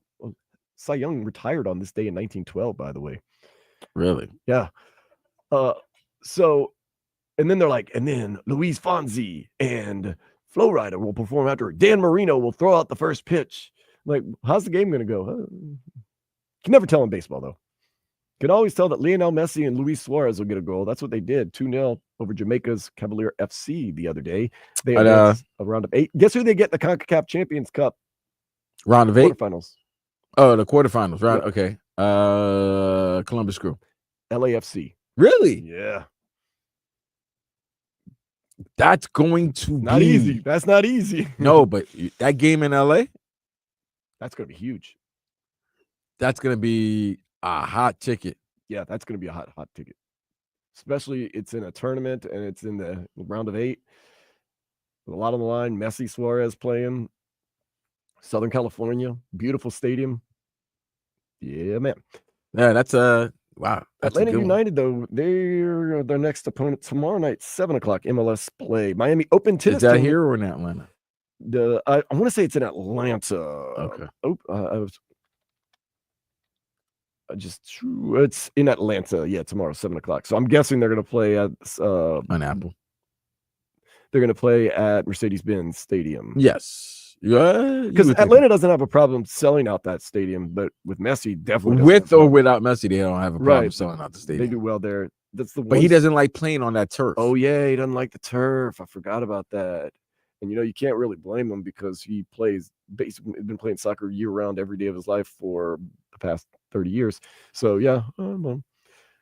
retired on this day in 1912, by the way. Really? Yeah. And then they're like, and then Luis Fonsi and Flo Rida will perform after. Dan Marino will throw out the first pitch. Like, how's the game going to go? Can never tell in baseball, though. Can always tell that Lionel Messi and Luis Suarez will get a goal. That's what they did. 2-0 over Jamaica's Cavalier FC the other day. They had a round of 8. Guess who they get in the CONCACAF Champions Cup? Round of 8? Quarterfinals. Oh, the quarterfinals. Right. Yep. Okay. Columbus Crew. LAFC. Really? Yeah. That's going to not be easy. That's not easy. No, but that game in LA, that's going to be huge. That's going to be a hot ticket. Yeah, that's going to be a hot ticket. Especially it's in a tournament and it's in the round of 8. With a lot on the line. Messi, Suarez playing. Southern California. Beautiful stadium. Yeah, man. Yeah, that's wow. That's Atlanta United, though, they're their next opponent tomorrow night, 7:00 MLS play. Miami Open tennis. Is that here or in Atlanta? I want to say it's in Atlanta. Okay. It's in Atlanta. Yeah, tomorrow, 7:00. So I'm guessing they're going to play at on Apple. They're going to play at Mercedes-Benz Stadium. Yes. Yeah, Because Atlanta doesn't have a problem selling out that stadium, but with Messi, definitely doesn't with have a or problem. without Messi, they don't have a problem Right. selling out the They stadium. do well there. That's the But he one- doesn't like playing on that turf. Oh yeah, he doesn't like the turf. I forgot about that. And you can't really blame him because he plays basically been playing soccer year round every day of his life for the past 30 years. So yeah, well,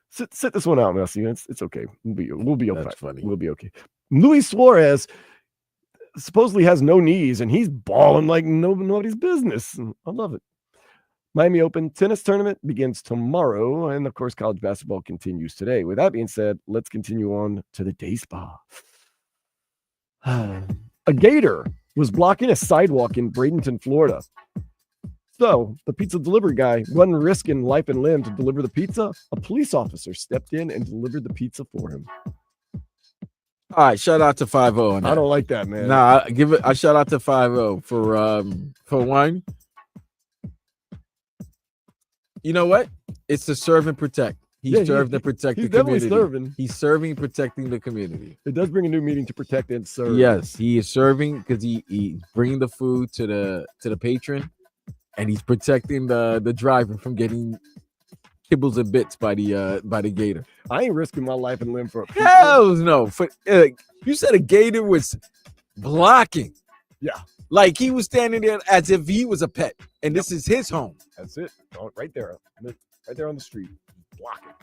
sit this one out, Messi. It's okay. We'll be okay. That's funny. We'll be okay. Luis Suarez supposedly has no knees and he's balling like nobody's business. I love it. Miami Open tennis tournament begins tomorrow, and of course, college basketball continues today. With that being said, let's continue on to the day spa. A gator was blocking a sidewalk in Bradenton, Florida. So the pizza delivery guy wasn't risking life and limb to deliver the pizza. A police officer stepped in and delivered the pizza for him. All right, shout out to 5-0 on that. I don't like that, man. Nah, give it a shout out to 5-0 for one. You know what? It's to serve and protect. He served and protect the community. Serving. He's serving, protecting the community. It does bring a new meaning to protect and serve. Yes, he is serving because he's bringing the food to the patron, and he's protecting the driver from getting kibbles and bits by the gator. I ain't risking my life and limb for a pizza. Hell no! You said a gator was blocking. Yeah, like he was standing there as if he was a pet, and this is his home. That's it. Right there on the street, blocking.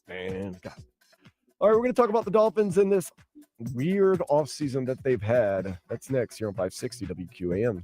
Man, God. All right, we're going to talk about the Dolphins in this weird offseason that they've had. That's next here on 560 WQAM.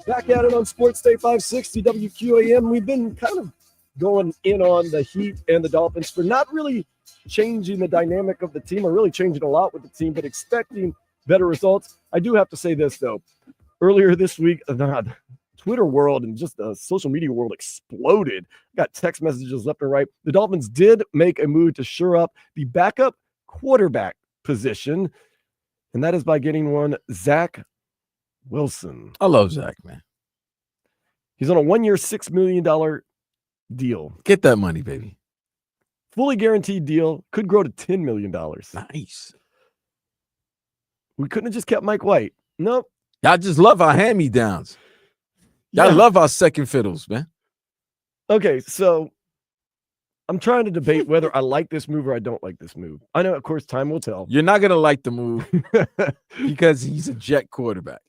Back at it on Sports Day 560 WQAM. We've been kind of going in on the Heat and the Dolphins for not really changing the dynamic of the team, or really changing a lot with the team, but expecting better results. I do have to say this, though. Earlier this week, the Twitter world and just the social media world exploded. Got text messages left and right. The Dolphins did make a move to shore up the backup quarterback position, and that is by getting one Zach Wilson. I love Zach, man. He's on a 1-year, $6 million deal. Get that money, baby. Fully guaranteed deal. Could grow to $10 million. Nice. We couldn't have just kept Mike White. Nope. Y'all just love our hand-me-downs. Y'all love our second fiddles, man. Okay, so I'm trying to debate whether I like this move or I don't like this move. I know, of course, time will tell. You're not going to like the move because he's a jet quarterback.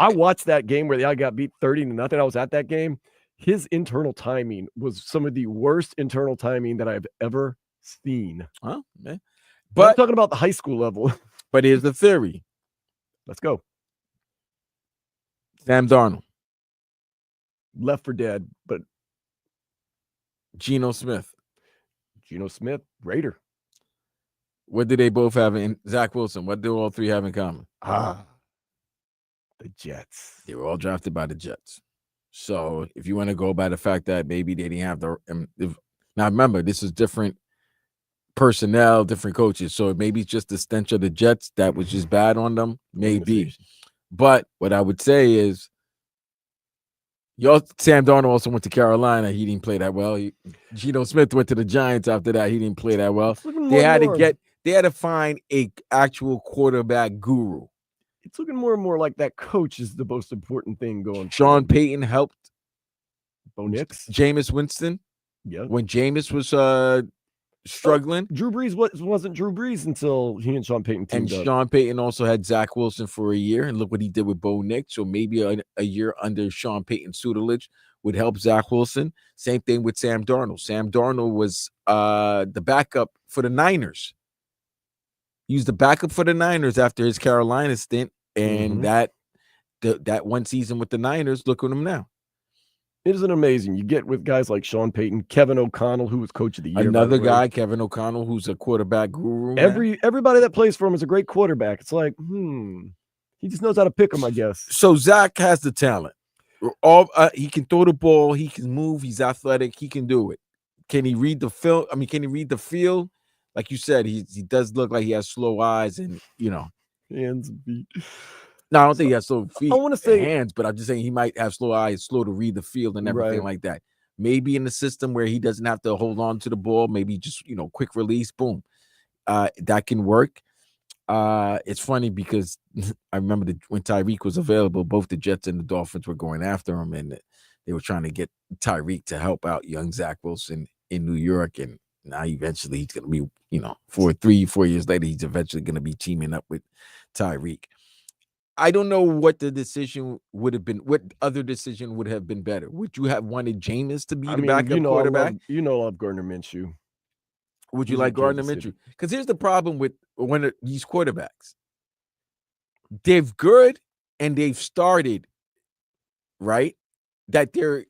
I watched that game where the guy got beat 30-0. I was at that game. His internal timing was some of the worst internal timing that I've ever seen. Oh, man. But I'm talking about the high school level. But here's the theory. Let's go. Sam Darnold. Left for dead, but Geno Smith. Raider. What do they both have in Zach Wilson? What do all three have in common? The Jets. They were all drafted by the Jets. So if you want to go by the fact that maybe they didn't have now remember, this is different personnel, different coaches. So maybe it's just the stench of the Jets that was just bad on them. Maybe. But what I would say is, Sam Darnold also went to Carolina. He didn't play that well. Geno Smith went to the Giants after that. He didn't play that well. They had to find a actual quarterback guru. It's looking more and more like that coach is the most important thing going. Sean Payton helped Bo Nix, Jameis Winston. Yeah, when Jameis was struggling. Drew Brees wasn't Drew Brees until he and Sean Payton teamed up. Sean Payton also had Zach Wilson for a year, and look what he did with Bo Nix. So maybe a year under Sean Payton's tutelage would help Zach Wilson. Same thing with Sam Darnold. Sam Darnold was the backup for the Niners. He was the backup for the Niners after his Carolina stint, and that one season with the Niners, look at him now. It isn't amazing. You get with guys like Sean Payton, Kevin O'Connell, who was coach of the year. Another guy, Kevin O'Connell, who's a quarterback guru. Everybody that plays for him is a great quarterback. It's like, he just knows how to pick them, I guess. So Zach has the talent. He can throw the ball. He can move. He's athletic. He can do it. Can he read the film? I mean, can he read the field? Like you said, he does look like he has slow eyes and, hands and feet. No, I don't think he has slow feet. I want to say hands, but I'm just saying he might have slow eyes, slow to read the field and everything like that. Maybe in the system where he doesn't have to hold on to the ball, maybe just, quick release, boom. That can work. It's funny because I remember when Tyreek was available, both the Jets and the Dolphins were going after him, and they were trying to get Tyreek to help out young Zach Wilson in New York. And now eventually he's going to be, 4 years later, he's eventually going to be teaming up with Tyreek. I don't know what the decision would have been. What other decision would have been better? Would you have wanted Jameis to be the backup quarterback? I love Gardner Minshew. Would you like Gardner Minshew? Because here's the problem with these quarterbacks. They're good and they've started, right? That they're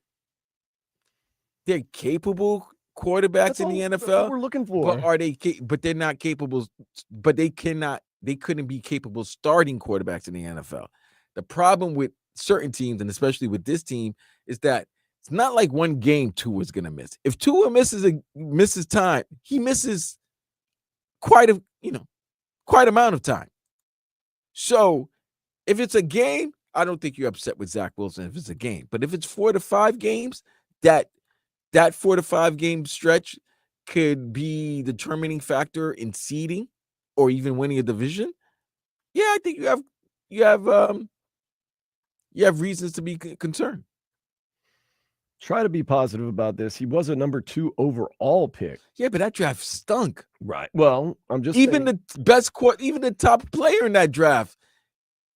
capable quarterbacks in the NFL. That's what we're looking for. But are they? But they're not capable. But they cannot. They couldn't be capable starting quarterbacks in the NFL. The problem with certain teams, and especially with this team, is that it's not like one game Tua is going to miss. If Tua misses time, he misses quite amount of time. So if it's a game, I don't think you're upset with Zach Wilson if it's a game. But if it's 4 to 5 games, that 4 to 5 game stretch could be the determining factor in seeding or even winning a division. Yeah, I think you have reasons to be concerned. Try to be positive about this. He was a number 2 overall pick. Yeah, but that draft stunk. Right. Well, I'm just even saying. The best even the top player in that draft,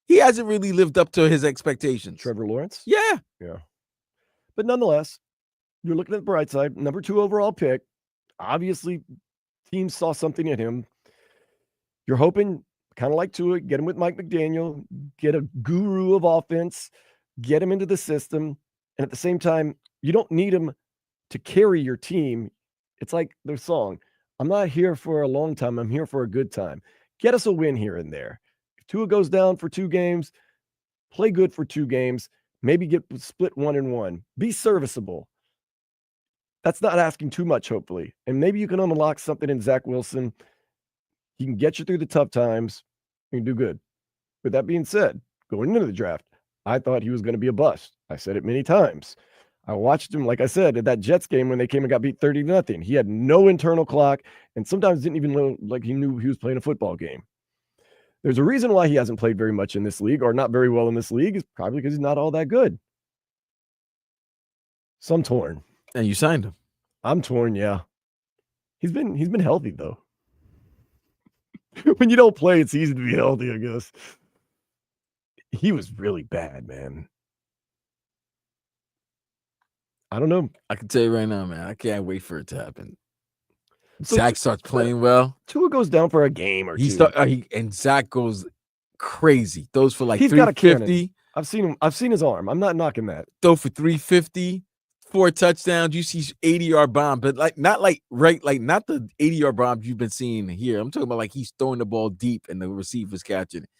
he hasn't really lived up to his expectations. Trevor Lawrence? Yeah. But nonetheless, you're looking at the bright side. Number 2 overall pick. Obviously, teams saw something in him. You're hoping kind of like Tua, get him with Mike McDaniel, get a guru of offense, get him into the system. And at the same time, you don't need him to carry your team. It's like their song, I'm not here for a long time. I'm here for a good time. Get us a win here and there. If Tua goes down for 2 games, play good for 2 games, maybe get split 1-1. Be serviceable. That's not asking too much, hopefully. And maybe you can unlock something in Zach Wilson. He can get you through the tough times. You can do good. With that being said, going into the draft, I thought he was going to be a bust. I said it many times. I watched him, like I said, at that Jets game when they came and got beat 30-0. He had no internal clock and sometimes didn't even know, like he knew he was playing a football game. There's a reason why he hasn't played very much in this league or not very well in this league. Is probably because he's not all that good. So I'm torn. And you signed him. I'm torn, yeah. He's been healthy though. When you don't play, it's easy to be healthy, I guess. He was really bad, man. I don't know. I can tell you right now, man, I can't wait for it to happen. So Zach starts playing well. Tua goes down for a game or two. And Zach goes crazy. Those for like He's got a 350. I've seen him. I've seen his arm. I'm not knocking that. Throw for 350, 4 touchdowns. You see 80-yard bomb, but not the 80-yard bombs you've been seeing here. I'm talking about like he's throwing the ball deep and the receiver's catching it.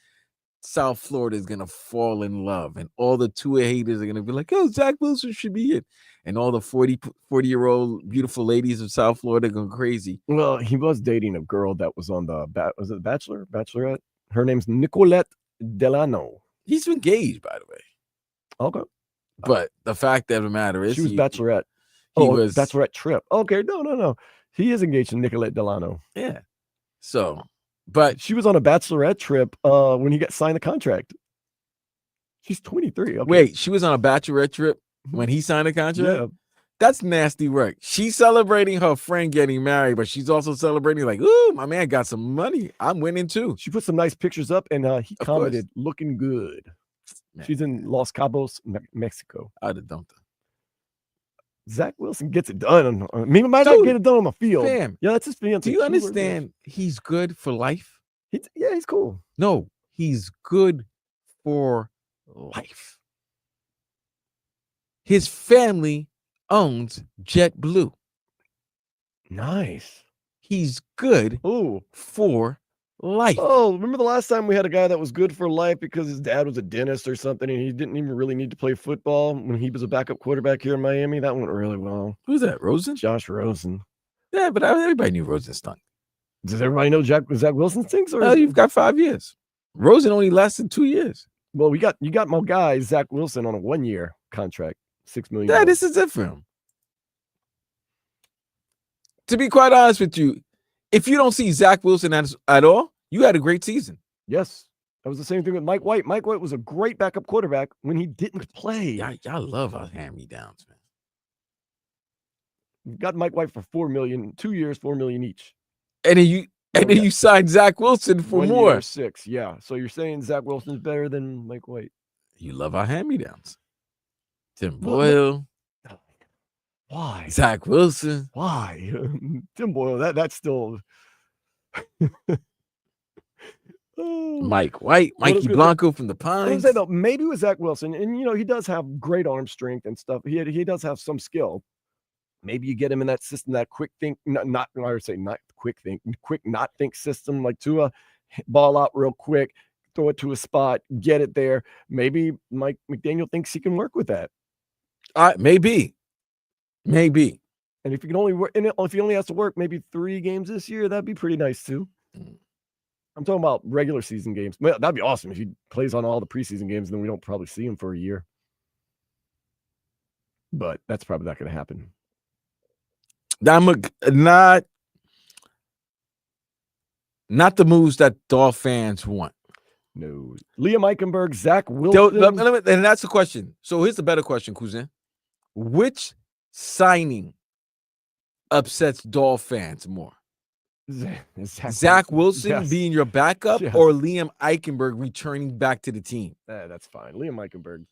South Florida is gonna fall in love, and all the Tua haters are gonna be like, "Oh, Zach Wilson should be it," and all the 40-year-old beautiful ladies of South Florida going crazy. Well, he was dating a girl that was on the was it The Bachelorette? Her name's Nicolette Delano. He's engaged, by the way. Okay, but the fact of the matter is, she was Bachelorette. He was Bachelorette trip. Okay, no. He is engaged to Nicolette Delano. Yeah. So, but she was on a Bachelorette trip when he got signed the contract. She's 23. Okay. Wait, she was on a Bachelorette trip when he signed the contract? Yeah. That's nasty work. She's celebrating her friend getting married, but she's also celebrating like, ooh, my man got some money. I'm winning too. She put some nice pictures up, and he commented, looking good. Man. She's in Los Cabos, Mexico. I'd have dumped her. Zach Wilson gets it done. He might not get it done on the field. Fam, yeah, that's his fiance. Do you understand he's good for life? He's cool. No, he's good for life. His family owns JetBlue. Nice. He's good for life. Oh, remember the last time we had a guy that was good for life because his dad was a dentist or something and he didn't even really need to play football when he was a backup quarterback here in Miami? That went really well. Who's that, Rosen? Josh Rosen. Yeah, but everybody knew Rosen stunk. Does everybody know Zach Wilson stinks? Or you've got 5 years. Rosen only lasted 2 years. Well, you got my guy, Zach Wilson, on a 1-year contract, $6 million. Yeah, this is it for him. To be quite honest with you, if you don't see Zach Wilson at all, you had a great season. Yes. That was the same thing with Mike White. Mike White was a great backup quarterback when he didn't play. Y'all love our hand-me-downs, man. You got Mike White for $4 million, 2 years, $4 million each. And then you signed Zach Wilson for 1 more. year, 6, yeah. So you're saying Zach Wilson's better than Mike White? You love our hand-me-downs. Tim Boyle. Why? Zach Wilson. Why? Tim Boyle, that's still... Mike White, Mikey Blanco from the Pines. Though, maybe with Zach Wilson, and he does have great arm strength and stuff. He does have some skill. Maybe you get him in that system, that quick think, not quick not think system, like Tua, ball out real quick, throw it to a spot, get it there. Maybe Mike McDaniel thinks he can work with that. Maybe. And if you can only work, and if he only has to work maybe 3 games this year, that'd be pretty nice too. I'm talking about regular season games. Well, that'd be awesome if he plays on all the preseason games, and then we don't probably see him for a year. But that's probably not going to happen. Not the moves that Dolph fans want. No. Liam Eichenberg, Zach Wilson. And that's the question. So here's the better question, Cousin. Which signing upsets Dolph fans more? Zach Wilson being your backup or Liam Eichenberg returning back to the team? That's fine. Liam Eichenberg.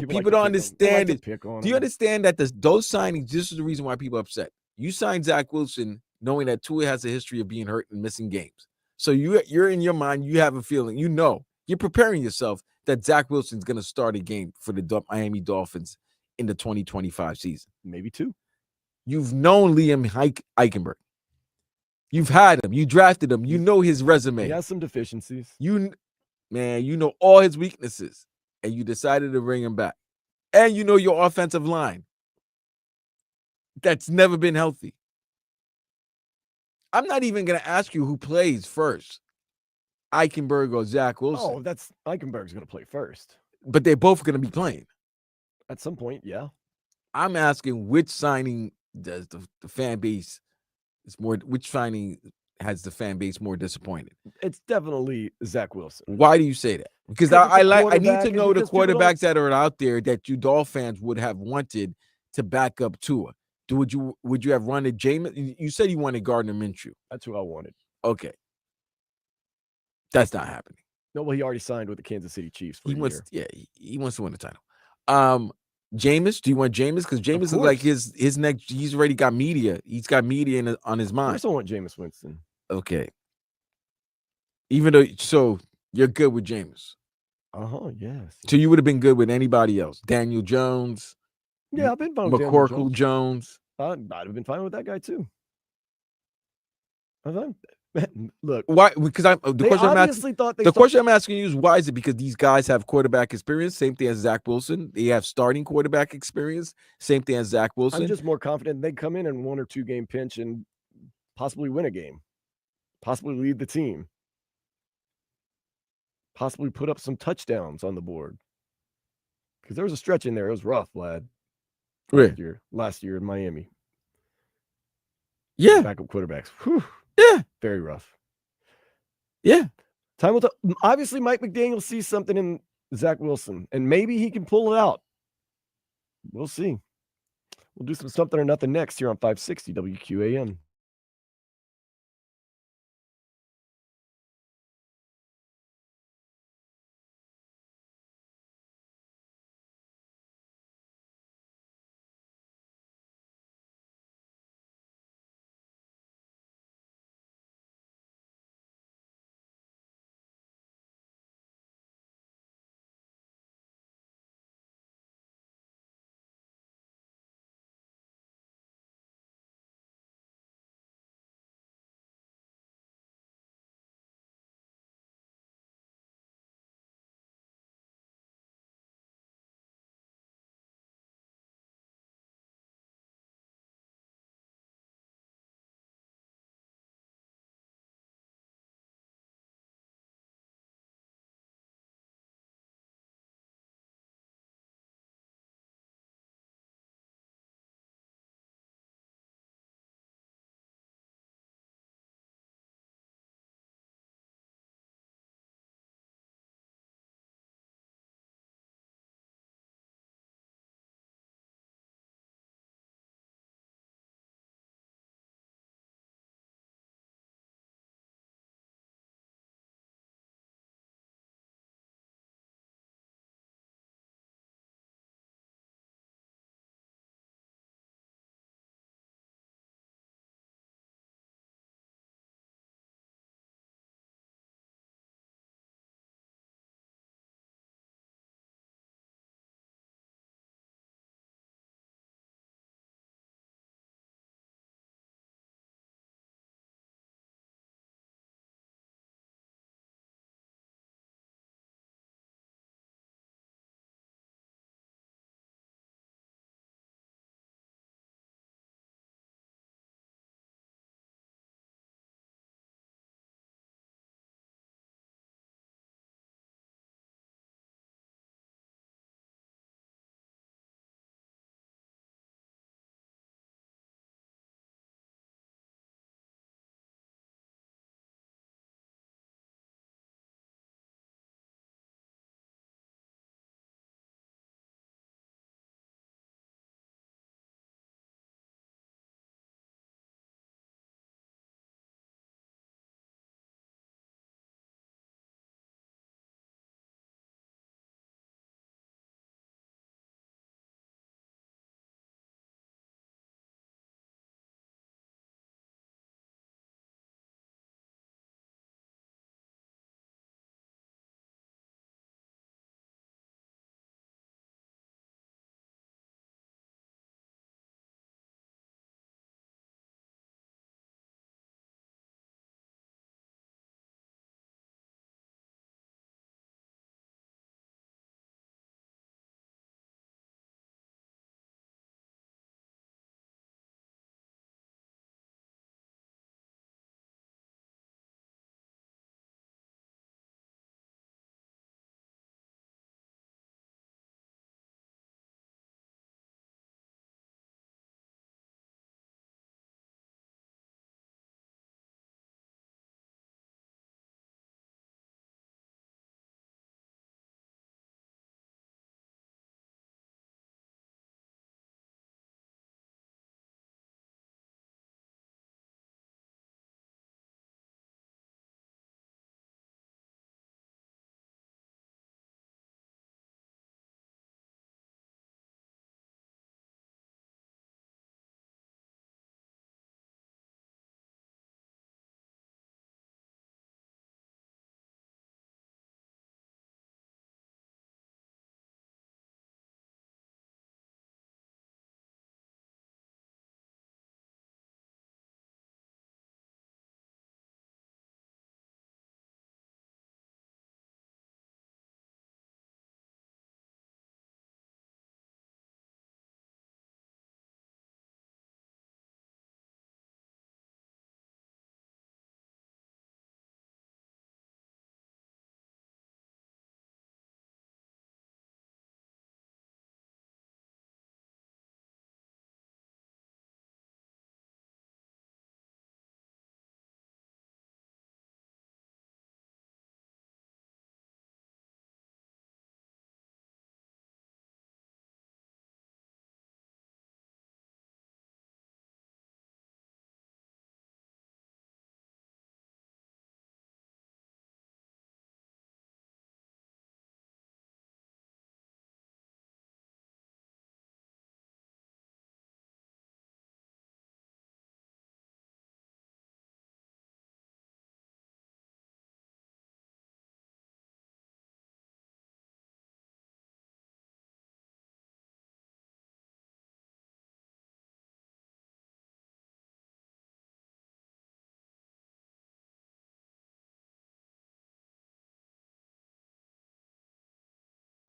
People don't understand it. Do you understand that those signings, this is the reason why people are upset. You signed Zach Wilson knowing that Tua has a history of being hurt and missing games. So you're in your mind, you have a feeling, you're preparing yourself that Zach Wilson's going to start a game for the Miami Dolphins in the 2025 season. Maybe 2. You've known Liam Eichenberg. You've had him. You drafted him. You know his resume. He has some deficiencies. You know all his weaknesses, and you decided to bring him back. And you know your offensive line that's never been healthy. I'm not even going to ask you who plays first, Eichenberg or Zach Wilson. Oh, that's Eichenberg's going to play first. But they're both going to be playing. At some point, yeah. I'm asking which signing does the fan base which signing has the fan base more disappointed? It's definitely Zach Wilson. Why do you say that? Because I need to know the quarterbacks that are out there that you Dolph fans would have wanted to back up Tua. Would you have wanted Jameis? You said you wanted Gardner Minshew. That's who I wanted. Okay. That's not happening. No, well, he already signed with the Kansas City Chiefs for a year. Yeah, he wants to win the title. Jameis, do you want Jameis? Because Jameis is like his next. He's already got media. He's got media on his mind. I also want Jameis Winston. Okay. Even though, so you're good with Jameis. Yes. So you would have been good with anybody else? Daniel Jones. Yeah, I've been fine with McCorkle Jones. I'd have been fine with that guy too. Look, why? Because the question I'm asking you is, why is it? Because these guys have quarterback experience. Same thing as Zach Wilson. They have starting quarterback experience. Same thing as Zach Wilson. I'm just more confident they come in 1 or 2 game pinch and possibly win a game, possibly lead the team, possibly put up some touchdowns on the board. Because there was a stretch in there. It was rough, lad. Last year in Miami. Yeah. Backup quarterbacks. Whew. Yeah. Very rough. Yeah. Time will tell. Obviously, Mike McDaniel sees something in Zach Wilson, and maybe he can pull it out. We'll see. We'll do some something or nothing next here on 560 WQAM.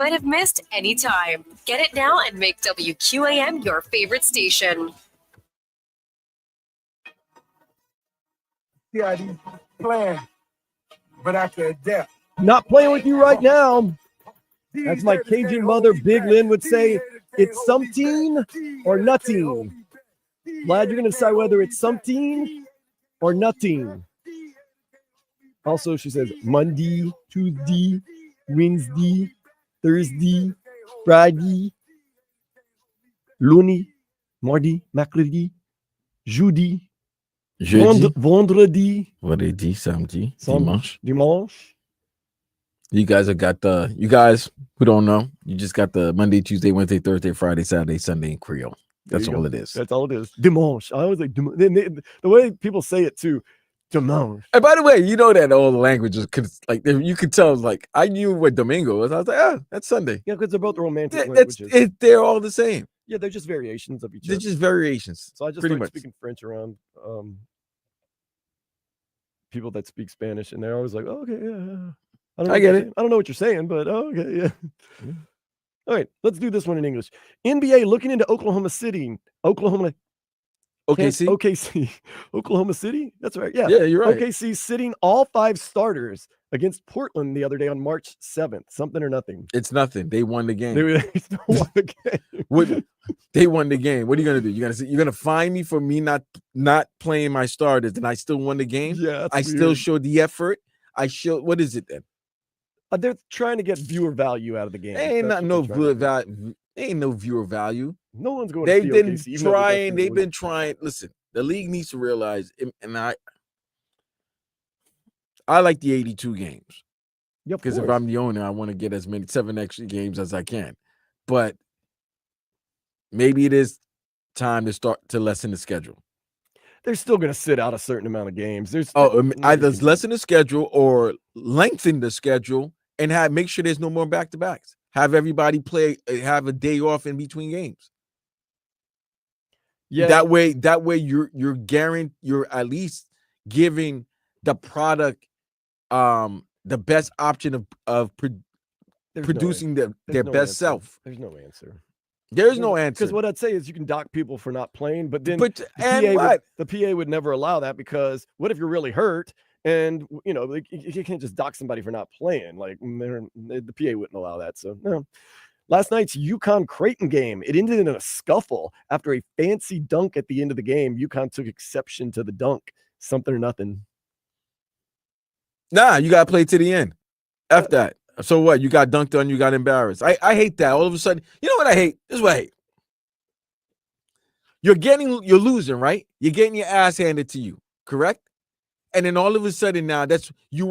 might have missed any time. Get it now and make WQAM your favorite station. Yeah, playing, but I can adapt. Not playing with you right now. That's my Cajun mother, Big Lynn, would say, it's something or nothing. Glad you're going to decide whether it's something or nothing. Also, she says Monday, Tuesday, Wednesday, Thursday, Friday, lundi, mardi, mercredi, jeudi, vendredi, samedi, dimanche. You guys you guys who don't know, you just got the Monday, Tuesday, Wednesday, Thursday, Friday, Saturday, Sunday in Creole. That's all it is. That's all it is. Dimanche. I always like the way people say it too. Dimanche. And by the way, you know that all the languages like you could tell. Like I knew what Domingo was. I was like, that's Sunday. Yeah, because they're both romantic languages. They're all the same. Yeah, they're just variations of each other. They're just variations. So I just pretty like much speaking French around people that speak Spanish, and they're always like, oh, okay, yeah. I get it. I don't know what you're saying, but okay, yeah. All right, let's do this one in English. NBA looking into Oklahoma City. OKC. Oklahoma City? That's right. Yeah. Yeah, you're right. OKC sitting all 5 starters against Portland the other day on March 7th. Something or nothing. It's nothing. They won the game. They still won the game. They won the game. What are you gonna do? You're gonna fine me for me not playing my starters, and I still won the game? Yeah. I still showed the effort. What is it then? They're trying to get viewer value out of the game. Ain't no viewer value. Ain't no viewer value. No one's going. They've been trying. They've been trying. Listen, the league needs to realize, and I like the 82 games. Yeah, because if I'm the owner, I want to get as many 7 extra games as I can. But maybe it is time to start to lessen the schedule. They're still going to sit out a certain amount of games. Either lessen the schedule or lengthen the schedule and make sure there's no more back-to-backs. Have everybody have a day off in between games. Yeah. That way you're guaranteed, you're at least giving the product the best option of producing their best self. There's no answer. There's no answer. Because what I'd say is you can dock people for not playing, but then the PA would never allow that, because what if you're really hurt? And you can't just dock somebody for not playing. Like the PA wouldn't allow that. So no. Last night's UConn Creighton game, it ended in a scuffle after a fancy dunk at the end of the game. UConn took exception to the dunk. Something or nothing. Nah, you gotta play to the end. F that. So what? You got dunked on, you got embarrassed. I hate that. All of a sudden, you know what I hate? This is what I hate. You're losing, right? You're getting your ass handed to you, correct? And then all of a sudden now you're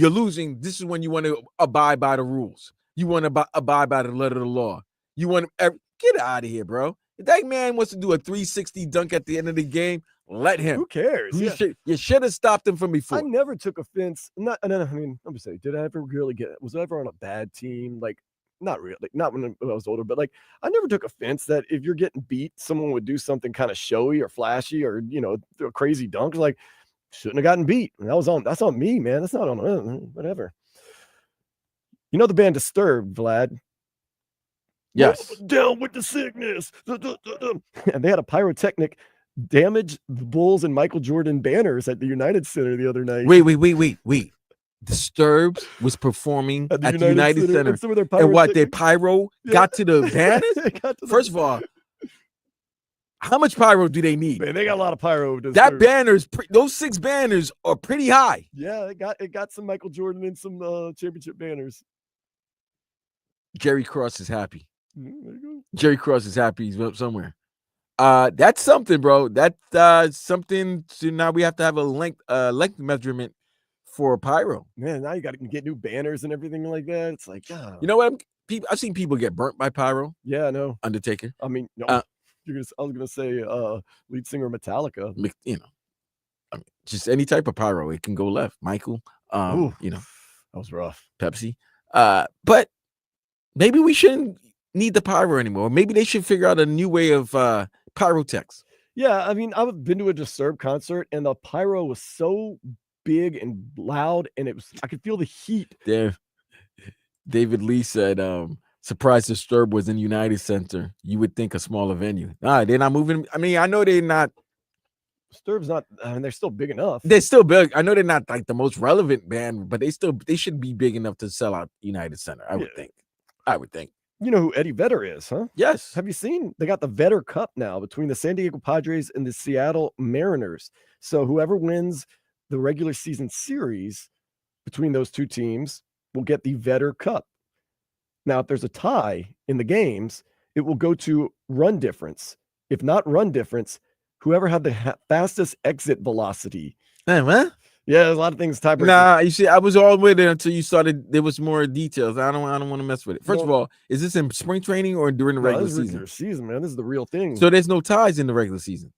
losing. This is when you want to abide by the rules. You want to abide by the letter of the law. You want to get out of here, bro. If that man wants to do a 360 dunk at the end of the game, let him. Who cares? You should have stopped him from before. I never took offense. I'm gonna say, did I ever really was I ever on a bad team? Like, not really. Not when I was older, but like, I never took offense that if you're getting beat, someone would do something kind of showy or flashy or do a crazy dunk. Like, shouldn't have gotten beat. That's on me, man. That's not on whatever. You know the band Disturbed, Vlad? Yes. Down with the sickness. And they had a pyrotechnic damage the Bulls and Michael Jordan banners at the United Center the other night. Wait. Disturbed was performing at the United Center. And what, their pyro got to the banners? First of all, how much pyro do they need? Man, they got a lot of pyro. That banners, those 6 banners are pretty high. Yeah, it got some Michael Jordan and some championship banners. Jerry Cross is happy. There you go. Jerry Cross is happy. He's up somewhere. That's something, bro. That's something. So now we have to have a length measurement for pyro. Man, now you got to get new banners and everything like that. It's like, you know what? I've seen people get burnt by pyro. Yeah, I know. Undertaker. I mean, no, I was gonna say lead singer Metallica. Just any type of pyro. It can go left. Michael. That was rough. Pepsi. But maybe we shouldn't need the pyro anymore. Maybe they should figure out a new way of pyrotechs. Yeah, I mean, I've been to a Disturbed concert and the pyro was so big and loud, and I could feel the heat. David Lee said, surprised the Sturb was in United Center. You would think a smaller venue. They're not moving. I mean, I know they're not. Sturb's not. I mean, they're still big enough. They're still big. I know they're not like the most relevant band, but they should be big enough to sell out United Center. I would think. You know who Eddie Vedder is, huh? Yes. Have you seen? They got the Vedder Cup now between the San Diego Padres and the Seattle Mariners. So whoever wins the regular season series between those two teams will get the Vedder Cup. Now, if there's a tie in the games, it will go to run difference. If not run difference, whoever had the fastest exit velocity. Hey, man. Yeah, there's a lot of things tiebreaker. Nah, you see, I was all with it until you started. There was more details. I don't want to mess with it. First of all, is this in spring training or during the regular season? Regular season, man. This is the real thing. So there's no ties in the regular season.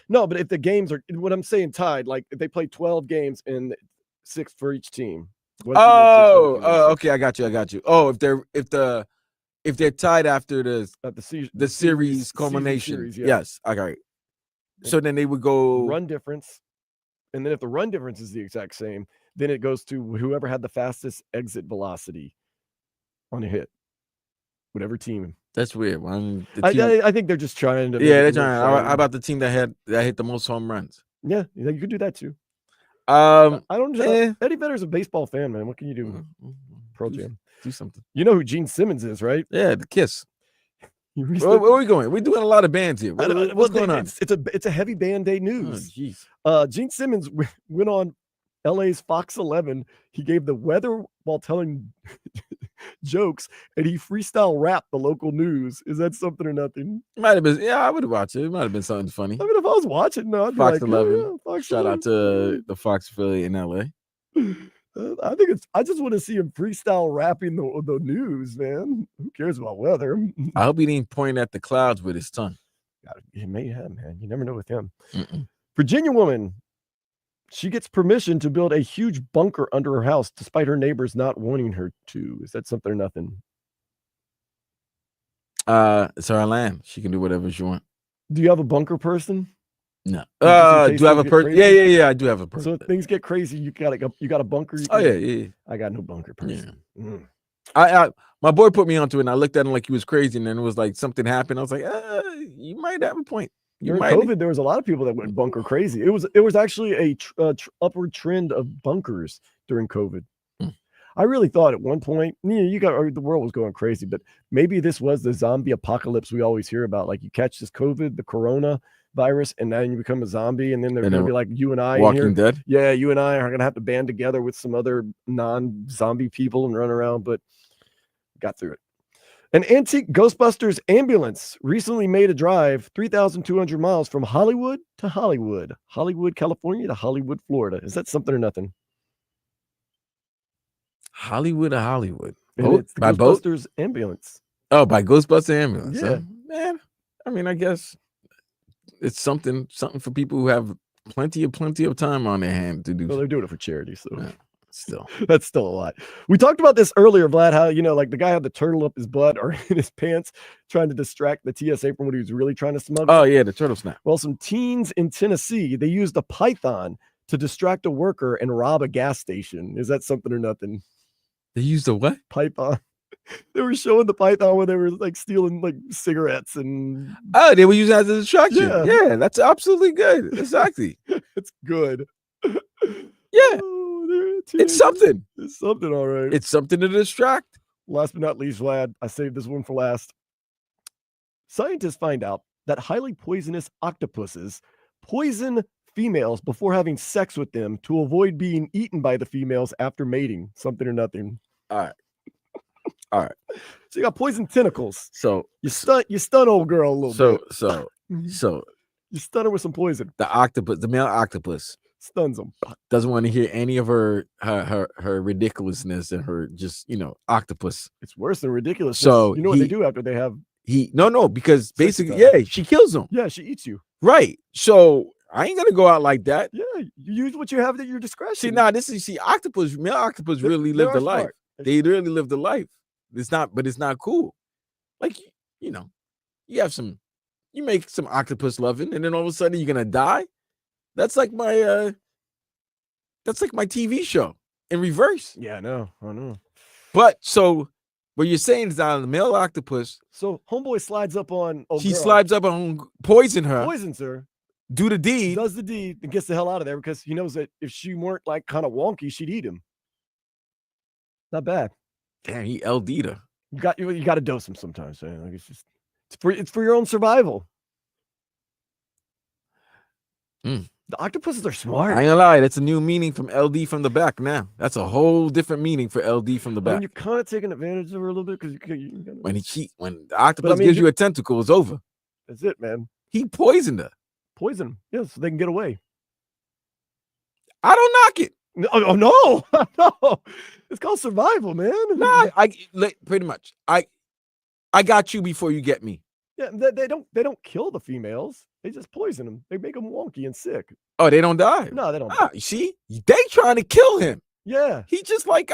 No, but if the games are what I'm saying tied, like if they play 12 games and 6 for each team. Okay, I got you. Oh, if they're tied after the series culmination, series, yeah. Yes, I got it. So then they would go run difference, and then if the run difference is the exact same, then it goes to whoever had the fastest exit velocity on a hit, whatever team. That's weird. I think they're just trying to. Yeah, they're trying. How about the team that hit the most home runs? Yeah, you could do that too. I don't know. Eddie Vedder's a baseball fan, man. What can you do? Pearl Jam. Do something. You know who Gene Simmons is, right? Yeah, the Kiss. Where are we going? We're doing a lot of bands here. What's going on? It's a heavy band day news. Gene Simmons went on LA's Fox 11. He gave the weather while telling jokes, and he freestyle rapped the local news. Is that something or nothing? It might have been. Yeah, I would have watched it. It might have been something funny. I mean, if I was watching, no, I'd be Fox like, 11. Oh, yeah, Fox Shout 11. out to the Fox affiliate in LA. I just want to see him freestyle rapping the news, man. Who cares about weather? I hope he didn't point at the clouds with his tongue. He may have, man. You never know with him. Virginia woman, she gets permission to build a huge bunker under her house despite her neighbors not wanting her to. Is that something or nothing? It's her land. She can do whatever she wants. Do you have a bunker person? No. Do I have a person? Yeah. I do have a person. So if things get crazy, you got a bunker. Yeah. I got no bunker person. Yeah. My boy put me onto it, and I looked at him like he was crazy, and then it was like something happened. I was like, you might have a point. During COVID, there was a lot of people that went bunker crazy. It was actually a upward trend of bunkers during COVID. I really thought at one point, the world was going crazy, but maybe this was the zombie apocalypse we always hear about. Like you catch this COVID, the corona virus, and then you become a zombie, and then they're gonna be like you and I. Walking Dead. Yeah, you and I are gonna have to band together with some other non-zombie people and run around, but got through it. An antique Ghostbusters ambulance recently made a drive 3,200 miles from Hollywood to Hollywood, California to Hollywood, Florida. Is that something or nothing? Hollywood to Hollywood. It's the by Ghostbusters boat? ambulance. Oh, by Ghostbusters ambulance. Yeah. Man, I mean, I guess it's something for people who have plenty of time on their hand to do. Well, they're doing it for charity, so still, that's still a lot. We talked about this earlier, Vlad, how, like the guy had the turtle up his butt or in his pants trying to distract the TSA from what he was really trying to smuggle. Oh, yeah, the turtle snap. Well, some teens in Tennessee, they used a python to distract a worker and rob a gas station. Is that something or nothing? They used a what? Python. They were showing the python where they were like stealing like cigarettes and they were using it as a distraction. Yeah, that's absolutely good. Exactly. It's good. Yeah. It's something. It's something, all right. It's something to distract. Last but not least, Vlad, I saved this one for last. Scientists find out that highly poisonous octopuses poison females before having sex with them to avoid being eaten by the females after mating. Something or nothing. All right. So you got poison tentacles. So you stun old girl a little bit. So you stun her with some poison. The male octopus stuns them. Doesn't want to hear any of her ridiculousness and her just octopus. It's worse than ridiculous. So what they do after they have because basically she kills them. Yeah, she eats you. Right. So I ain't gonna go out like that. Yeah, you use what you have at your discretion. Octopus, male octopus really live the life. They really live the life. It's not cool. Like, you make some octopus loving, and then all of a sudden you're gonna die. That's like my TV show in reverse. Yeah, I know. But so what you're saying is that the male octopus, So homeboy slides up on. Oh, she girl, slides up on poison her, poisons her, do the deed. does the deed, and gets the hell out of there because he knows that if she weren't like kind of wonky, she'd eat him. Not bad. Damn, he LD'd her. You got to dose him sometimes, man. Like it's for your own survival. The octopuses are smart. I ain't gonna lie, that's a new meaning from LD from the back now. That's a whole different meaning for LD from the I back. mean, you're kind of taking advantage of her a little bit because When the octopus gives you a tentacle, it's over. That's it, man. He poisoned her. Poison them, yes, so they can get away. I don't knock it. Oh no, no, it's called survival, man. Nah, pretty much. I got you before you get me. Yeah, they don't kill the females. They just poison them. They make them wonky and sick. Oh, they don't die. No, they don't. Die. You see, they trying to kill him. Yeah, he just like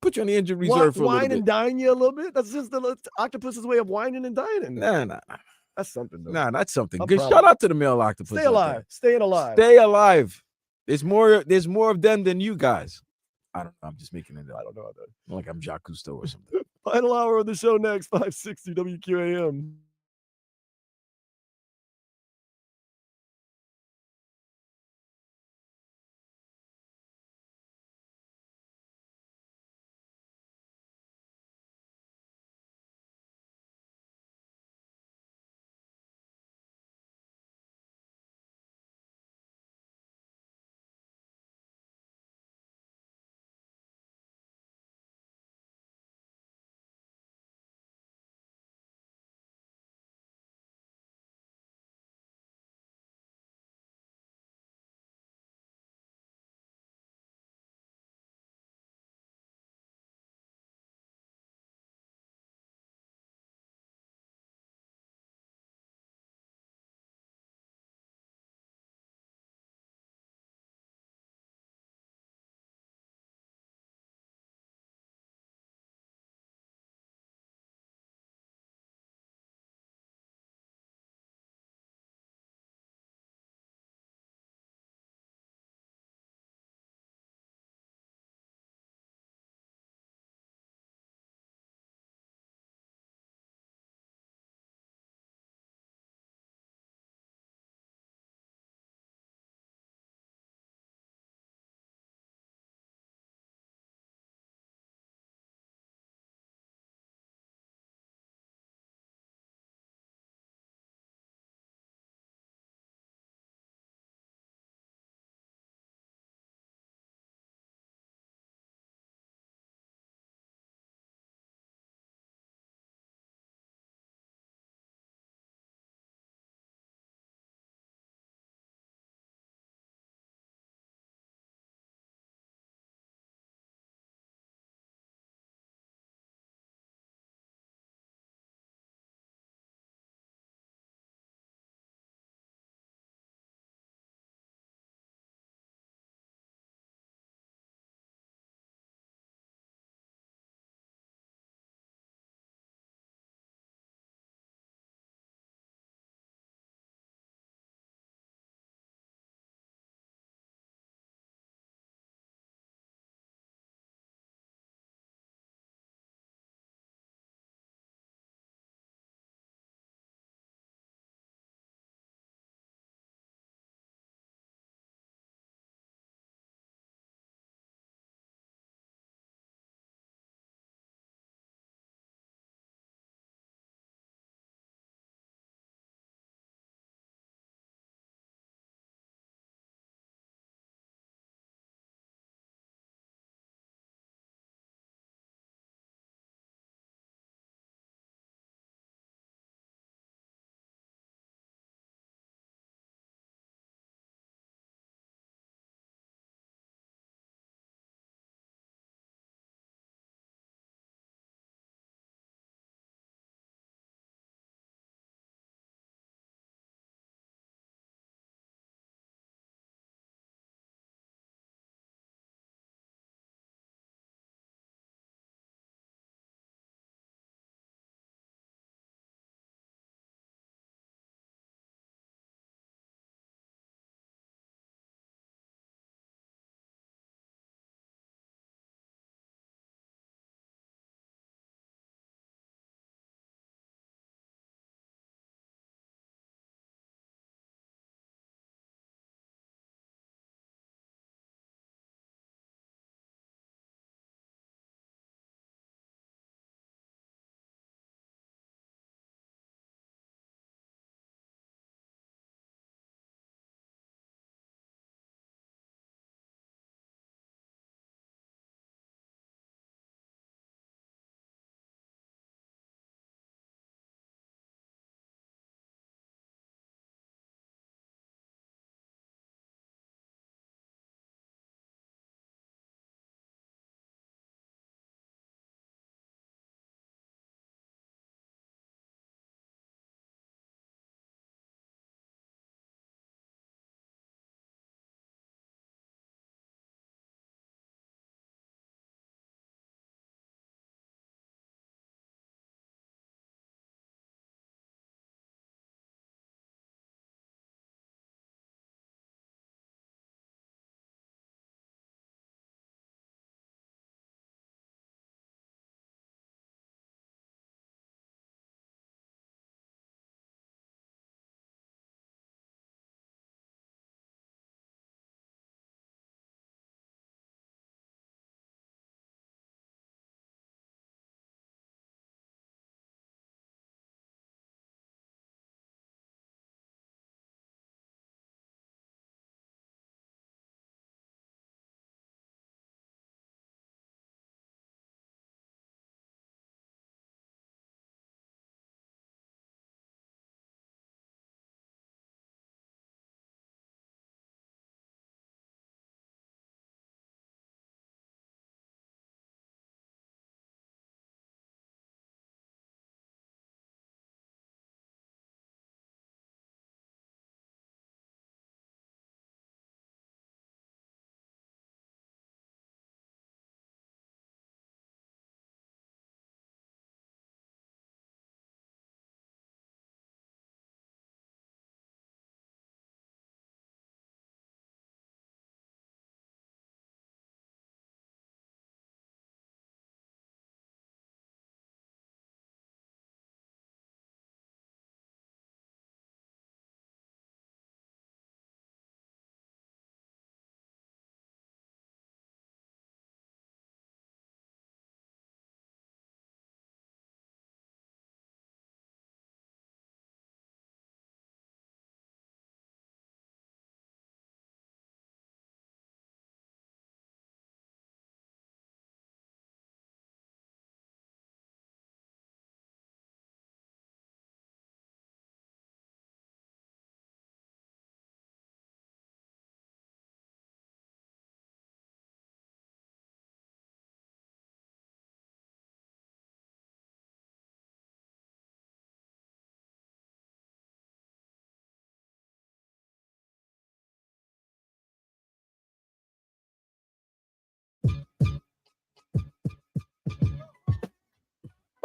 put you on the injured reserve for a little wine bit. and dine you a little bit. That's just the octopus's way of whining and dining. Nah. That's something. Though. Nah, that's something. I'm Good. proud. Shout out to the male octopus. Stay alive. Staying alive. Stay alive. There's more of them than you guys. I don't know. I'm just making it up. I don't know that. Like I'm Jacques Cousteau or something. Final hour of the show next. 560 WQAM.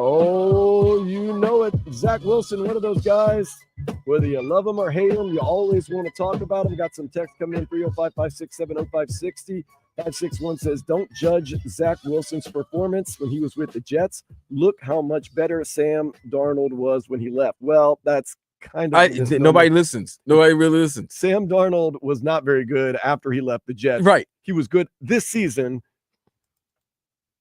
Oh, you know it. Zach Wilson, one of those guys, whether you love him or hate him, you always want to talk about him. Got some text coming in, 305-567-0560. 561 says, don't judge Zach Wilson's performance when he was with the Jets. Look how much better Sam Darnold was when he left. Well, that's kind of nobody listens. Nobody really listens. Sam Darnold was not very good after he left the Jets. Right. He was good this season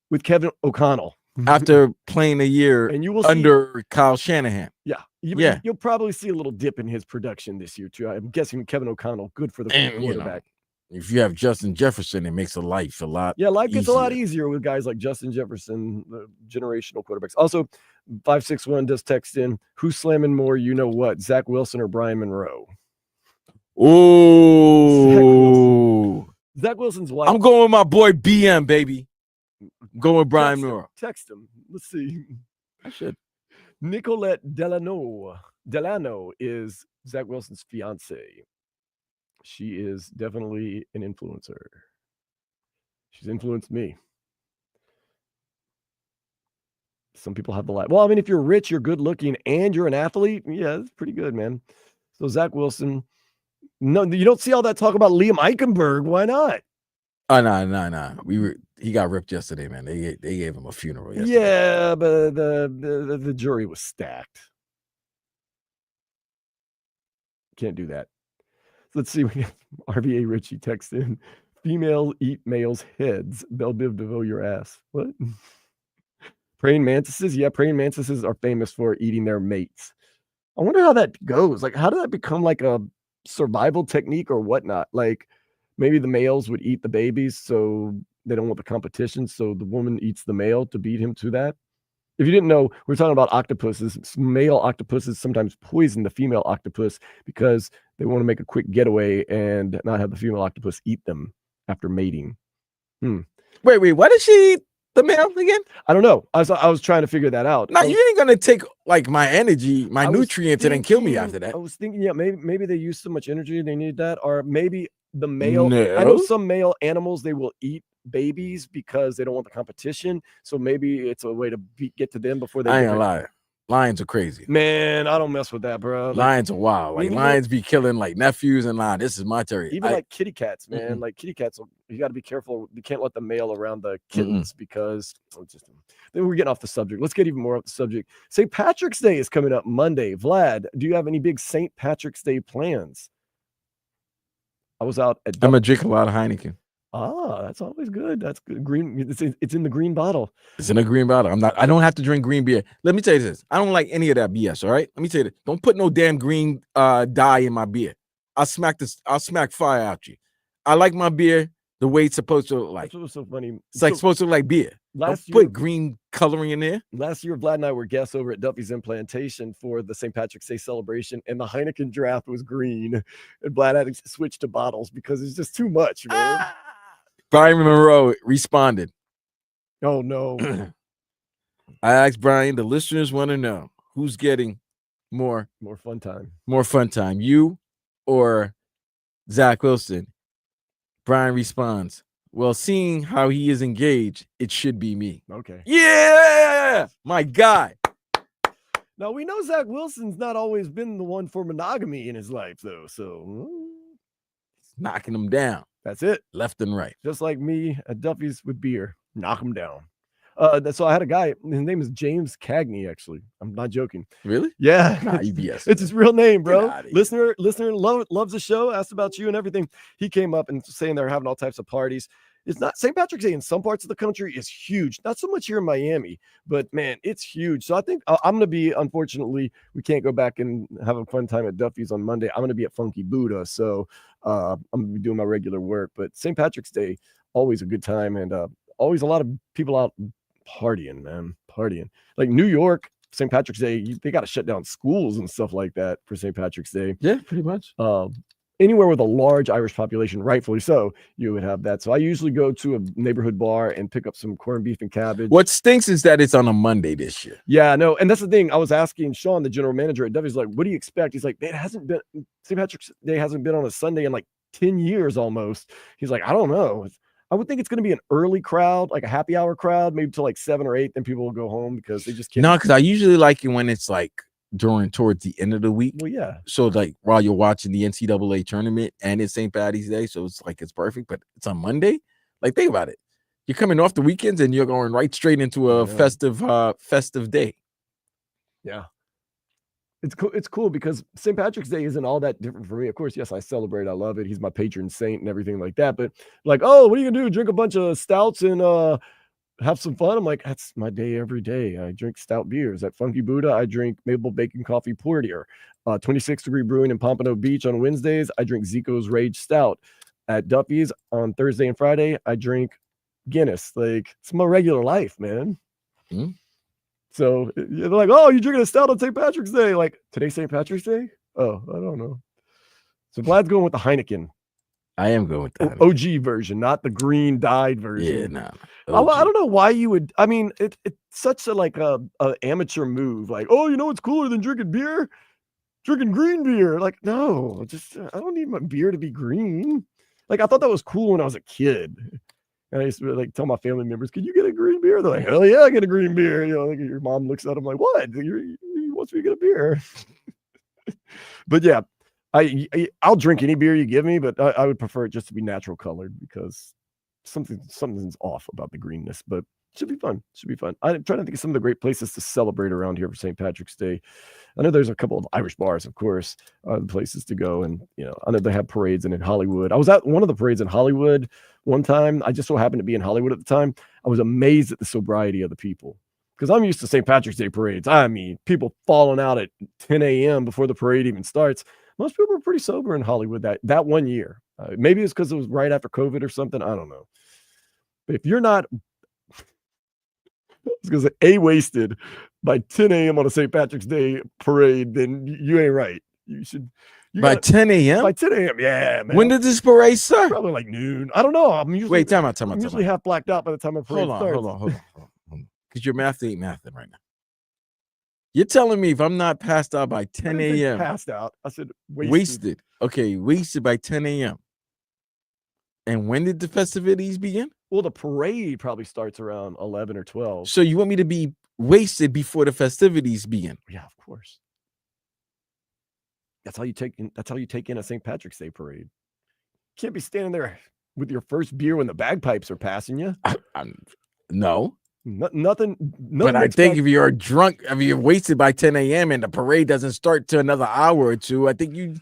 with Kevin O'Connell. After playing a year and you will under Kyle Shanahan. Yeah. You'll probably see a little dip in his production this year, too. I'm guessing Kevin O'Connell, good for the quarterback. If you have Justin Jefferson, it makes life a lot life gets a lot easier with guys like Justin Jefferson, the generational quarterbacks. Also, 561 does text in, who's slamming more, you know what, Zach Wilson or Brian Monroe? Oh. Zach Wilson's wife. I'm going with my boy BM, baby. Go with Brian Monroe. Text him. Let's see. I should. Nicolette Delano is Zach Wilson's fiance. She is definitely an influencer. She's influenced me. Some people have the life. Well, I mean, if you're rich, you're good looking, and you're an athlete, yeah, that's pretty good, man. So Zach Wilson. No, you don't see all that talk about Liam Eichenberg. Why not? Oh, no. He got ripped yesterday, man. They gave him a funeral yesterday. Yeah, but the jury was stacked. Can't do that. So let's see. We got RVA Richie text in. Female eat males' heads. They'll be able to devour your ass. What? Praying mantises? Yeah, praying mantises are famous for eating their mates. I wonder how that goes. Like, how did that become like a survival technique or whatnot? Like, maybe the males would eat the babies, so they don't want the competition. So the woman eats the male to beat him to that. If you didn't know, we're talking about octopuses. Male octopuses sometimes poison the female octopus because they want to make a quick getaway and not have the female octopus eat them after mating. Wait, why did she eat the male again? I don't know. I was trying to figure that out. No, you ain't gonna take like my energy, my nutrients, and then kill me after that. I was thinking, yeah, maybe they use so much energy they need that, or maybe the male. No. I know some male animals, they will eat babies because they don't want the competition. So maybe it's a way to get to them before they. I ain't gonna lie. Lions are crazy. Man, I don't mess with that, bro. Lions are wild. Like lions be killing like nephews and this is my territory. Even like kitty cats, man. Like kitty cats, you got to be careful. You can't let the male around the kittens because then we're getting off the subject. Let's get even more off the subject. St. Patrick's Day is coming up Monday. Vlad, do you have any big St. Patrick's Day plans? I was out at. I'm gonna drink a lot of Heineken. Ah, that's always good. That's good. Green. It's in the green bottle. It's in a green bottle. I don't have to drink green beer. Let me tell you this. I don't like any of that BS. All right. Let me tell you this. Don't put no damn green dye in my beer. I'll smack fire out you. I like my beer the way it's supposed to look like. That's what was so funny. It's like supposed to look like beer. Put green coloring in there. Last year, Vlad and I were guests over at Duffy's Implantation for the St. Patrick's Day celebration, and the Heineken draft was green, and Vlad had to switch to bottles because it's just too much, man. Brian Monroe responded. Oh, no. I asked Brian, the listeners want to know who's getting more fun time. More fun time, you or Zach Wilson? Brian responds, well, seeing how he is engaged, it should be me. Okay. Yeah, my guy. Now, we know Zach Wilson's not always been the one for monogamy in his life, though. So, knocking him down. That's it. Left and right. Just like me at Duffy's with beer. Knock him down. So I had a guy. His name is James Cagney, actually. I'm not joking. Really? Yeah. Nah, EBS. It's his real name, bro. Listener loves the show, asked about you and everything. He came up and saying they're having all types of parties. It's not St. Patrick's Day in some parts of the country is huge. Not so much here in Miami, but man, it's huge. So I think I'm going to be, unfortunately, we can't go back and have a fun time at Duffy's on Monday. I'm going to be at Funky Buddha. So I'm going to be doing my regular work, but St. Patrick's Day, always a good time. And always a lot of people out partying, man, partying. Like New York, St. Patrick's Day, they got to shut down schools and stuff like that for St. Patrick's Day. Yeah, pretty much. Anywhere with a large Irish population, rightfully so, you would have that. So I usually go to a neighborhood bar and pick up some corned beef and cabbage. What stinks is that it's on a Monday this year. Yeah, no, and that's the thing. I was asking Sean, the general manager at Duffy's, like, what do you expect? He's like, man, it hasn't been, St. Patrick's Day hasn't been on a Sunday in like 10 years almost. He's like, I don't know. I would think it's going to be an early crowd, like a happy hour crowd, maybe till like 7 or 8. Then people will go home because they just can't. No, because I usually like it when it's like towards the end of the week. Well, yeah. So like while you're watching the NCAA tournament and it's St. Patty's Day, so it's like it's perfect. But it's on Monday. Like think about it. You're coming off the weekends and you're going right straight into a festive day. Yeah. It's cool. It's cool because St. Patrick's Day isn't all that different for me. Of course, yes, I celebrate. I love it. He's my patron saint and everything like that. But like, oh, what are you gonna do? Drink a bunch of stouts and have some fun? I'm like, that's my day every day. I drink stout beers. At Funky Buddha, I drink maple bacon coffee porter. 26 Degree Brewing in Pompano Beach on Wednesdays, I drink Zico's Rage Stout. At Duffy's on Thursday and Friday, I drink Guinness. Like, it's my regular life, man. Mm-hmm. So they're like, oh, you're drinking a stout on St. Patrick's Day. Like, today's St. Patrick's Day? Oh, I don't know. So Vlad's going with the Heineken. I am going with the OG version, not the green dyed version. Yeah, no. I don't know why you would. I mean, it's such a amateur move. Like, oh, you know what's cooler than drinking beer? Drinking green beer. Like, no, I don't need my beer to be green. Like, I thought that was cool when I was a kid. And I used to like tell my family members, "Can you get a green beer?" They're like, "Hell yeah, I get a green beer." You know, like your mom looks at them like, "What? He wants me to get a beer?" But yeah, I'll drink any beer you give me, but I would prefer it just to be natural colored because something's off about the greenness. But should be fun. Should be fun. I'm trying to think of some of the great places to celebrate around here for St. Patrick's Day. I know there's a couple of Irish bars, of course, places to go. And, you know, I know they have parades in Hollywood. I was at one of the parades in Hollywood one time. I just so happened to be in Hollywood at the time. I was amazed at the sobriety of the people because I'm used to St. Patrick's Day parades. I mean, people falling out at 10 a.m. before the parade even starts. Most people were pretty sober in Hollywood that one year. Maybe it's because it was right after COVID or something. I don't know. But if you're not because wasted by 10 a.m. on a St. Patrick's Day parade, then you ain't right. You should. By 10 a.m.? By 10 a.m., yeah, man. When did this parade start? Probably like noon. I don't know. I'm usually time out. I'm usually half blacked out by the time a parade starts. Hold on. Because your math ain't mathing right now. You're telling me if I'm not passed out by 10 a.m. Passed out. I said wasted. Okay, wasted by 10 a.m. And when did the festivities begin? Well, the parade probably starts around 11 or 12. So you want me to be wasted before the festivities begin? Yeah, of course. That's how you take in a St. Patrick's Day parade. You can't be standing there with your first beer when the bagpipes are passing you. No. Nothing. But I think if you're drunk, if you're wasted by 10 a.m. and the parade doesn't start to another hour or two, I think you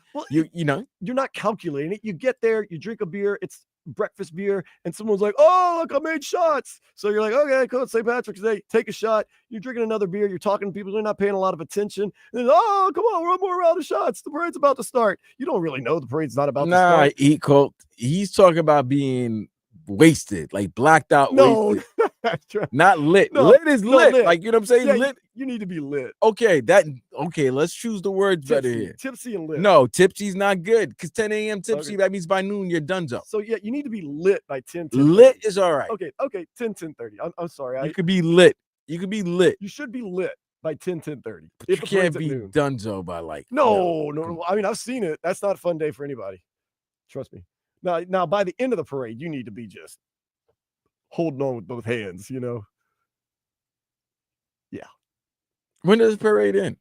know. You're not calculating it. You get there, you drink a beer, it's breakfast beer, and someone's like, "Oh, look, I made shots." So you're like, "Okay, cool, it's St. Patrick's Day." Take a shot. You're drinking another beer. You're talking to people. They're not paying a lot of attention. And then, "Oh, come on, one more round of shots. The parade's about to start." You don't really know the parade's not about to start. Nah, he's talking about being wasted, like blacked out. No, wasted. Not lit. No, lit is lit. Lit. Like, you know what I'm saying? Yeah, lit. You need to be lit. Okay, let's choose the words better here. Tipsy and lit. No, tipsy's not good because 10 a.m. tipsy, that means by noon you're donezo. So yeah, you need to be lit by 10. Lit is all right. Okay, 10:30. I'm sorry. You could be lit. You could be lit. You should be lit by 10:30. You can't be donezo by like. No. I mean, I've seen it. That's not a fun day for anybody. Trust me. Now by the end of the parade, you need to be just holding on with both hands, you know. Yeah. When does the parade end?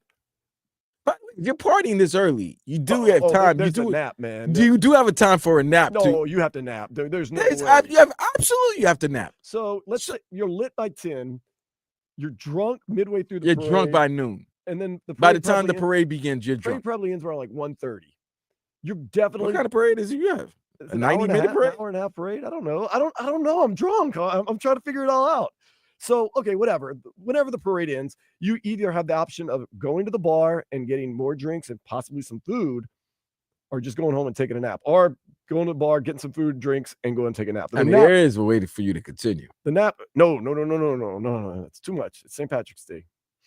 But if you're partying this early, you do have time. You do a nap, man. You do have a time for a nap. No, you have to nap. There's no way. You have to nap. So let's say you're lit by 10. You're drunk midway through the parade. You're drunk by noon. And then by the time the parade begins, you're drunk. The parade probably ends around like 1:30. You're definitely. What kind of parade is it you have? A 90-minute parade? An hour and a half parade? I don't know. I don't know. I'm drunk. I'm trying to figure it all out. So, okay, whatever. Whenever the parade ends, you either have the option of going to the bar and getting more drinks and possibly some food, or just going home and taking a nap, or going to the bar, getting some food, drinks, and going and take a nap. There is a way for you to continue. The nap? No. It's too much. It's St. Patrick's Day.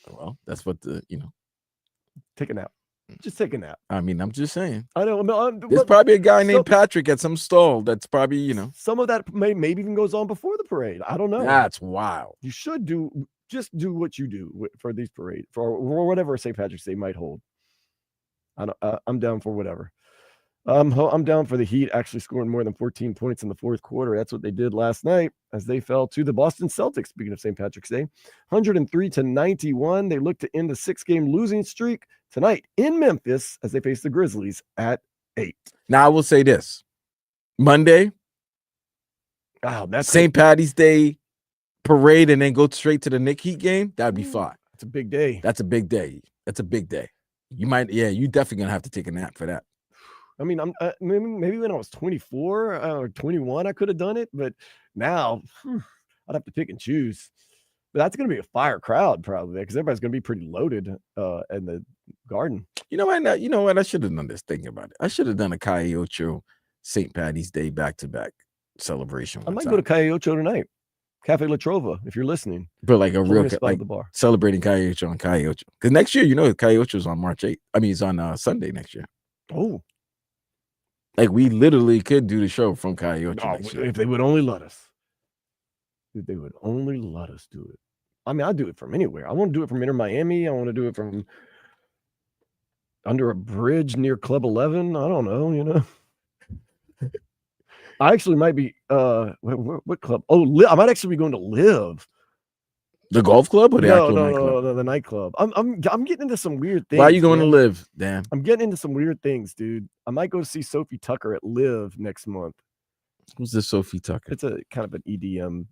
Well, that's what take a nap. Just take a nap. I mean, I'm just saying. I know. There's probably a guy named Patrick at some stall that's probably, Some of that maybe even goes on before the parade. I don't know. That's wild. You should do what you do for these parades, for whatever St. Patrick's Day might hold. I'm down for whatever. I'm down for the Heat actually scoring more than 14 points in the fourth quarter. That's what they did last night as they fell to the Boston Celtics, speaking of St. Patrick's Day, 103-91. They look to end a 6-game losing streak tonight in Memphis as they face the Grizzlies at 8. Now, I will say this. Monday, that's St. Patty's Day parade and then go straight to the Knicks Heat game. That'd be fine. It's a big day. That's a big day. That's a big day. You definitely going to have to take a nap for that. I mean, maybe when I was 24 or 21, I could have done it, but now I'd have to pick and choose. But that's going to be a fire crowd probably because everybody's going to be pretty loaded in the Garden. You know what? I should have done this. Thinking about it, I should have done a Calle Ocho St. Patty's Day back-to-back celebration. I might go to Calle Ocho tonight, Cafe La Trova, if you're listening. But like a real the bar. Celebrating Calle Ocho on Calle Ocho because next year, Calle Ocho is on March 8th. I mean, it's on Sunday next year. Oh. Like, we literally could do the show from Calle Ocho next year. If they would only let us. If they would only let us do it. I mean, I'd do it from anywhere. I want to do it from Inter Miami. I want to do it from under a bridge near Club 11. I don't know, I actually might be, what club? Oh, I might actually be going to Live. The golf club or the actual nightclub? No, the nightclub. I'm getting into some weird things. Why are you going to Live, Dan? I'm getting into some weird things, dude. I might go see Sophie Tucker at Live next month. Who's this Sophie Tucker? It's a kind of an EDM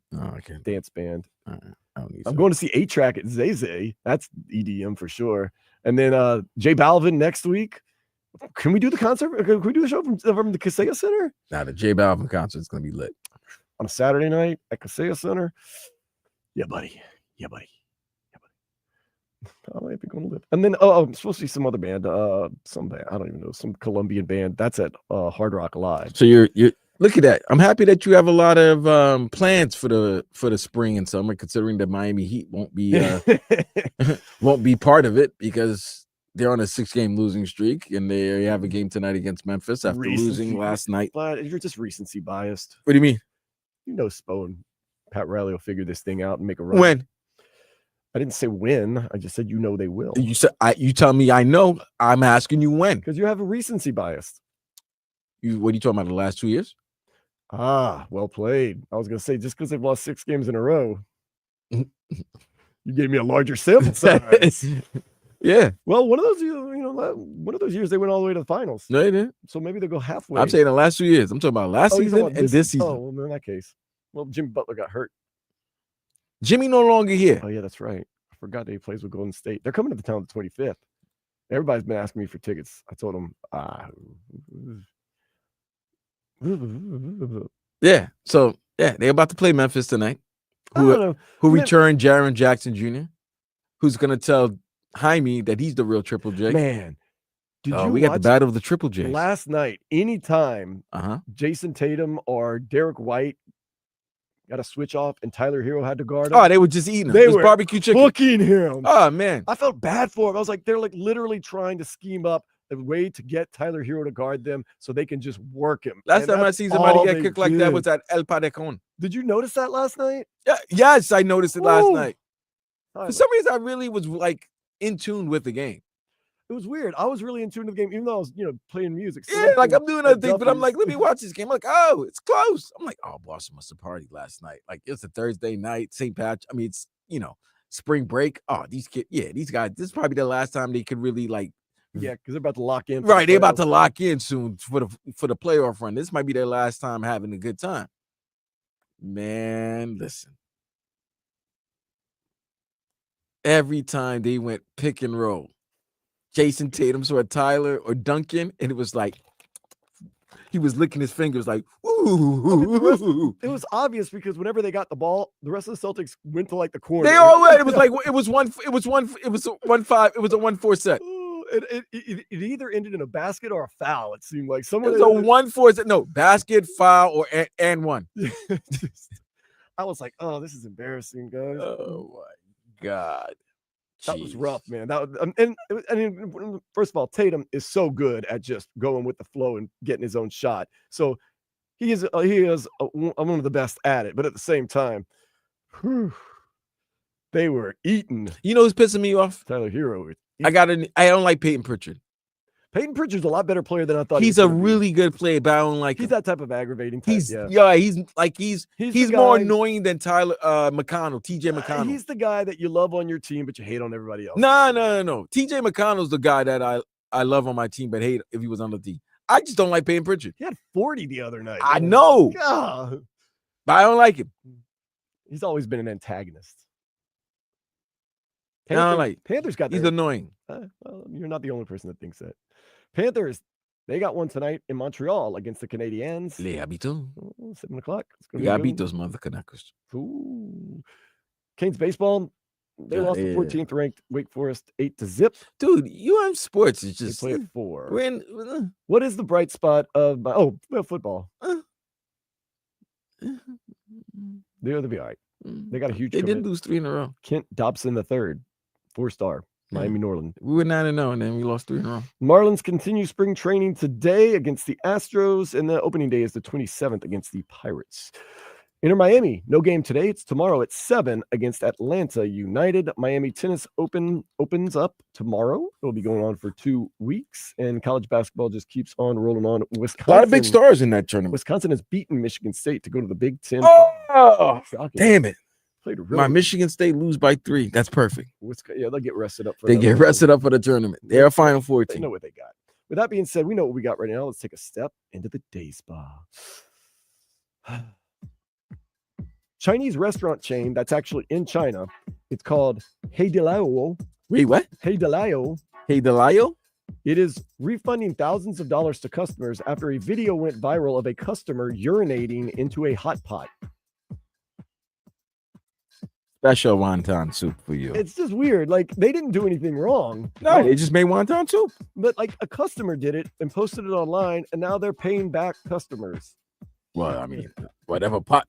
dance band. I'm going to see A-Track at Zay Zay. That's EDM for sure. And then J Balvin next week. Can we do the concert? Can we do the show from the Kaseya Center? Nah, the J Balvin concert is going to be lit. On a Saturday night at Kaseya Center? Yeah, buddy. I might be going to Live. And then, I'm supposed to see some other band. Some band. I don't even know. Some Colombian band. That's at Hard Rock Live. So you're look at that. I'm happy that you have a lot of plans for the spring and summer, considering the Miami Heat won't be won't be part of it because they're on a 6-game losing streak and they have a game tonight against Memphis after losing last night. But you're just recency biased. What do you mean? Spo and Pat Riley will figure this thing out and make a run. When? I didn't say when. I just said they will. You said you tell me I know. I'm asking you when. Because you have a recency bias. What are you talking about? The last 2 years? Well played. I was gonna say just because they've lost 6 games in a row, you gave me a larger sample size. Yeah. Well, one of those years they went all the way to the finals. No, they didn't. So maybe they'll go halfway. I'm saying the last 2 years. I'm talking about last season and this season. Oh, well, in that case. Well, Jimmy Butler got hurt. Jimmy no longer here. Oh, yeah, that's right. I forgot that he plays with Golden State. They're coming to the town the 25th. Everybody's been asking me for tickets. I told them, yeah. So, they're about to play Memphis tonight. Who returned Jaren Jackson Jr., who's going to tell Jaime that he's the real Triple J. Man. We got the battle of the Triple J. Last night, anytime Jason Tatum or Derek White got a switch off and Tyler Hero had to guard him. Oh, they were just eating him. They were barbecue chicken. Cooking him. Oh, man. I felt bad for him. I was like, they're like literally trying to scheme up a way to get Tyler Hero to guard them so they can just work him. Last time I see somebody get kicked like that was at El Padecon. Did you notice that last night? Yeah, yes, I noticed it last night. For some reason, I really was like in tune with the game. It was weird. I was really in tune to the game, even though I was, playing music. So yeah, like I'm doing other things, but I'm like, let me watch this game. I'm like, oh, it's close. I'm like, oh, Boston must have partied last night. Like, it's a Thursday night, St. Patrick. I mean, it's, spring break. Oh, these guys, this is probably the last time they could really like. Yeah, because they're about to lock in. Right, they're about to lock in soon for the playoff run. This might be their last time having a good time. Man, listen. Every time they went pick and roll, Jason Tatum saw Tyler or Duncan, and it was like he was licking his fingers like, ooh. It was obvious because whenever they got the ball, the rest of the Celtics went to like the corner. They all went. It was like it was a 1-4 set. It either ended in a basket or a foul. It seemed like it was a 1-4 set. No, basket, foul, or and one. I was like, oh, this is embarrassing, guys. Oh my God. That was rough, man. That was, and first of all, Tatum is so good at just going with the flow and getting his own shot. So he is one of the best at it. But at the same time, they were eating. You know who's pissing me off? Tyler Hero. I don't like Peyton Pritchard. Peyton Pritchard's a lot better player than I thought. He's a really good player, but I don't like He's him. that type of aggravating type. He's He's more annoying than Tyler McConnell, TJ McConnell. He's the guy that you love on your team, but you hate on everybody else. No. TJ McConnell's the guy that I love on my team, but hate if he was on the team. I just don't like Peyton Pritchard. He had 40 the other night. I know, God. but I don't like him. He's always been an antagonist. I don't like. Panthers got. He's annoying. Well, you're not the only person that thinks that. Panthers, they got one tonight in Montreal against the Canadiens. Les habitants. 7 o'clock. Les habitants, mother Canucks. Ooh. Canes baseball. They lost the 14th ranked Wake Forest 8-0. Dude, sports is just they play at 4. When what is the bright spot of football? They'll be all right. They got a huge. They didn't lose 3 in a row. Kent Dobson III, 4-star. Miami Norland. We were 9-0, and then we lost 3 in a row. Marlins continue spring training today against the Astros, and the opening day is the 27th against the Pirates. Inter Miami, no game today. It's tomorrow at 7 against Atlanta United. Miami Tennis Open opens up tomorrow. It'll be going on for 2 weeks, and college basketball just keeps on rolling on. Wisconsin, a lot of big stars in that tournament. Wisconsin has beaten Michigan State to go to the Big Ten. Oh, damn it. Really Michigan State lose by 3. That's perfect. Yeah, they'll get rested up. They get rested up for the tournament. They're a Final Four team. They know what they got. With that being said, we know what we got right now. Let's take a step into the day spa. Chinese restaurant chain that's actually in China. It's called Heat Dolphins. Wait, what? Heat Dolphins. Heat Dolphins? It is refunding thousands of dollars to customers after a video went viral of a customer urinating into a hot pot. Special wonton soup for you. It's just weird. Like, they didn't do anything wrong. No, they just made wonton soup. But like a customer did it and posted it online, and now they're paying back customers. Well, I mean, whatever pot.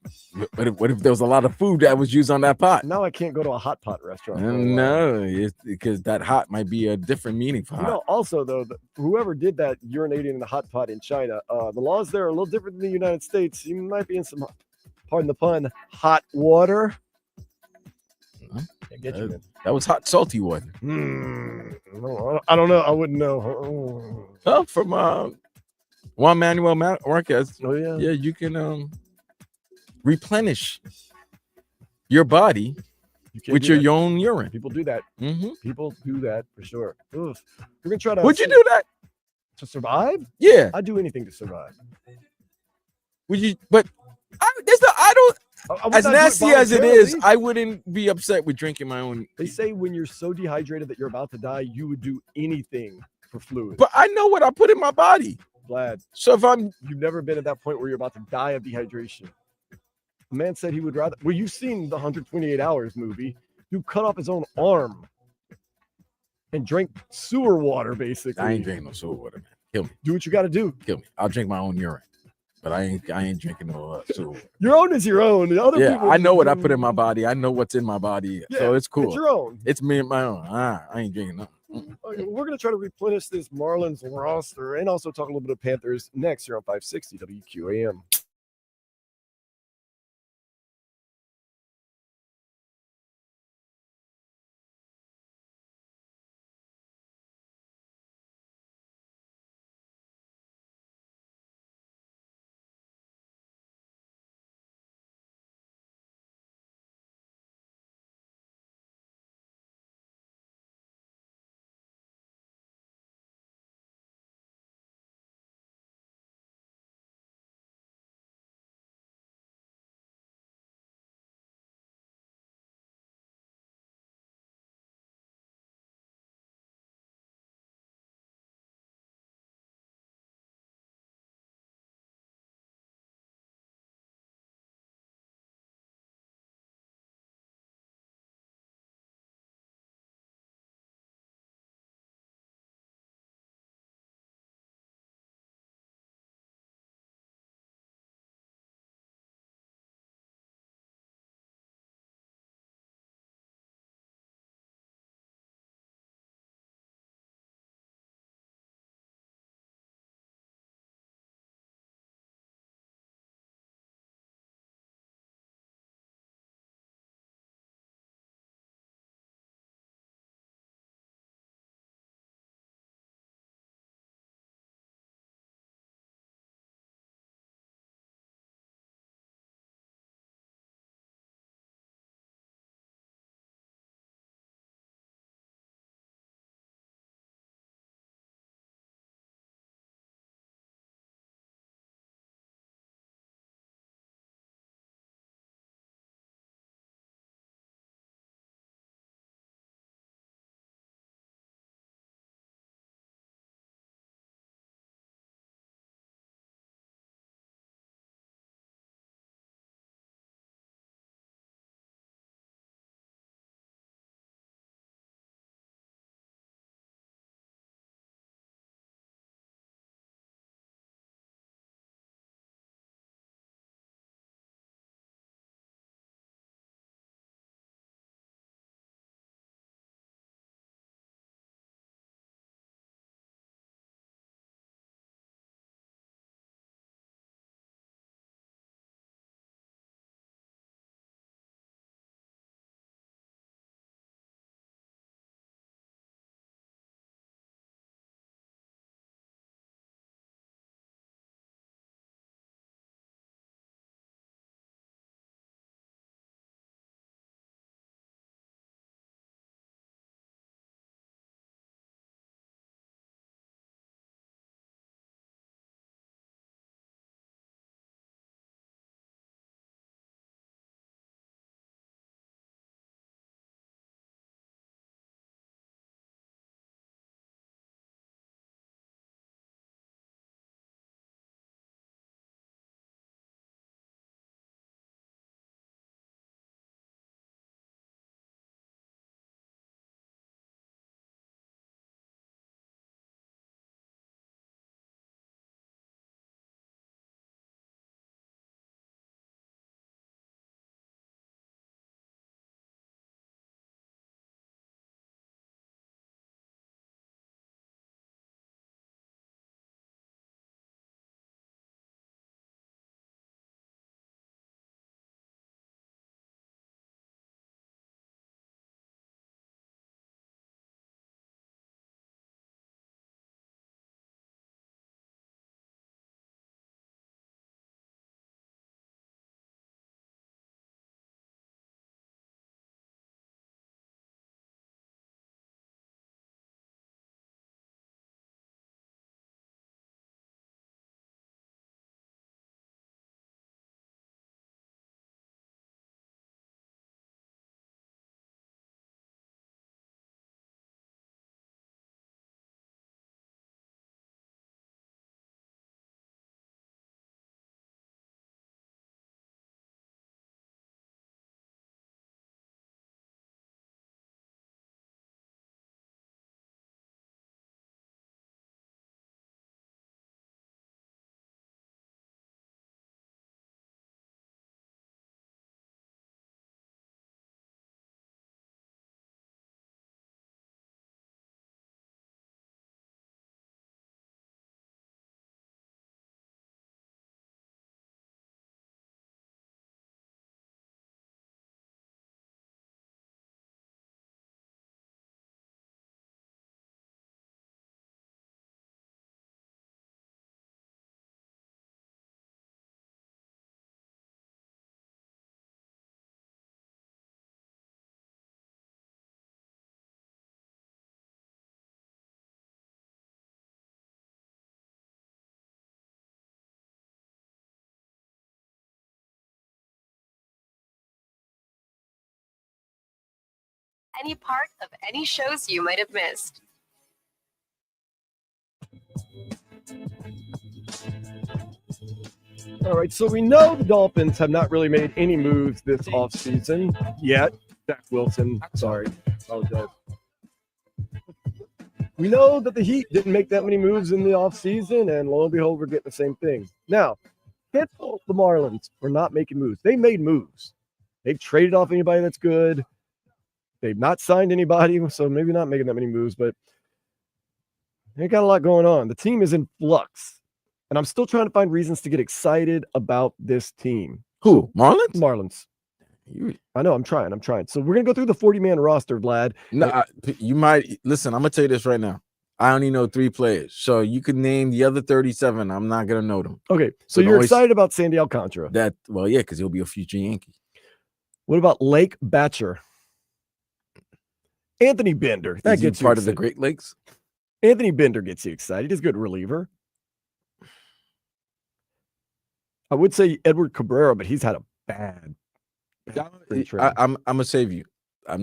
What if there was a lot of food that was used on that pot? Now I can't go to a hot pot restaurant. No, because that hot might be a different meaning for hot. Also, though, whoever did that urinating in the hot pot in China, the laws there are a little different than the United States. You might be in some, pardon the pun, hot water. That was hot, salty water. No, I don't know. I wouldn't know. Oh, from Juan Manuel Marquez. Oh, yeah. Yeah, you can replenish your body with your own urine. People do that. Mm-hmm. People do that for sure. Oof. We're gonna try to. Would you do that to survive? Yeah, I'd do anything to survive. Would you? But I don't. As nasty as it is, I wouldn't be upset with drinking my own. They say when you're so dehydrated that you're about to die, you would do anything for fluid. But I know what I put in my body. Glad. So if you've never been at that point where you're about to die of dehydration. The man said he would rather. Well, you've seen the 128 Hours movie. You cut off his own arm and drank sewer water, basically. I ain't drinking no sewer water, man. Kill me. Do what you got to do. Kill me. I'll drink my own urine. But I ain't drinking no sewer water. Your own is your own. The other people. I know what I put in my body. I know what's in my body. Yeah, so it's cool. It's your own. It's me and my own. I ain't drinking nothing. Okay, we're going to try to replenish this Marlins roster and also talk a little bit of Panthers next here on 560 WQAM. any part of any shows you might have missed. All right, so we know the Dolphins have not really made any moves this offseason yet. Zach Wilson, sorry, apologize. We know that the Heat didn't make that many moves in the offseason, and lo and behold, we're getting the same thing. Now, can't fault the Marlins for not making moves. They made moves. They've traded off anybody that's good. They've not signed anybody, so maybe not making that many moves, but they got a lot going on. The team is in flux. And I'm still trying to find reasons to get excited about this team. Who? Marlins? Marlins. I know, I'm trying. So we're going to go through the 40-man roster, Vlad. No, you might. Listen, I'm going to tell you this right now. I only know 3 players. So you can name the other 37. I'm not going to know them. Okay, so you're excited about Sandy Alcantara. Well, yeah, because he'll be a future Yankee. What about Lake Batcher? Anthony Bender. That gets part of the Great Lakes. Anthony Bender gets you excited. He's a good reliever. I would say Edward Cabrera, but he's had a bad I'm gonna save you. I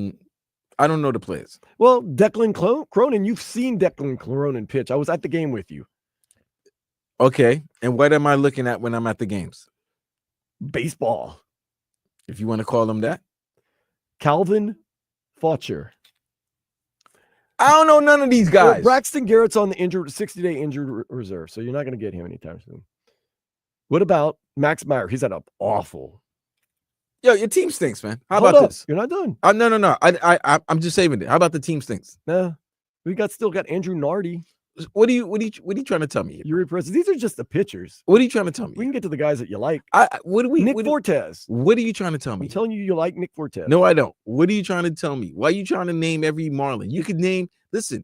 don't know the players. Well, Declan Cronin, you've seen Declan Cronin pitch. I was at the game with you. Okay, and what am I looking at when I'm at the games? Baseball, if you want to call them that. Calvin Faucher. I don't know none of these guys. Well, Braxton Garrett's on the 60-day injured reserve, so you're not going to get him anytime soon. What about Max Meyer? He's had an awful. Yo, your team stinks, man. How Hold about up. this? You're not done. No. I'm just saving it. How about the team stinks? Nah, we still got Andrew Nardi. What are you trying to tell me? Yuri Perez. These are just the pitchers. What are you trying to tell me? We can get to the guys that you like. Nick Fortes. What are you trying to tell me? I'm telling you like Nick Fortes. No, I don't. What are you trying to tell me? Why are you trying to name every Marlin? You could name. Listen.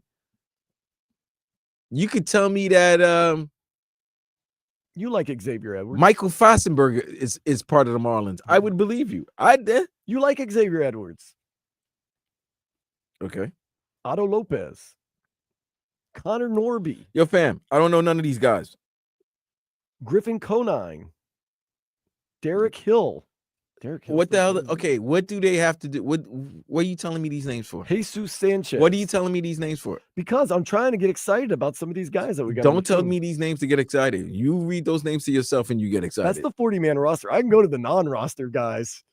You could tell me that. You like Xavier Edwards. Michael Fossenberger is part of the Marlins. I would believe you. You like Xavier Edwards. Okay. Otto Lopez. Connor Norby. Yo, fam, I don't know none of these guys. Griffin Conine. Derek Hill. What the hell? Okay, what do they have to do? What are you telling me these names for? Jesus Sanchez. What are you telling me these names for? Because I'm trying to get excited about some of these guys that we got. Don't tell me these names to get excited. You read those names to yourself and you get excited. That's the 40-man roster. I can go to the non-roster guys.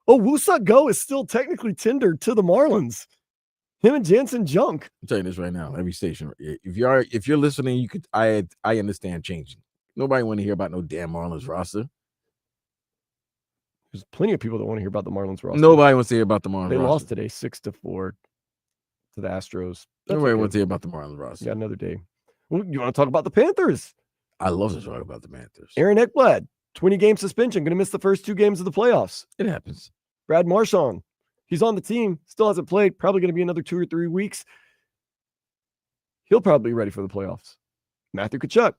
Oh, Woosuck Go is still technically tendered to the Marlins. Him and Jansen Junk. I'm telling you this right now. Every station. If you're listening, you could. I understand changing. Nobody want to hear about no damn Marlins roster. There's plenty of people that want to hear about the Marlins roster. Nobody wants to hear about the Marlins. They roster. lost today 6-4 to the Astros. Nobody wants to hear about the Marlins roster. Yeah, another day. Well, you want to talk about the Panthers? I love to talk about the Panthers. Aaron Ekblad, 20-game suspension, going to miss the first 2 games of the playoffs. It happens. Brad Marchand, he's on the team, still hasn't played, probably going to be another 2 or 3 weeks. He'll probably be ready for the playoffs. Matthew Tkachuk,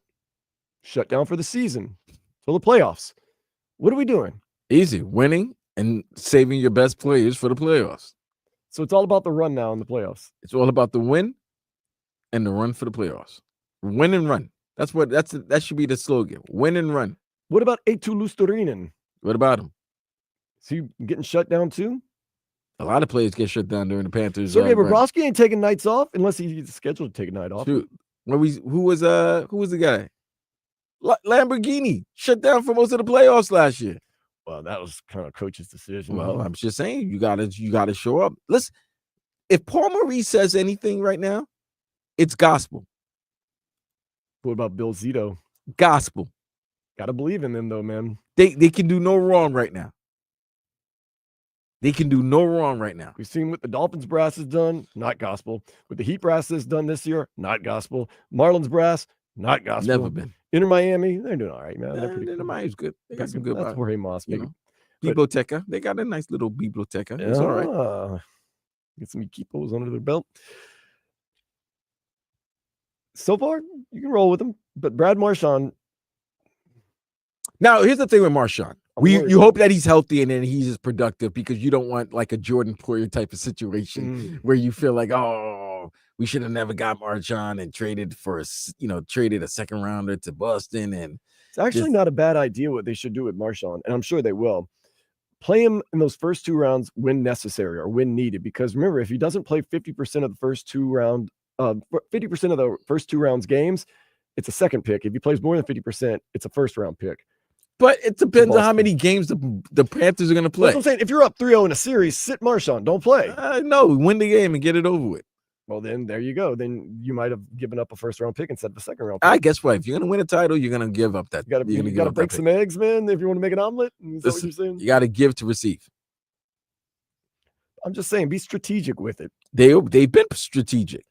shut down for the season till the playoffs. What are we doing? Easy, winning and saving your best players for the playoffs. So it's all about the run now in the playoffs. It's all about the win and the run for the playoffs. Win and run. That should be the slogan. Win and run. What about Eetu Luostarinen? What about him? Is he getting shut down too? A lot of players get shut down during the Panthers. Sergei Bobrovsky ain't taking nights off unless he's scheduled to take a night off. Shoot. Who was the guy? Lamborghini shut down for most of the playoffs last year. Well, that was kind of coach's decision. Well, I'm just saying you gotta show up. Listen, if Paul Maurice says anything right now, it's gospel. What about Bill Zito? Gospel. Gotta believe in them though, man. They can do no wrong right now. They can do no wrong right now. We've seen what the Dolphins brass has done, not gospel. What the Heat brass has done this year, not gospel. Marlins brass, not gospel. Never been. Inter Miami, they're doing all right, man. They're pretty Inter cool. Miami's good. They got some good. That's Jorge Moss. Biblioteca. They got a nice little biblioteca. It's all right. Get some equipos under their belt. So far, you can roll with them. But Brad Marchand. Now, here's the thing with Marchand. You hope that he's healthy and then he's just productive because you don't want like a Jordan Poyer type of situation where you feel like, oh, we should have never got Marchand and traded a second rounder to Boston. And it's actually not a bad idea what they should do with Marchand, and I'm sure they will. play him in those first 2 rounds when necessary or when needed. Because remember, if he doesn't play 50% of the first 2 rounds games, it's a second pick. If he plays more than 50%, it's a first round pick. But it depends on how many games the Panthers are going to play. That's what I'm saying. If you're up 3-0 in a series, sit Marshawn. Don't play. No, win the game and get it over with. Well, then there you go. Then you might have given up a first round pick instead of a second round pick. I guess what? If you're going to win a title, you're going to give up that. You got to break some eggs, man, if you want to make an omelet. Is that what you're saying? You got to give to receive. I'm just saying, be strategic with it. They've been strategic.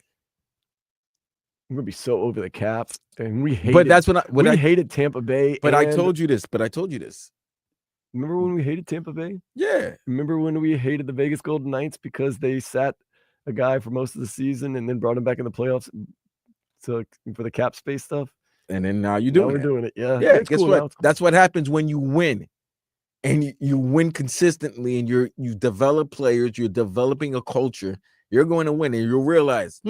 We're gonna be so over the cap, and we hated. But that's when I hated Tampa Bay. But I told you this. Remember when we hated Tampa Bay? Yeah. Remember when we hated the Vegas Golden Knights because they sat a guy for most of the season and then brought him back in the playoffs for the cap space stuff? And then now we're doing it. Yeah. Yeah. It's Guess cool what? now. That's what happens when you win, and you win consistently, and you develop players. You're developing a culture. You're going to win, and you'll realize,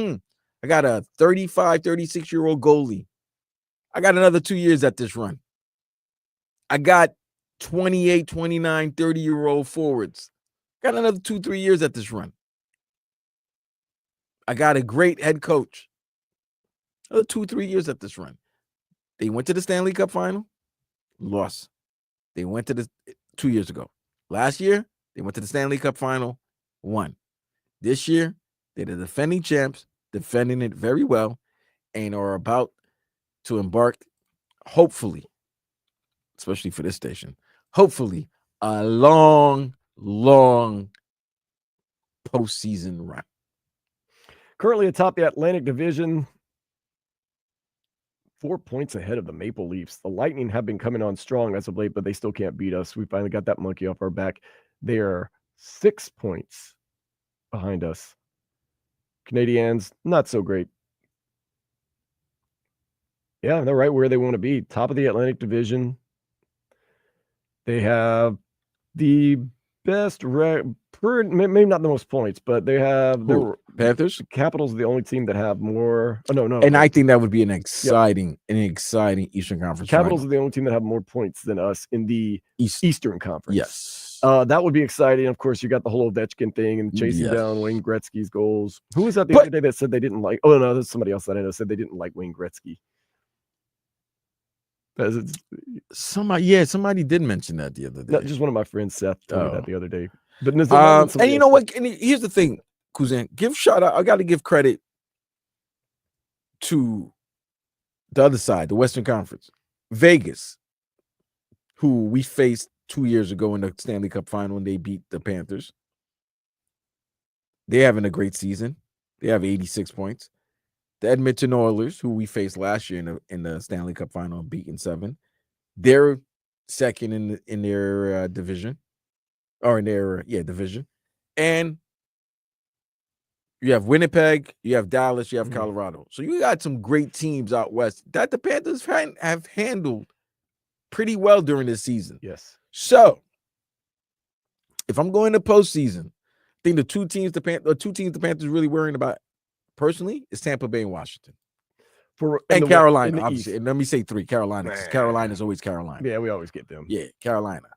I got a 35, 36-year-old goalie. I got another 2 years at this run. I got 28, 29, 30-year-old forwards. Got another 2-3 years at this run. I got a great head coach. Another 2-3 years at this run. They went to the Stanley Cup final, lost. They went to the 2 years ago. Last year, they went to the Stanley Cup final, won. This year, they're the defending champs, defending it very well, and are about to embark, hopefully, especially for this station, hopefully, a long, long postseason run. Currently atop the Atlantic Division, 4 points ahead of the Maple Leafs. The Lightning have been coming on strong as of late, but they still can't beat us. We finally got that monkey off our back. They are 6 points behind us. Canadiens, not so great. Yeah, they're right where they want to be. Top of the Atlantic Division. They have the best maybe not the most points, but they have the Panthers. Capitals are the only team that have more. Oh, no. And I think that would be an exciting Eastern Conference. Capitals final. are the only team that have more points than us in the Eastern Conference. Yes. That would be exciting. Of course, you got the whole Ovechkin thing and chasing down Wayne Gretzky's goals. Who was that the other day that said they didn't like? Oh, no, there's somebody else that I know said they didn't like Wayne Gretzky. Somebody did mention that the other day. Just one of my friends, Seth, told me that the other day. But and you know what? And here's the thing, Kuzan. Give shout out. I got to give credit to the other side, the Western Conference, Vegas, who we faced 2 years ago in the Stanley Cup final, and they beat the Panthers. They're having a great season. They have 86 points. The Edmonton Oilers, who we faced last year in the Stanley Cup final, and beaten 7. They're second in their division. Or in their division. And you have Winnipeg, you have Dallas, you have Colorado. So you got some great teams out west that the Panthers have handled pretty well during this season. Yes. So if I'm going to postseason, I think the two teams the Panthers really worrying about personally is Tampa Bay and Washington. And Carolina, obviously. And let me say 3, Carolina. Carolina's always Carolina. Yeah, we always get them. Yeah, Carolina.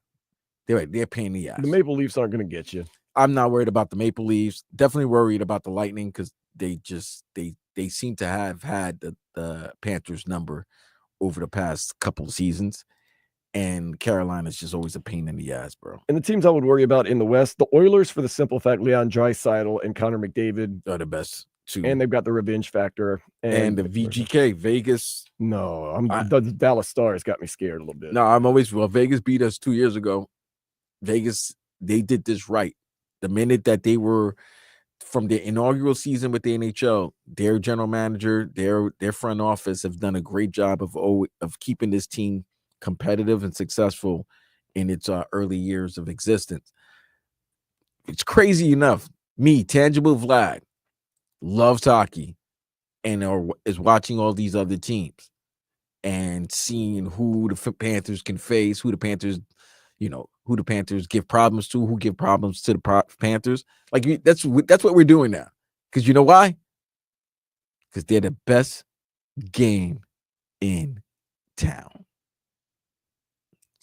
They're paying the ass. The Maple Leafs aren't going to get you. I'm not worried about the Maple Leafs. Definitely worried about the Lightning because they seem to have had the Panthers number over the past couple of seasons. And Carolina's just always a pain in the ass, bro. And the teams I would worry about in the West, the Oilers, for the simple fact Leon Draisaitl and Connor McDavid are the best too. And they've got the revenge factor. And the VGK, Vegas. No, the Dallas Stars got me scared a little bit. No, Vegas beat us 2 years ago. Vegas, they did this right. The minute that they were from their inaugural season with the NHL, their general manager, their front office have done a great job of keeping this team competitive and successful in its early years of existence. It's crazy enough. Me, Tangible Vlad, loves hockey and is watching all these other teams and seeing who the Panthers can face, who the Panthers give problems to, who give problems to the Panthers. Like that's what we're doing now. Because you know why? Because they're the best game in town.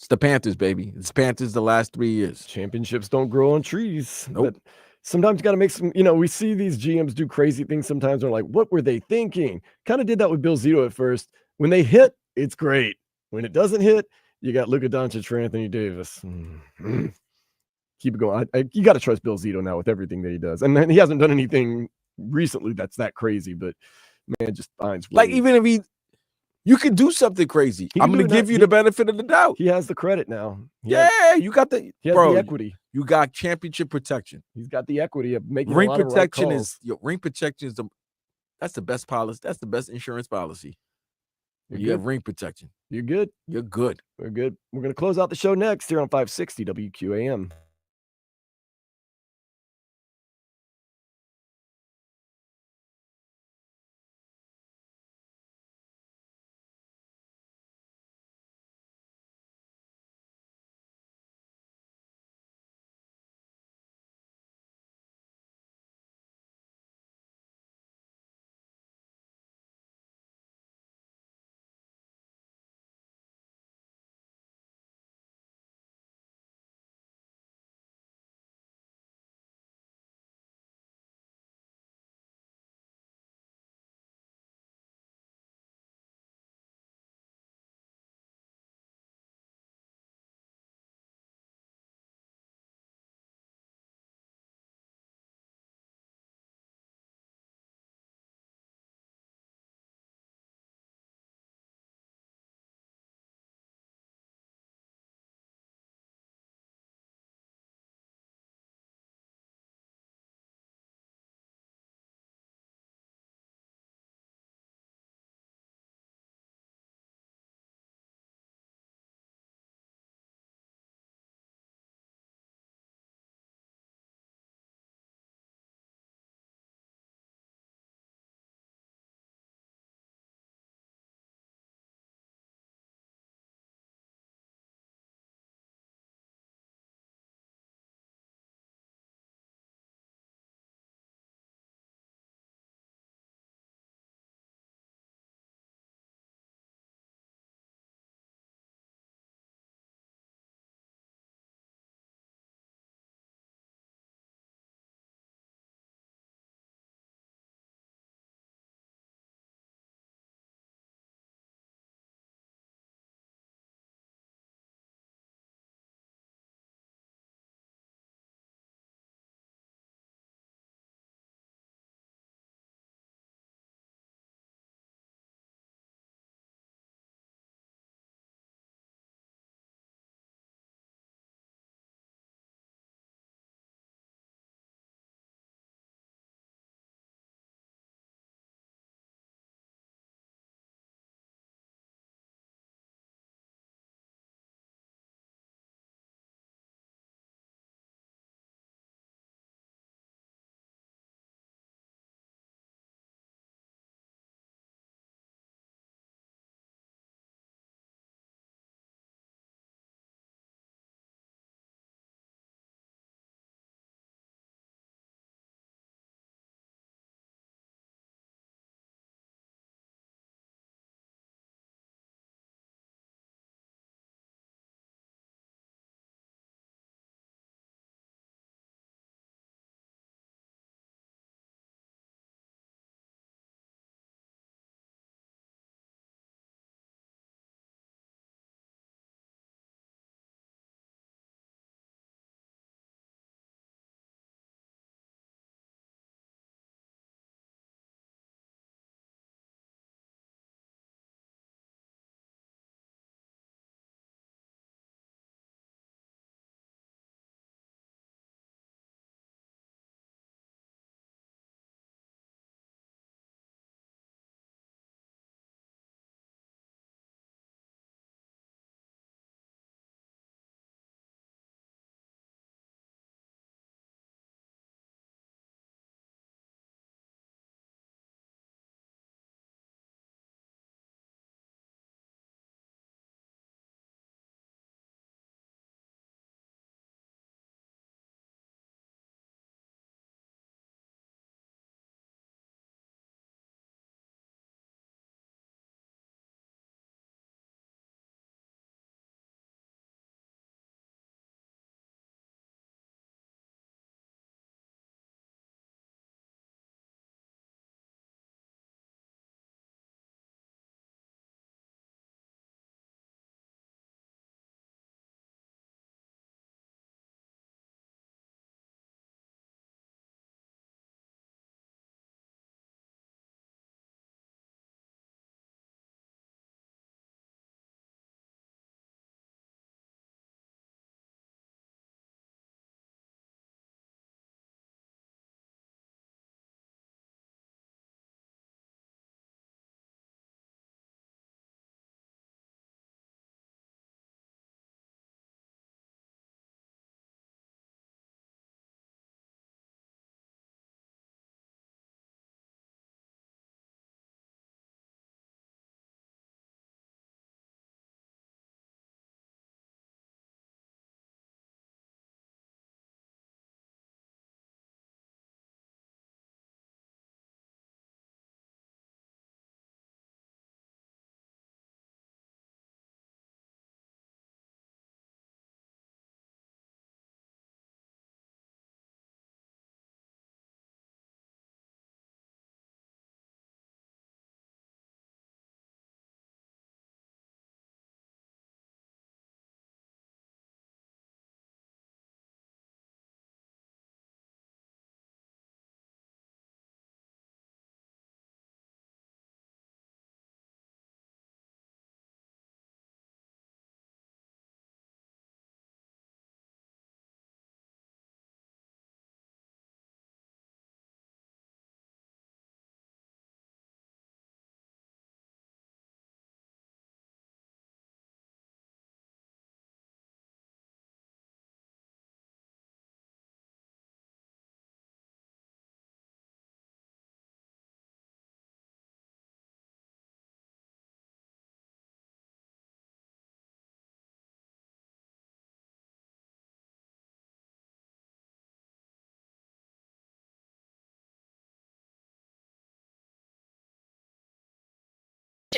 It's the Panthers, baby. It's Panthers the last 3 years. Championships don't grow on trees. Nope. But sometimes you got to make some, we see these GMs do crazy things sometimes. We're like, what were they thinking? Kind of did that with Bill Zito at first. When they hit, it's great. When it doesn't hit, you got Luka Doncic for Anthony Davis. Keep it going. You got to trust Bill Zito now with everything that he does. And he hasn't done anything recently that's that crazy, but man, just finds ways. Like, even if you can do something crazy. I'm going to give you the benefit of the doubt. He has the credit now. You got the equity. You got championship protection. He's got the equity of making ring a lot protection. Of right calls. Ring protection is that's the best policy. That's the best insurance policy. You have ring protection. You're good. You're good. We're good. We're going to close out the show next here on 560 WQAM.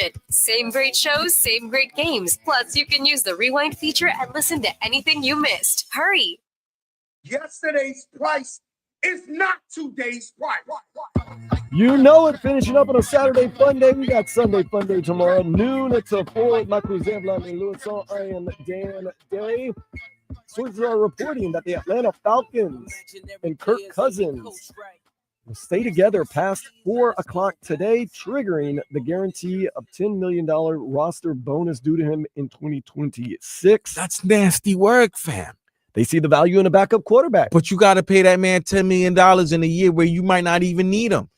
it. Same great shows, same great games. Plus, you can use the rewind feature and listen to anything you missed. Hurry. Yesterday's price is not today's price. You know it. Finishing up on a Saturday fun day. We got Sunday fun day tomorrow, noon to 4. Michael Zambla and Louis. I am Dan Day. Sources are reporting that the Atlanta Falcons and Kirk Cousins will stay together past 4 o'clock today, triggering the guarantee of $10 million roster bonus due to him in 2026. That's nasty work, fam. They see the value in a backup quarterback. But you got to pay that man $10 million in a year where you might not even need him.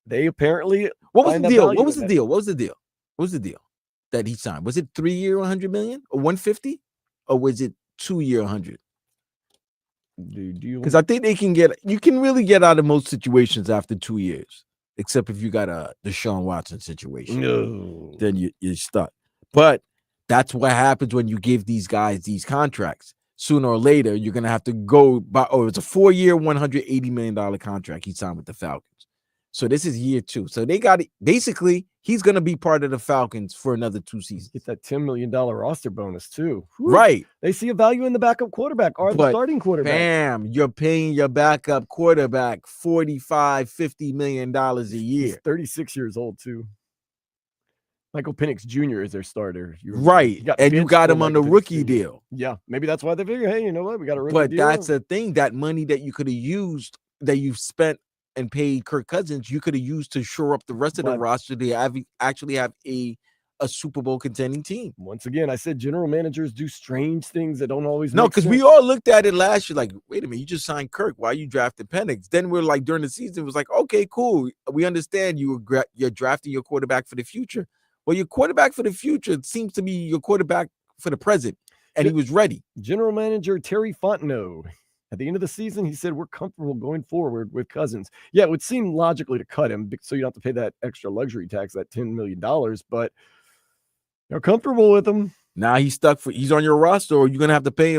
They apparently. What was the deal? What was the deal? What was the deal? What was the deal that he signed? Was it 3 year, 100 million or 150? Or was it 2 year, 100? Because I think you can really get out of most situations after 2 years, except if you got a Deshaun Watson situation. No. Then you're stuck. But that's what happens when you give these guys these contracts. Sooner or later, you're going to have to go by, it's a 4 year, $180 million contract he signed with the Falcons. So this is year 2. So they got it. Basically, he's going to be part of the Falcons for another 2 seasons. Get that $10 million roster bonus too. Whew. Right. They see a value in the backup quarterback or the starting quarterback. Bam, you're paying your backup quarterback $45, $50 million a year. He's 36 years old too. Michael Penix Jr. is their starter. Right. And you got him on the rookie deal. Yeah. Maybe that's why they figure, hey, you know what? We got a rookie deal. But that's the thing. That money that you could have used, that you've spent and paid Kirk Cousins, you could have used to shore up the rest of the roster to actually have a Super Bowl contending team. Once again, I said general managers do strange things that don't always No, make because sense. we all looked at it last year like, wait a minute, you just signed Kirk. Why you drafted Penix? Then we're like, during the season, it was like, okay, cool. We understand you're drafting your quarterback for the future. Well, your quarterback for the future seems to be your quarterback for the present, and he was ready. General manager Terry Fontenot, at the end of the season, he said, we're comfortable going forward with Cousins. Yeah, it would seem logically to cut him so you don't have to pay that extra luxury tax, that $10 million, but they're comfortable with him. Now he's on your roster, or you're going to have to pay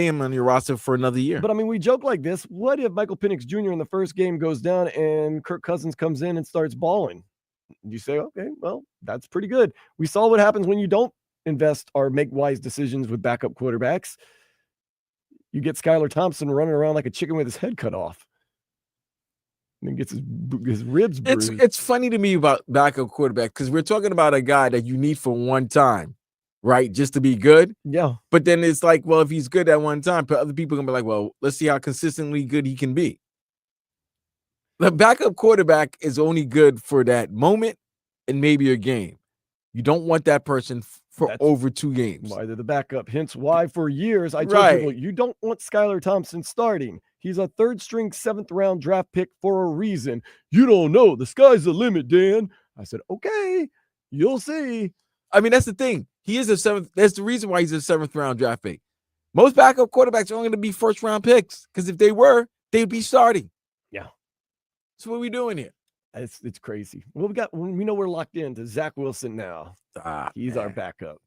him on your roster for another year. But I mean, we joke like this. What if Michael Penix Jr. in the first game goes down and Kirk Cousins comes in and starts balling? You say, okay, well, that's pretty good. We saw what happens when you don't invest or make wise decisions with backup quarterbacks. You get Skylar Thompson running around like a chicken with his head cut off. And then gets his ribs bruised. It's funny to me about backup quarterback because we're talking about a guy that you need for one time, right? Just to be good. Yeah. But then it's like, well, if he's good at one time, but other people are going to be like, well, let's see how consistently good he can be. The backup quarterback is only good for that moment and maybe a game. You don't want that person for over 2 games. Why they're the backup. Hence why for years I told people, you don't want Skylar Thompson starting. He's a 3rd string, 7th round draft pick for a reason. You don't know. The sky's the limit, Dan. I said, okay, you'll see. I mean, that's the thing. He is a 7th. That's the reason why he's a 7th round draft pick. Most backup quarterbacks are only going to be 1st round picks because if they were, they'd be starting. Yeah. So what are we doing here? It's crazy. Well, we know we're locked into Zach Wilson now. He's our backup.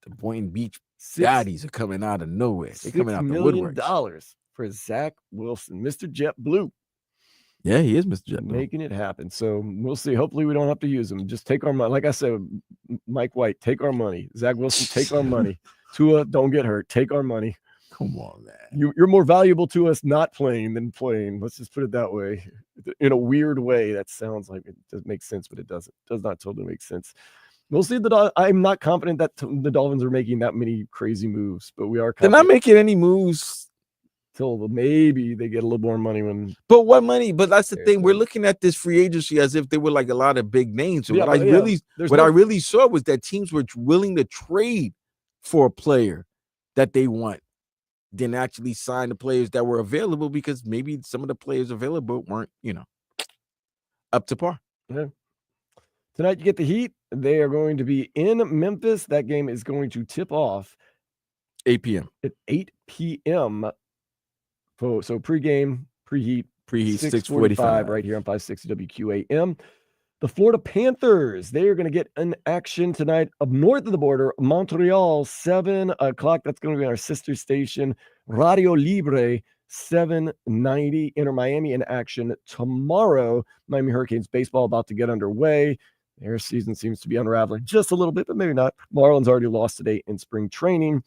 The Boynton Beach daddies are coming out of nowhere. They're coming out the woodwork. $6 million for Zach Wilson, Mr. JetBlue. Yeah, he is Mr. JetBlue. Making it happen. So we'll see. Hopefully we don't have to use him. Just take our money. Like I said, Mike White, take our money. Zach Wilson, take our money. Tua, don't get hurt. Take our money. Come on, man. You're more valuable to us not playing than playing. Let's just put it that way. In a weird way, that sounds like it does make sense, but it doesn't. It does not totally make sense. We'll see. I'm not confident that the Dolphins are making that many crazy moves, but we are confident. They're not making any moves till maybe they get a little more money when. But what money? But that's the thing. We're looking at this free agency as if they were like a lot of big names. What I really saw was that teams were willing to trade for a player that they want. Didn't actually sign the players that were available because maybe some of the players available weren't, up to par. Yeah. Tonight you get the Heat. They are going to be in Memphis. That game is going to tip off 8 p.m. At 8 p.m. So pregame, preheat, 6:45 right here on 560 WQAM. The Florida Panthers, they are going to get in action tonight up north of the border, Montreal, 7 o'clock. That's going to be our sister station, Radio Libre, 790. Inter Miami in action tomorrow. Miami Hurricanes baseball about to get underway. Their season seems to be unraveling just a little bit, but maybe not. Marlins already lost today in spring training.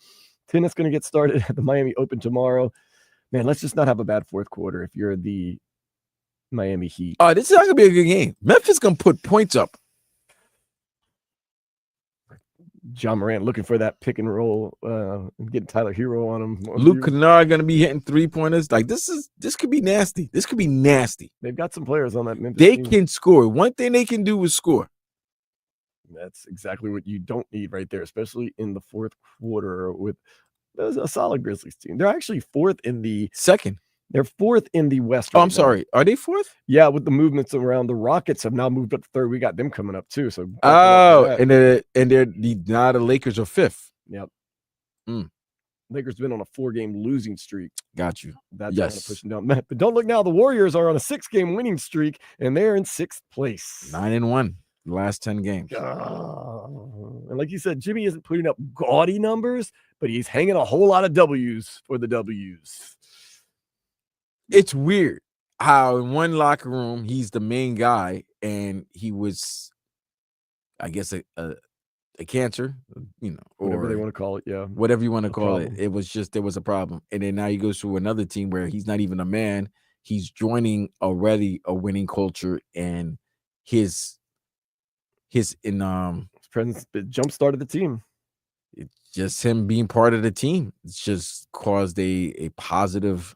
Tennis going to get started at the Miami Open tomorrow. Man, let's just not have a bad fourth quarter if you're the Miami Heat. Oh, this is not going to be a good game. Memphis going to put points up. John Morant looking for that pick and roll, getting Tyler Hero on him. Luke Kennard going to be hitting 3-pointers. Like, this could be nasty. This could be nasty. They've got some players on that Memphis They team. can score. One thing they can do is score. That's exactly what you don't need right there, especially in the fourth quarter with a solid Grizzlies team. They're actually fourth in the second. They're fourth in the West. Oh, I'm sorry. Are they fourth? Yeah, with the movements around, the Rockets have now moved up to third. We got them coming up too. So and they're now the Lakers are fifth. Yep. Lakers been on a 4-game losing streak. Got you. That's kind of pushing down. But don't look now. The Warriors are on a 6-game winning streak, and they're in 6th place. 9-1. The last 10 games. And like you said, Jimmy isn't putting up gaudy numbers, but he's hanging a whole lot of W's for the W's. It's weird how in one locker room he's the main guy, and he was, I guess, a cancer, or whatever they want to call it. Yeah, whatever you want to call it. It was just there was a problem, and then now he goes to another team where he's not even a man. He's joining already a winning culture, and his presence jump started the team. It's just him being part of the team. It's just caused a positive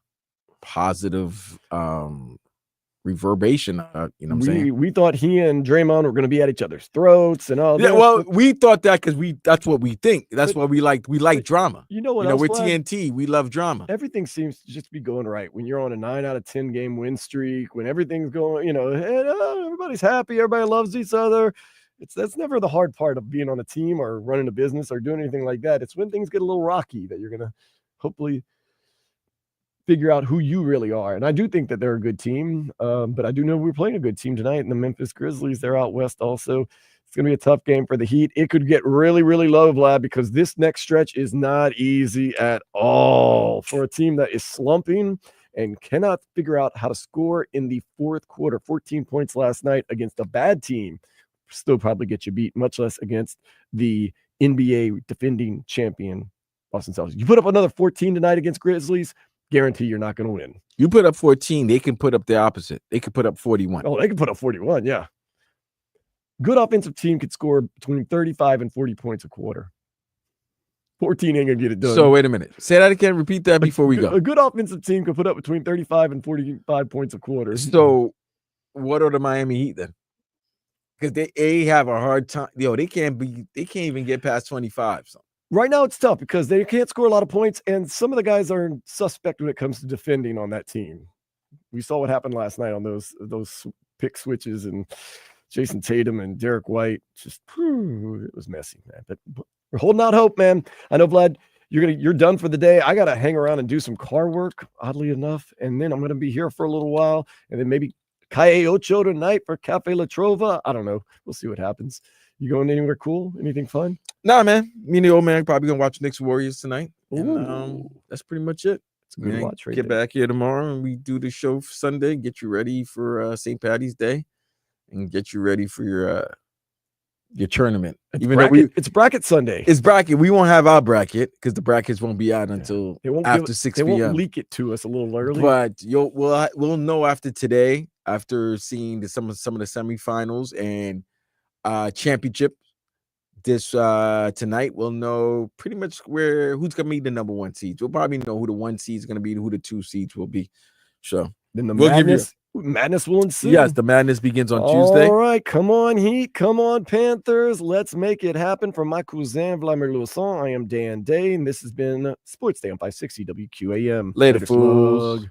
reverberation. You know what I'm saying? We thought he and Draymond were going to be at each other's throats and all. Yeah, well, we thought that because that's what we think. That's why we like drama. You know what? We're TNT. We love drama. Everything seems to just be going right when you're on a 9 out of 10 game win streak. When everything's going, and, everybody's happy. Everybody loves each other. That's never the hard part of being on a team or running a business or doing anything like that. It's when things get a little rocky that you're going to hopefully figure out who you really are. And I do think that they're a good team, but I do know we're playing a good team tonight in the Memphis Grizzlies. They're out west also. It's going to be a tough game for the Heat. It could get really, really low, Vlad, because this next stretch is not easy at all for a team that is slumping and cannot figure out how to score in the fourth quarter. 14 points last night against a bad team. Still probably get you beat, much less against the NBA defending champion Boston Celtics. You put up another 14 tonight against Grizzlies, guarantee you're not going to win. You put up 14, they can put up the opposite. They could put up 41. Oh, they can put up 41, yeah. Good offensive team could score between 35 and 40 points a quarter. 14 ain't going to get it done. So wait a minute. Say that again. Repeat that before we go. A good offensive team could put up between 35 and 45 points a quarter. So what are the Miami Heat then? Because they have a hard time. They can't even get past 25. So. Right now it's tough because they can't score a lot of points, and some of the guys are suspect when it comes to defending on that team. We saw what happened last night on those pick switches, and Jason Tatum and Derek White. Just it was messy, man. But we're holding out hope, man. I know, Vlad, you're done for the day. I gotta hang around and do some car work, oddly enough, and then I'm gonna be here for a little while, and then maybe Calle Ocho tonight for Cafe La Trova. I don't know. We'll see what happens. You going anywhere cool? Anything fun? Nah, man. Me and the old man probably gonna watch Knicks Warriors tonight. And, that's pretty much it. It's a good watch. Right get back here tomorrow and we do the show for Sunday. Get you ready for St. Patty's Day, and get you ready for your tournament. It's bracket Sunday. It's bracket. We won't have our bracket because the brackets won't be out until after 6 p.m. They won't leak it to us a little early. But we'll know after today, after seeing some of the semifinals and championship this tonight. We'll know pretty much who's gonna be the number 1 seeds. We'll probably know who the 1 seed is gonna be, who the 2 seeds will be. So then madness will ensue. Yes, the madness begins on Tuesday. All right, come on Heat, come on Panthers. Let's make it happen. From my cousin Vladimir Louison, I am Dan Day, and this has been Sports Day on 560 WQAM. Later, fools.